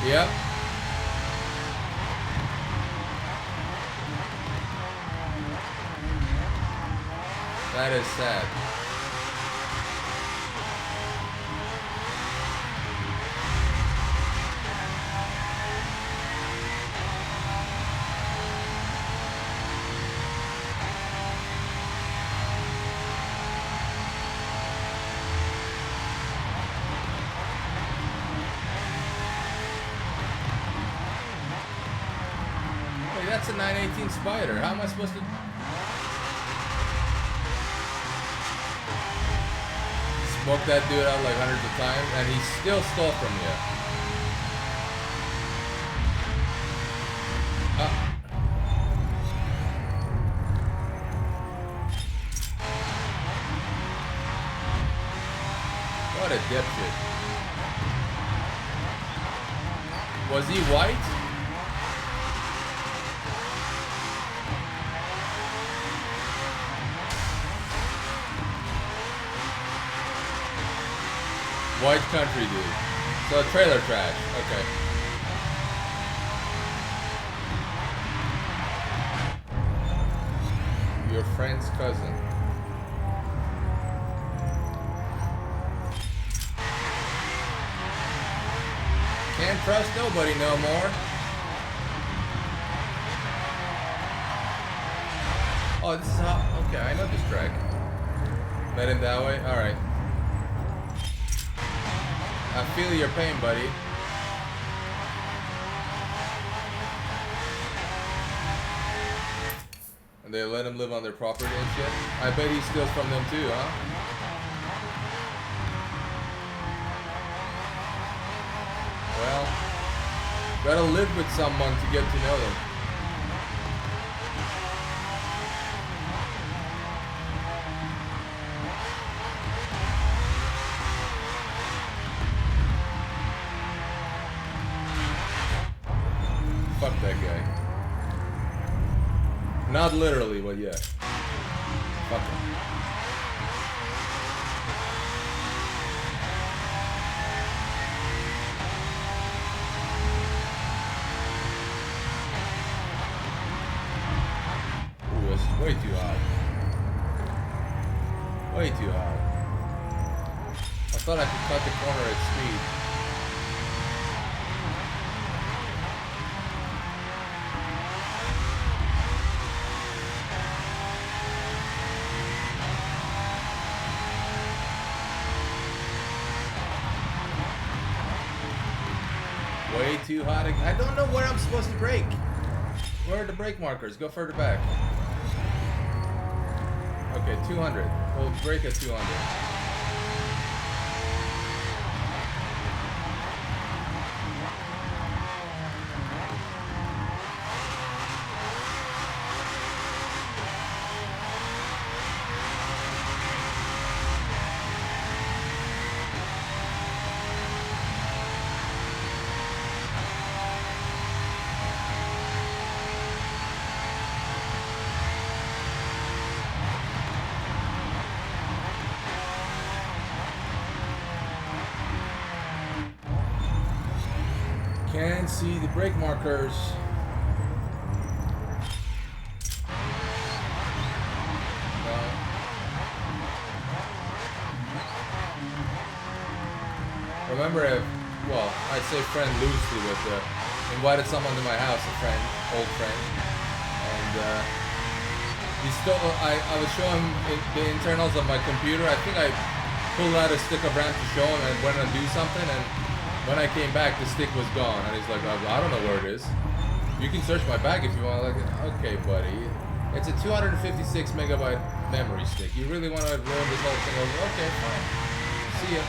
Yep. That is sad. Hey, that's a 918 Spider. How am I supposed to... Smoke that dude out like hundreds of times, and he still stole from you. What a dipshit. Was he white? White country dude. So trailer trash. Okay. Your friend's cousin. Can't trust nobody no more. Oh, this is how... Okay, I know this track. Met him that way? Alright. I feel your pain, buddy. And they let him live on their property and shit? I bet he steals from them too, huh? Well, gotta live with someone to get to know them. Fuck that guy. Not literally, but yeah. Fuck him. Ooh, that's way too hot. Way too hot. I thought I could cut the corner at speed. Way too hot. I don't know where I'm supposed to brake. Where are the brake markers? Go further back. Okay, 200. We'll brake at 200. Can't see the brake markers. No. Remember, well, I say friend loosely, but invited someone to my house, a friend, old friend, and he stole. I was showing him the internals of my computer. I think I pulled out a stick of RAM to show him and went to do something, and when I came back, the stick was gone. And he's like, I don't know where it is. You can search my bag if you want. Like, okay, buddy. It's a 256 megabyte memory stick. You really want to ruin this whole thing over? Okay, fine. See ya.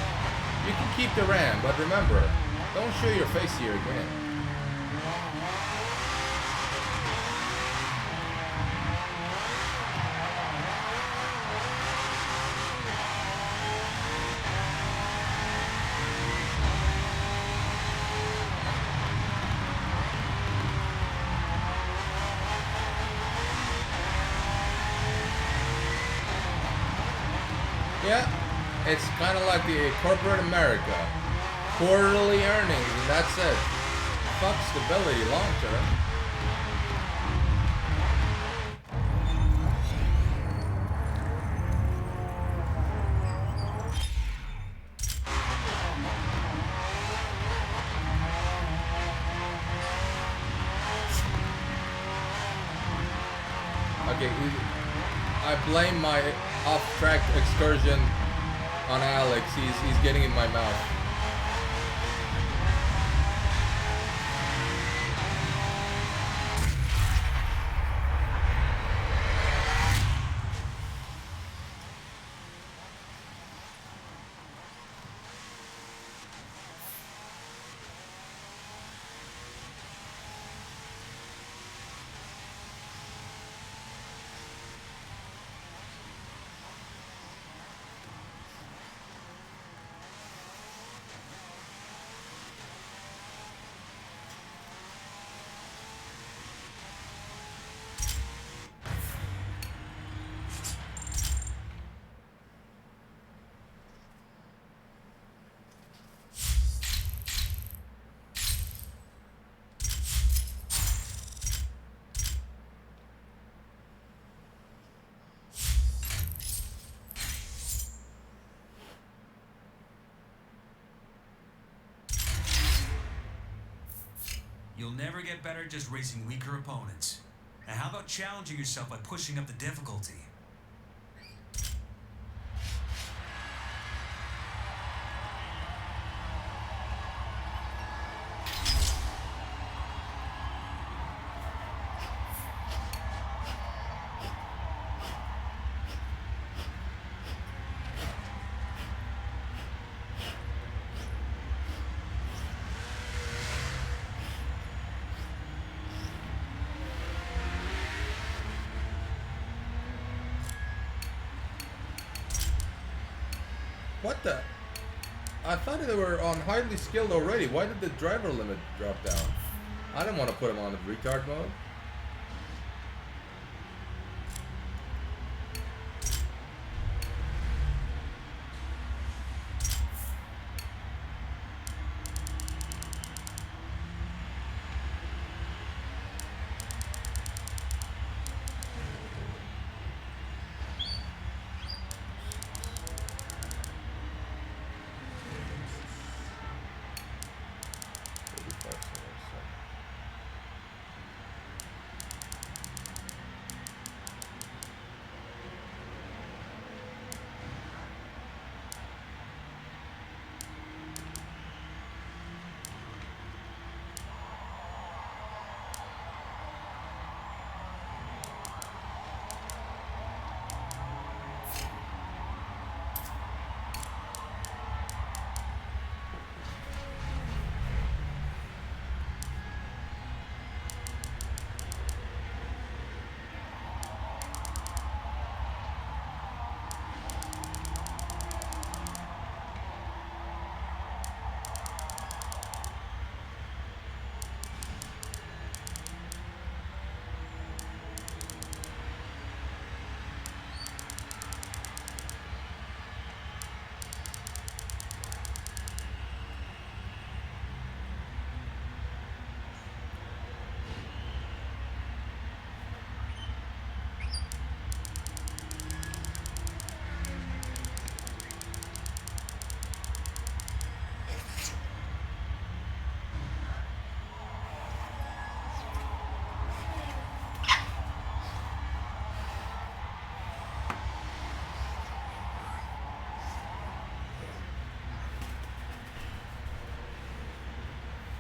You can keep the RAM, but remember, don't show your face here again. Yeah, it's kind of like the corporate America. Quarterly earnings, and that's it. Fuck stability long term. Okay, I blame my off-track excursion on Alex. He's getting in my mouth. You'll never get better just racing weaker opponents. And how about challenging yourself by pushing up the difficulty? What the? I thought they were on highly skilled already. Why did the driver limit drop down? I didn't want to put them on the retard mode.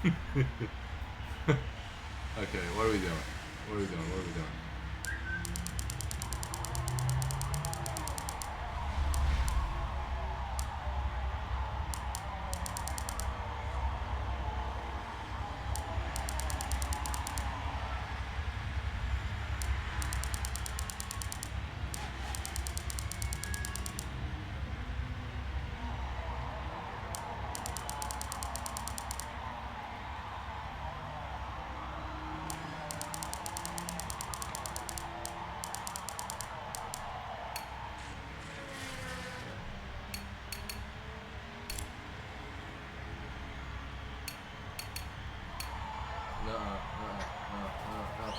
Okay, what are we doing? What are we doing? What are we doing? No, no, no, no.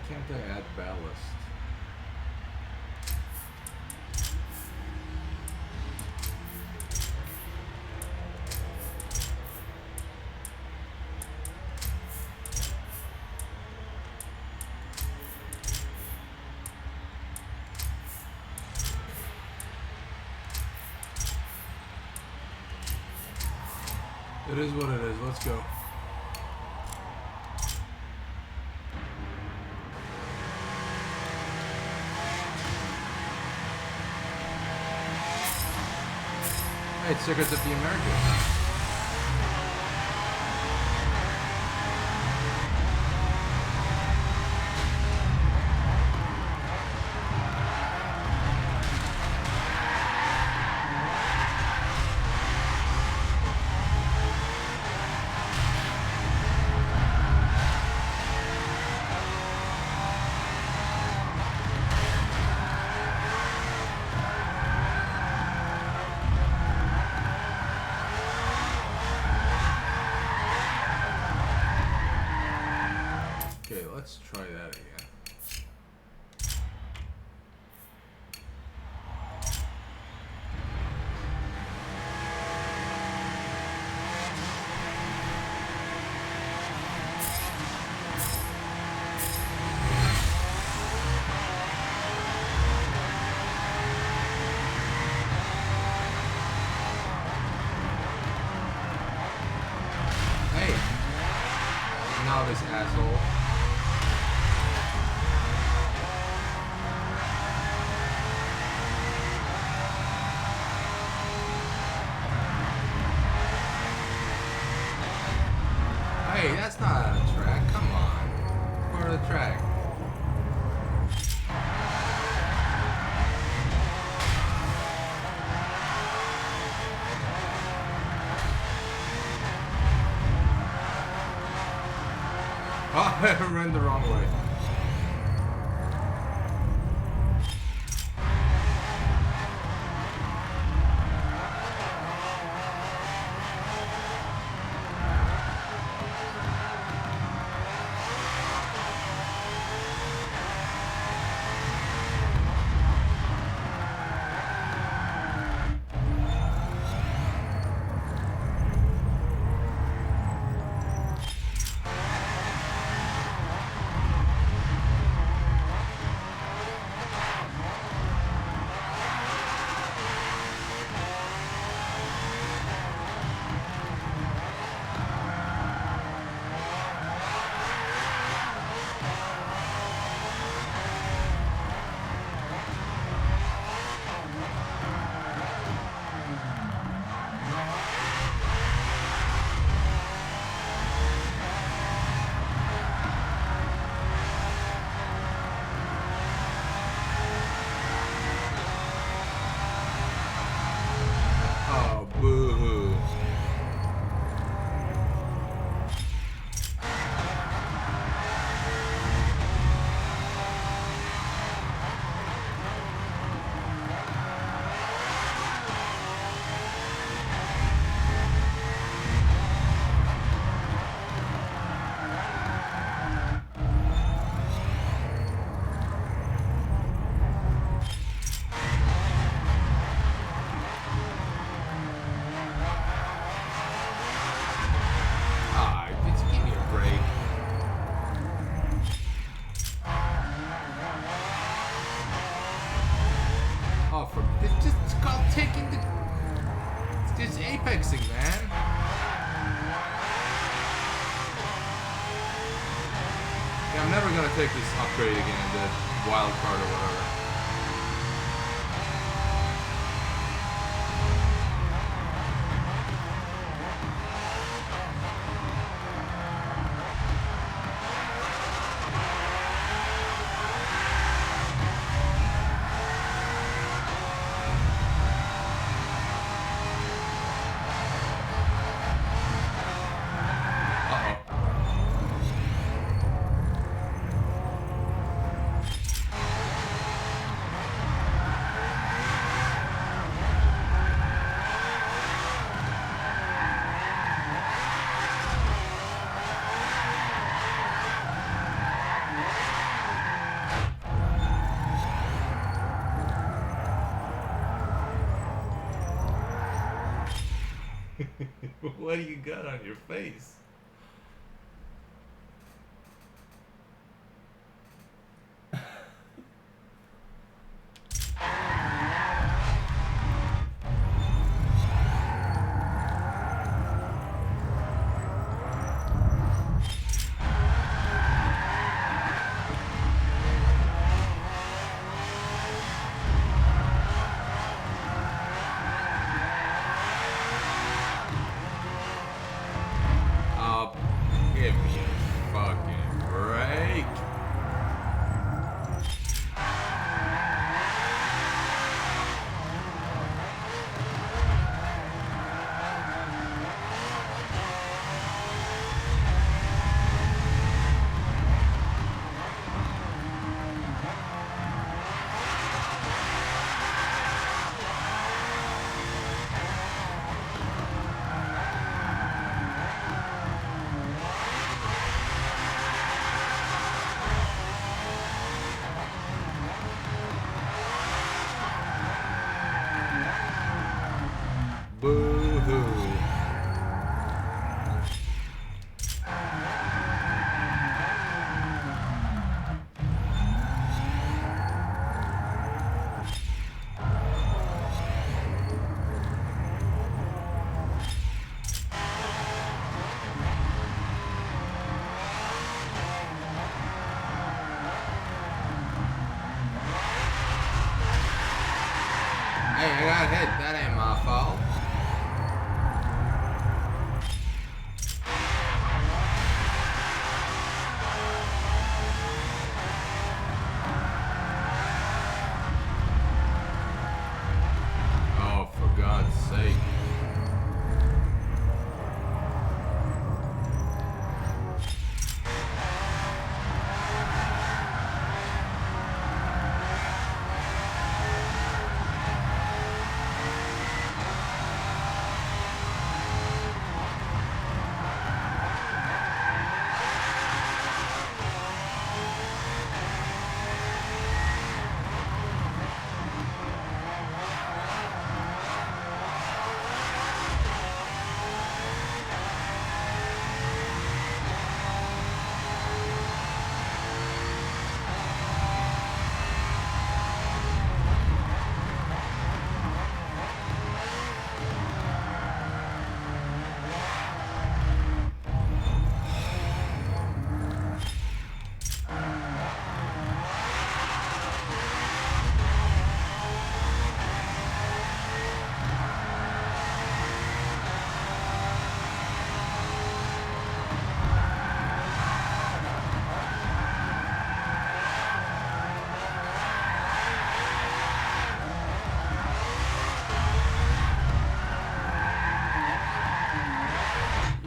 can't I add ballast? It is what it is. Let's go. Hey, it's Secrets of the Americas. Okay, let's try that again. Hey! Now this asshole. Hey, that's not on a track. Come on. Part of the track. Oh, I ran the wrong way. Oh, boo-hoo. Ah, just give me a break. Oh, it's called taking the. It's apexing, man. Yeah, I'm never gonna take this upgrade again, the wild card or whatever. Uh-oh. What do you got on your face? Give me a fucking break. Boo-hoo. Hey, I got hit. That ain't my fault. Oh, for God's sake.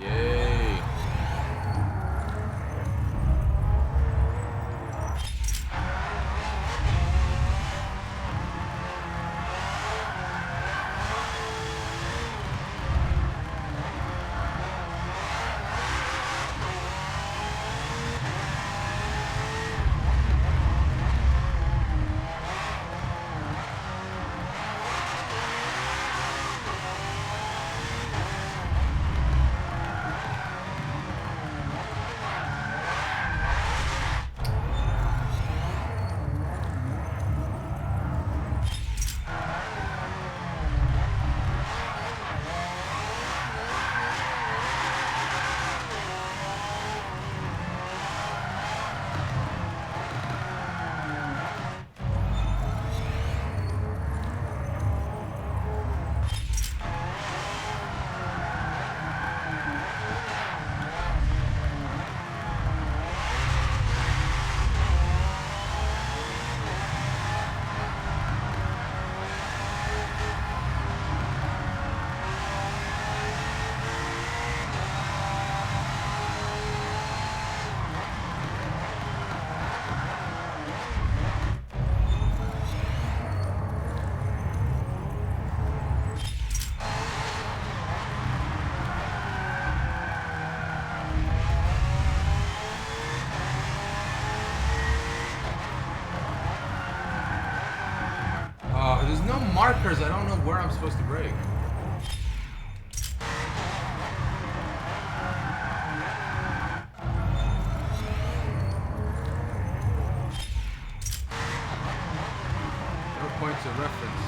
Yay. There's no markers. I don't know where I'm supposed to brake. Forza reference.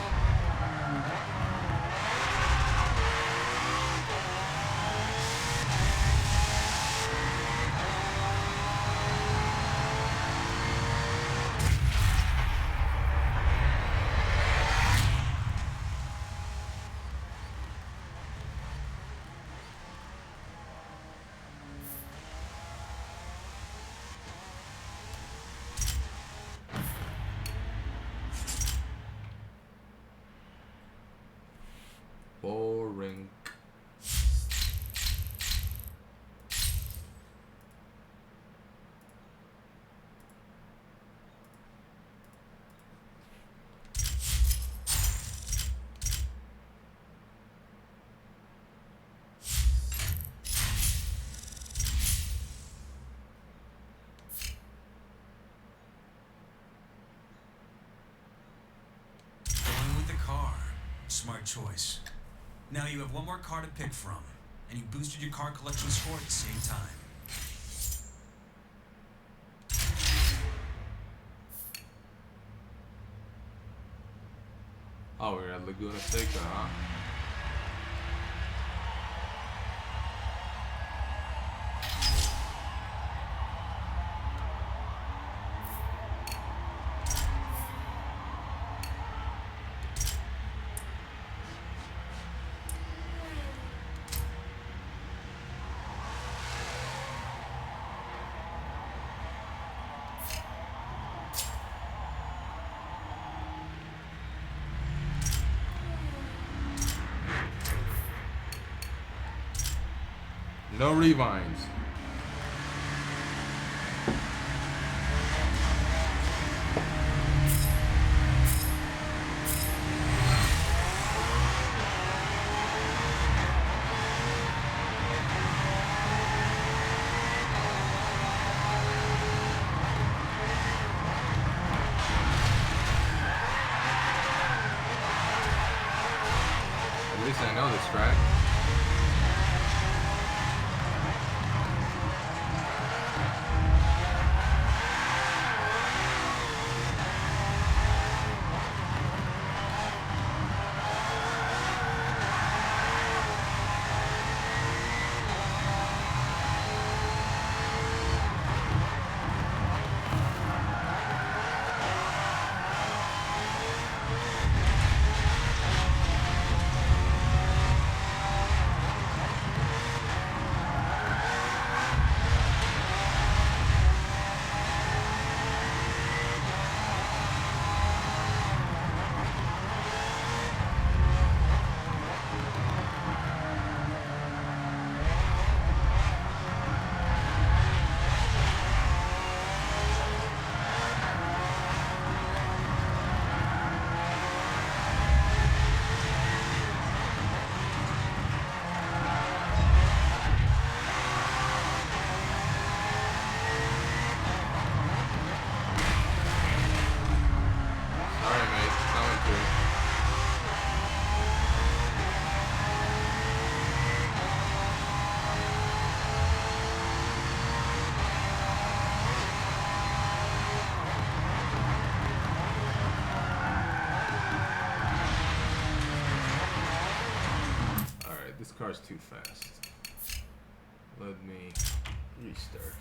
Boring. Going with the car. Smart choice. Now you have one more car to pick from, and you boosted your car collection score at the same time. Oh, we're at Laguna Seca, huh? No rewinds. At least I know this track. This car's too fast. Let me restart.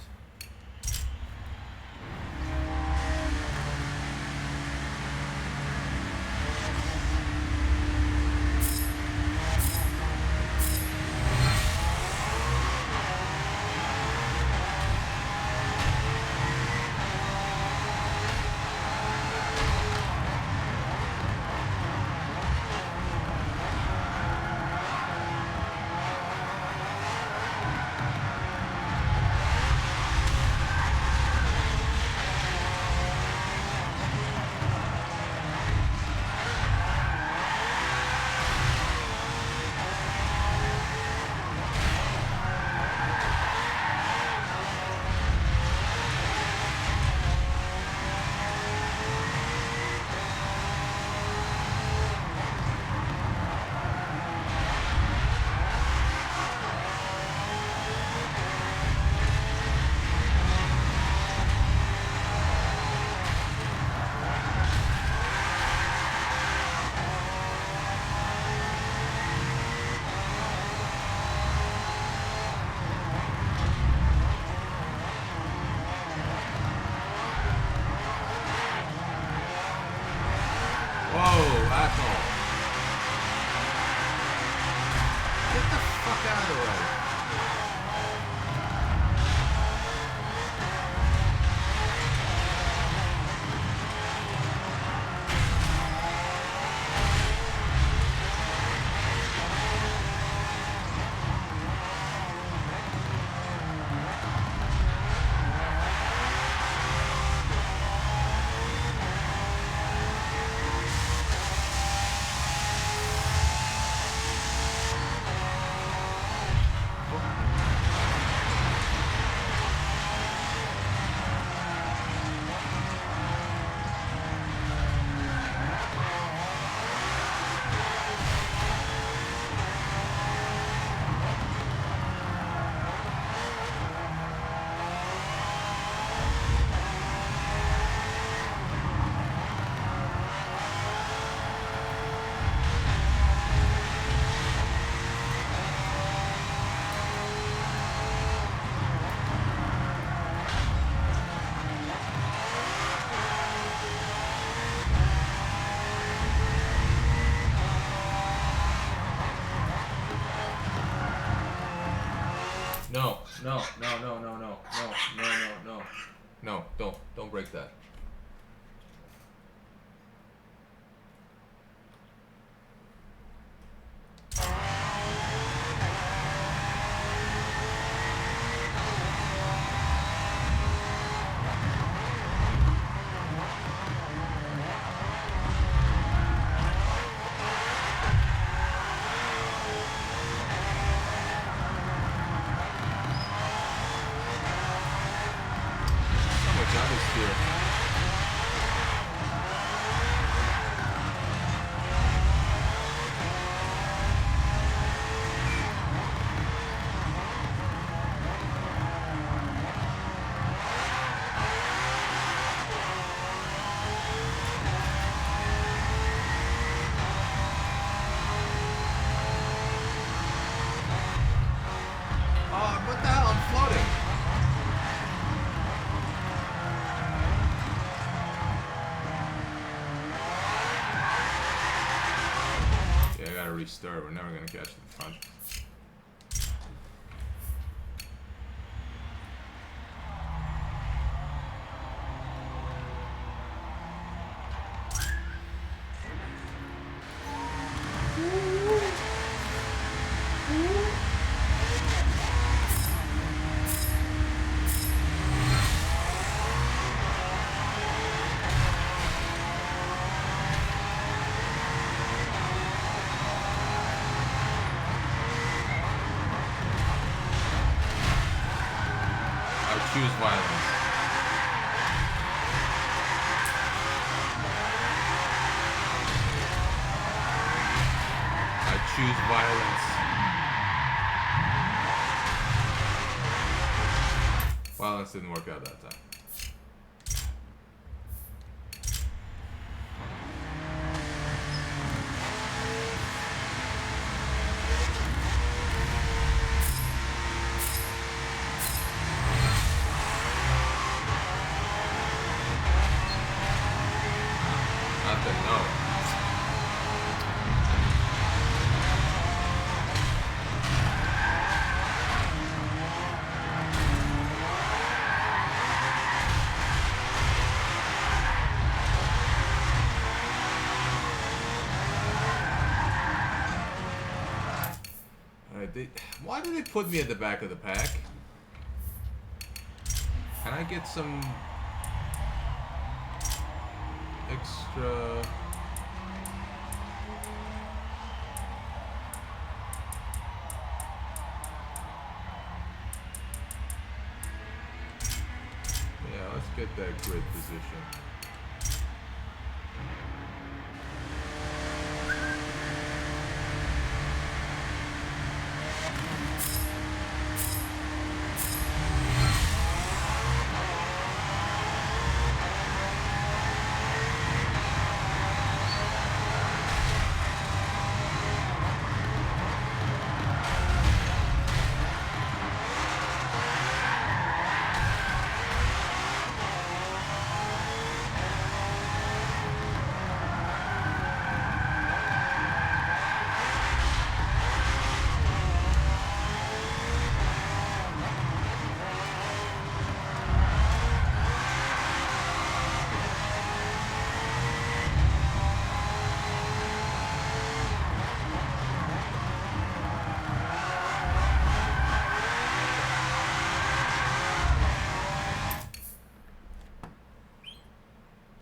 outside already. No, no, no, no, no, no, no, no, no, no. No, don't break that. So much atmosphere. Oh, what the hell? I'm floating. Yeah, I gotta restart. We're never gonna catch the front. I choose violence. I choose violence. Violence didn't work out that time. Nothing, no. Why do they put me at the back of the pack? Can I get some extra? Yeah, let's get that grid position.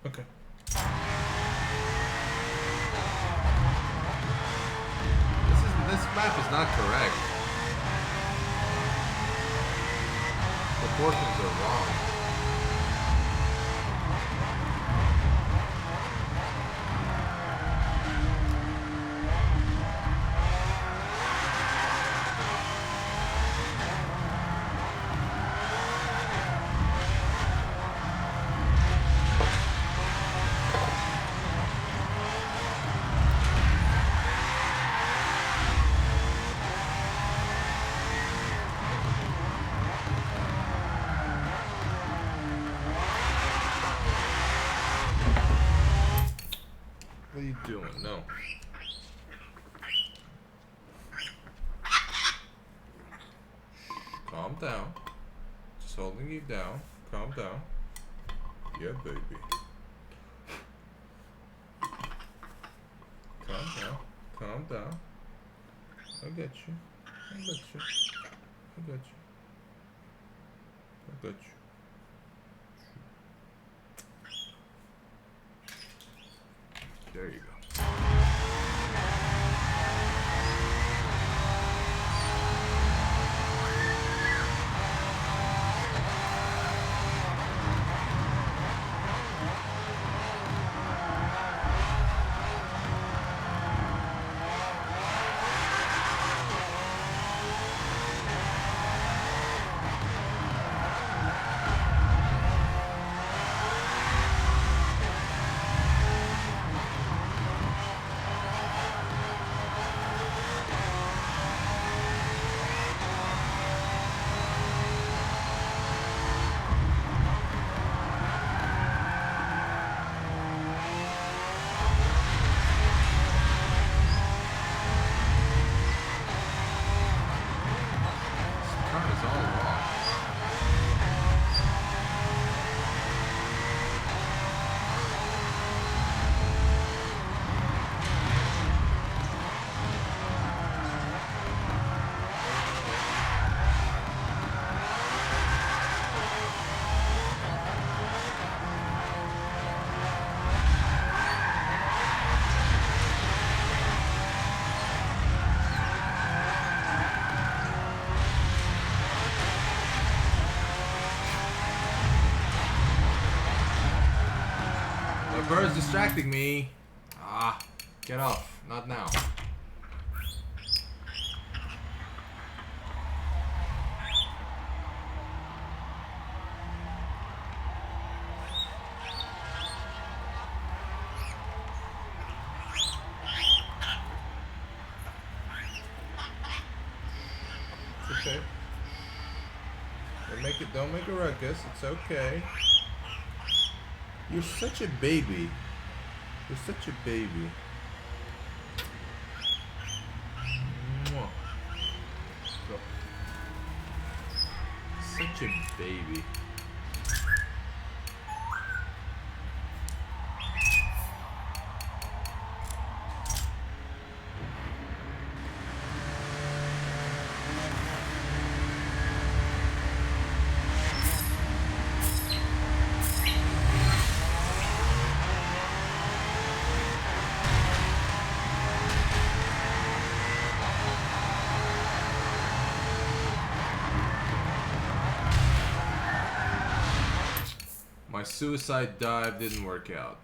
Okay. This map is not correct. Proportions are wrong. What are you doing? No. Calm down. Just holding you down. Calm down. Yeah, baby. Calm down. Calm down. I got you. I got you. I got you. I got you. There you go. The bird's distracting me. Ah, get off. Not now. It's okay. Don't make a ruckus. It's okay. You're such a baby. You're such a baby. Mwah. Go. Such a baby. My suicide dive didn't work out.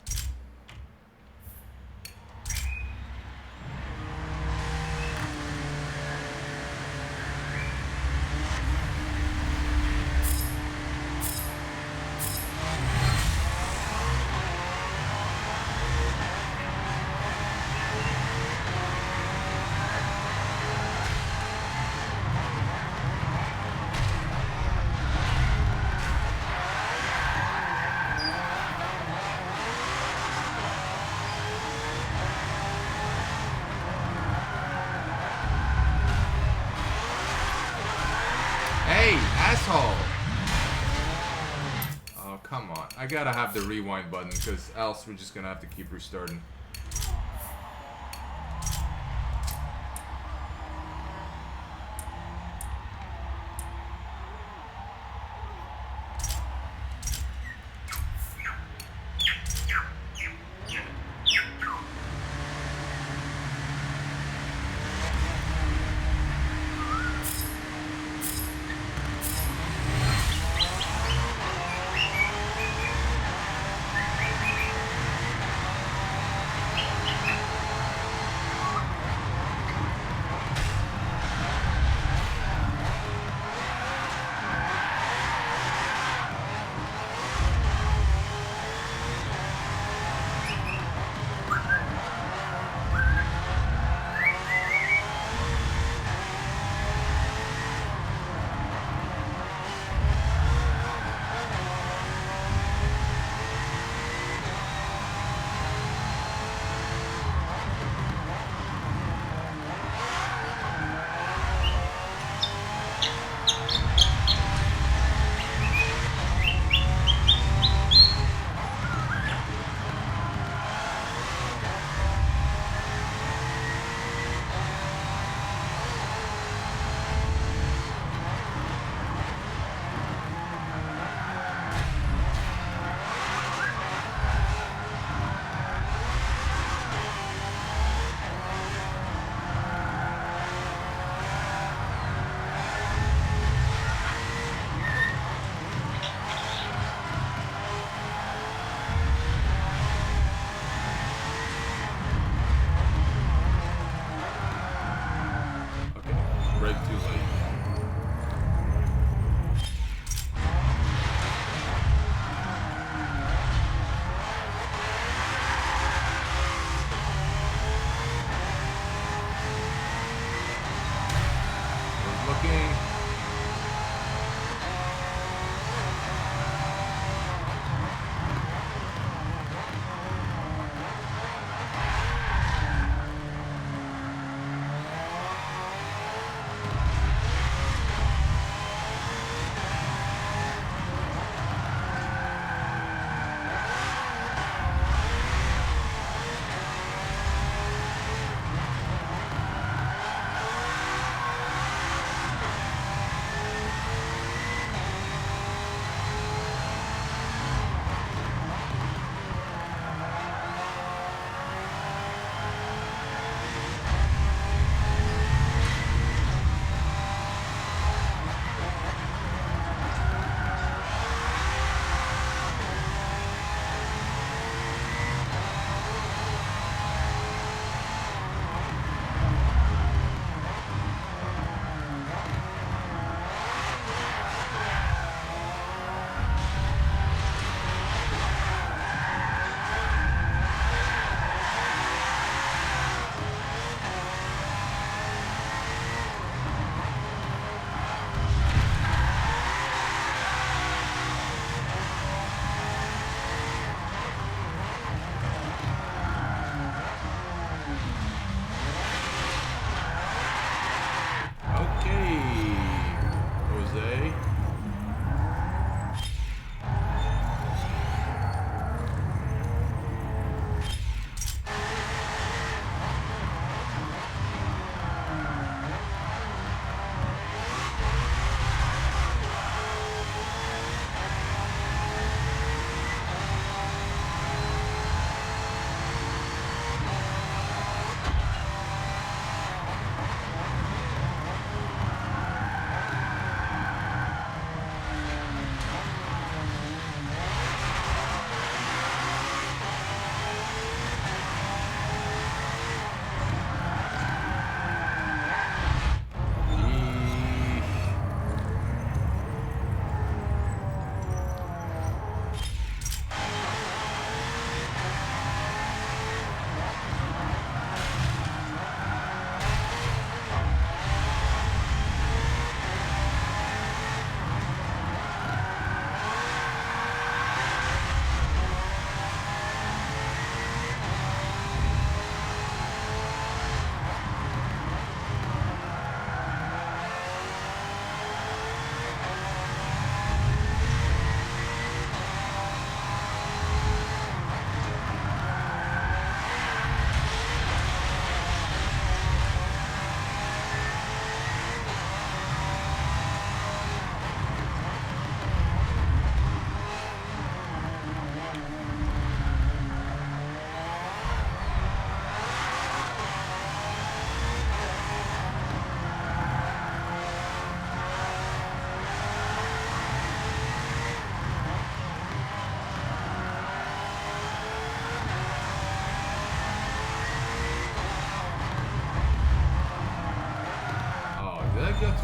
Asshole! Oh, come on. I gotta have the rewind button, because else we're just gonna have to keep restarting.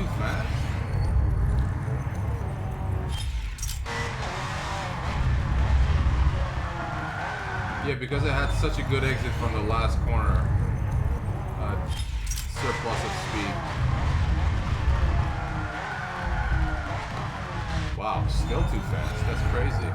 too fast? Yeah, because I had such a good exit from the last corner. Surplus of speed. Wow, still too fast. That's crazy.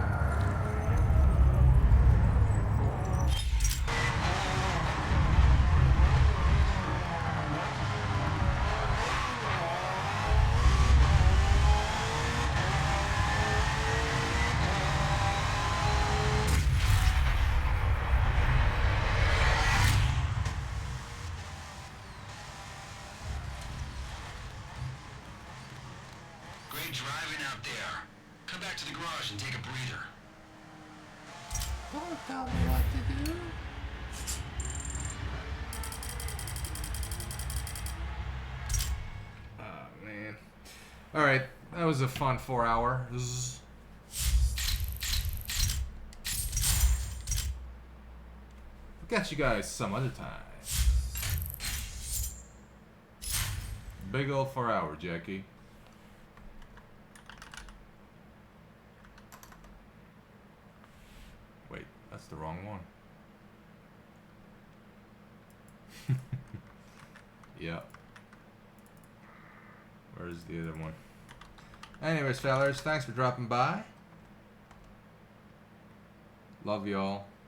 Great driving out there. Come back to the garage and take a breather. Don't tell me what to do. Oh, man. Alright, that was a fun 4 hours. I'll catch you guys some other time. Big old 4 hour, Jackie. Wait, that's the wrong one. Yep. Where's the other one? Anyways, fellas, thanks for dropping by. Love y'all.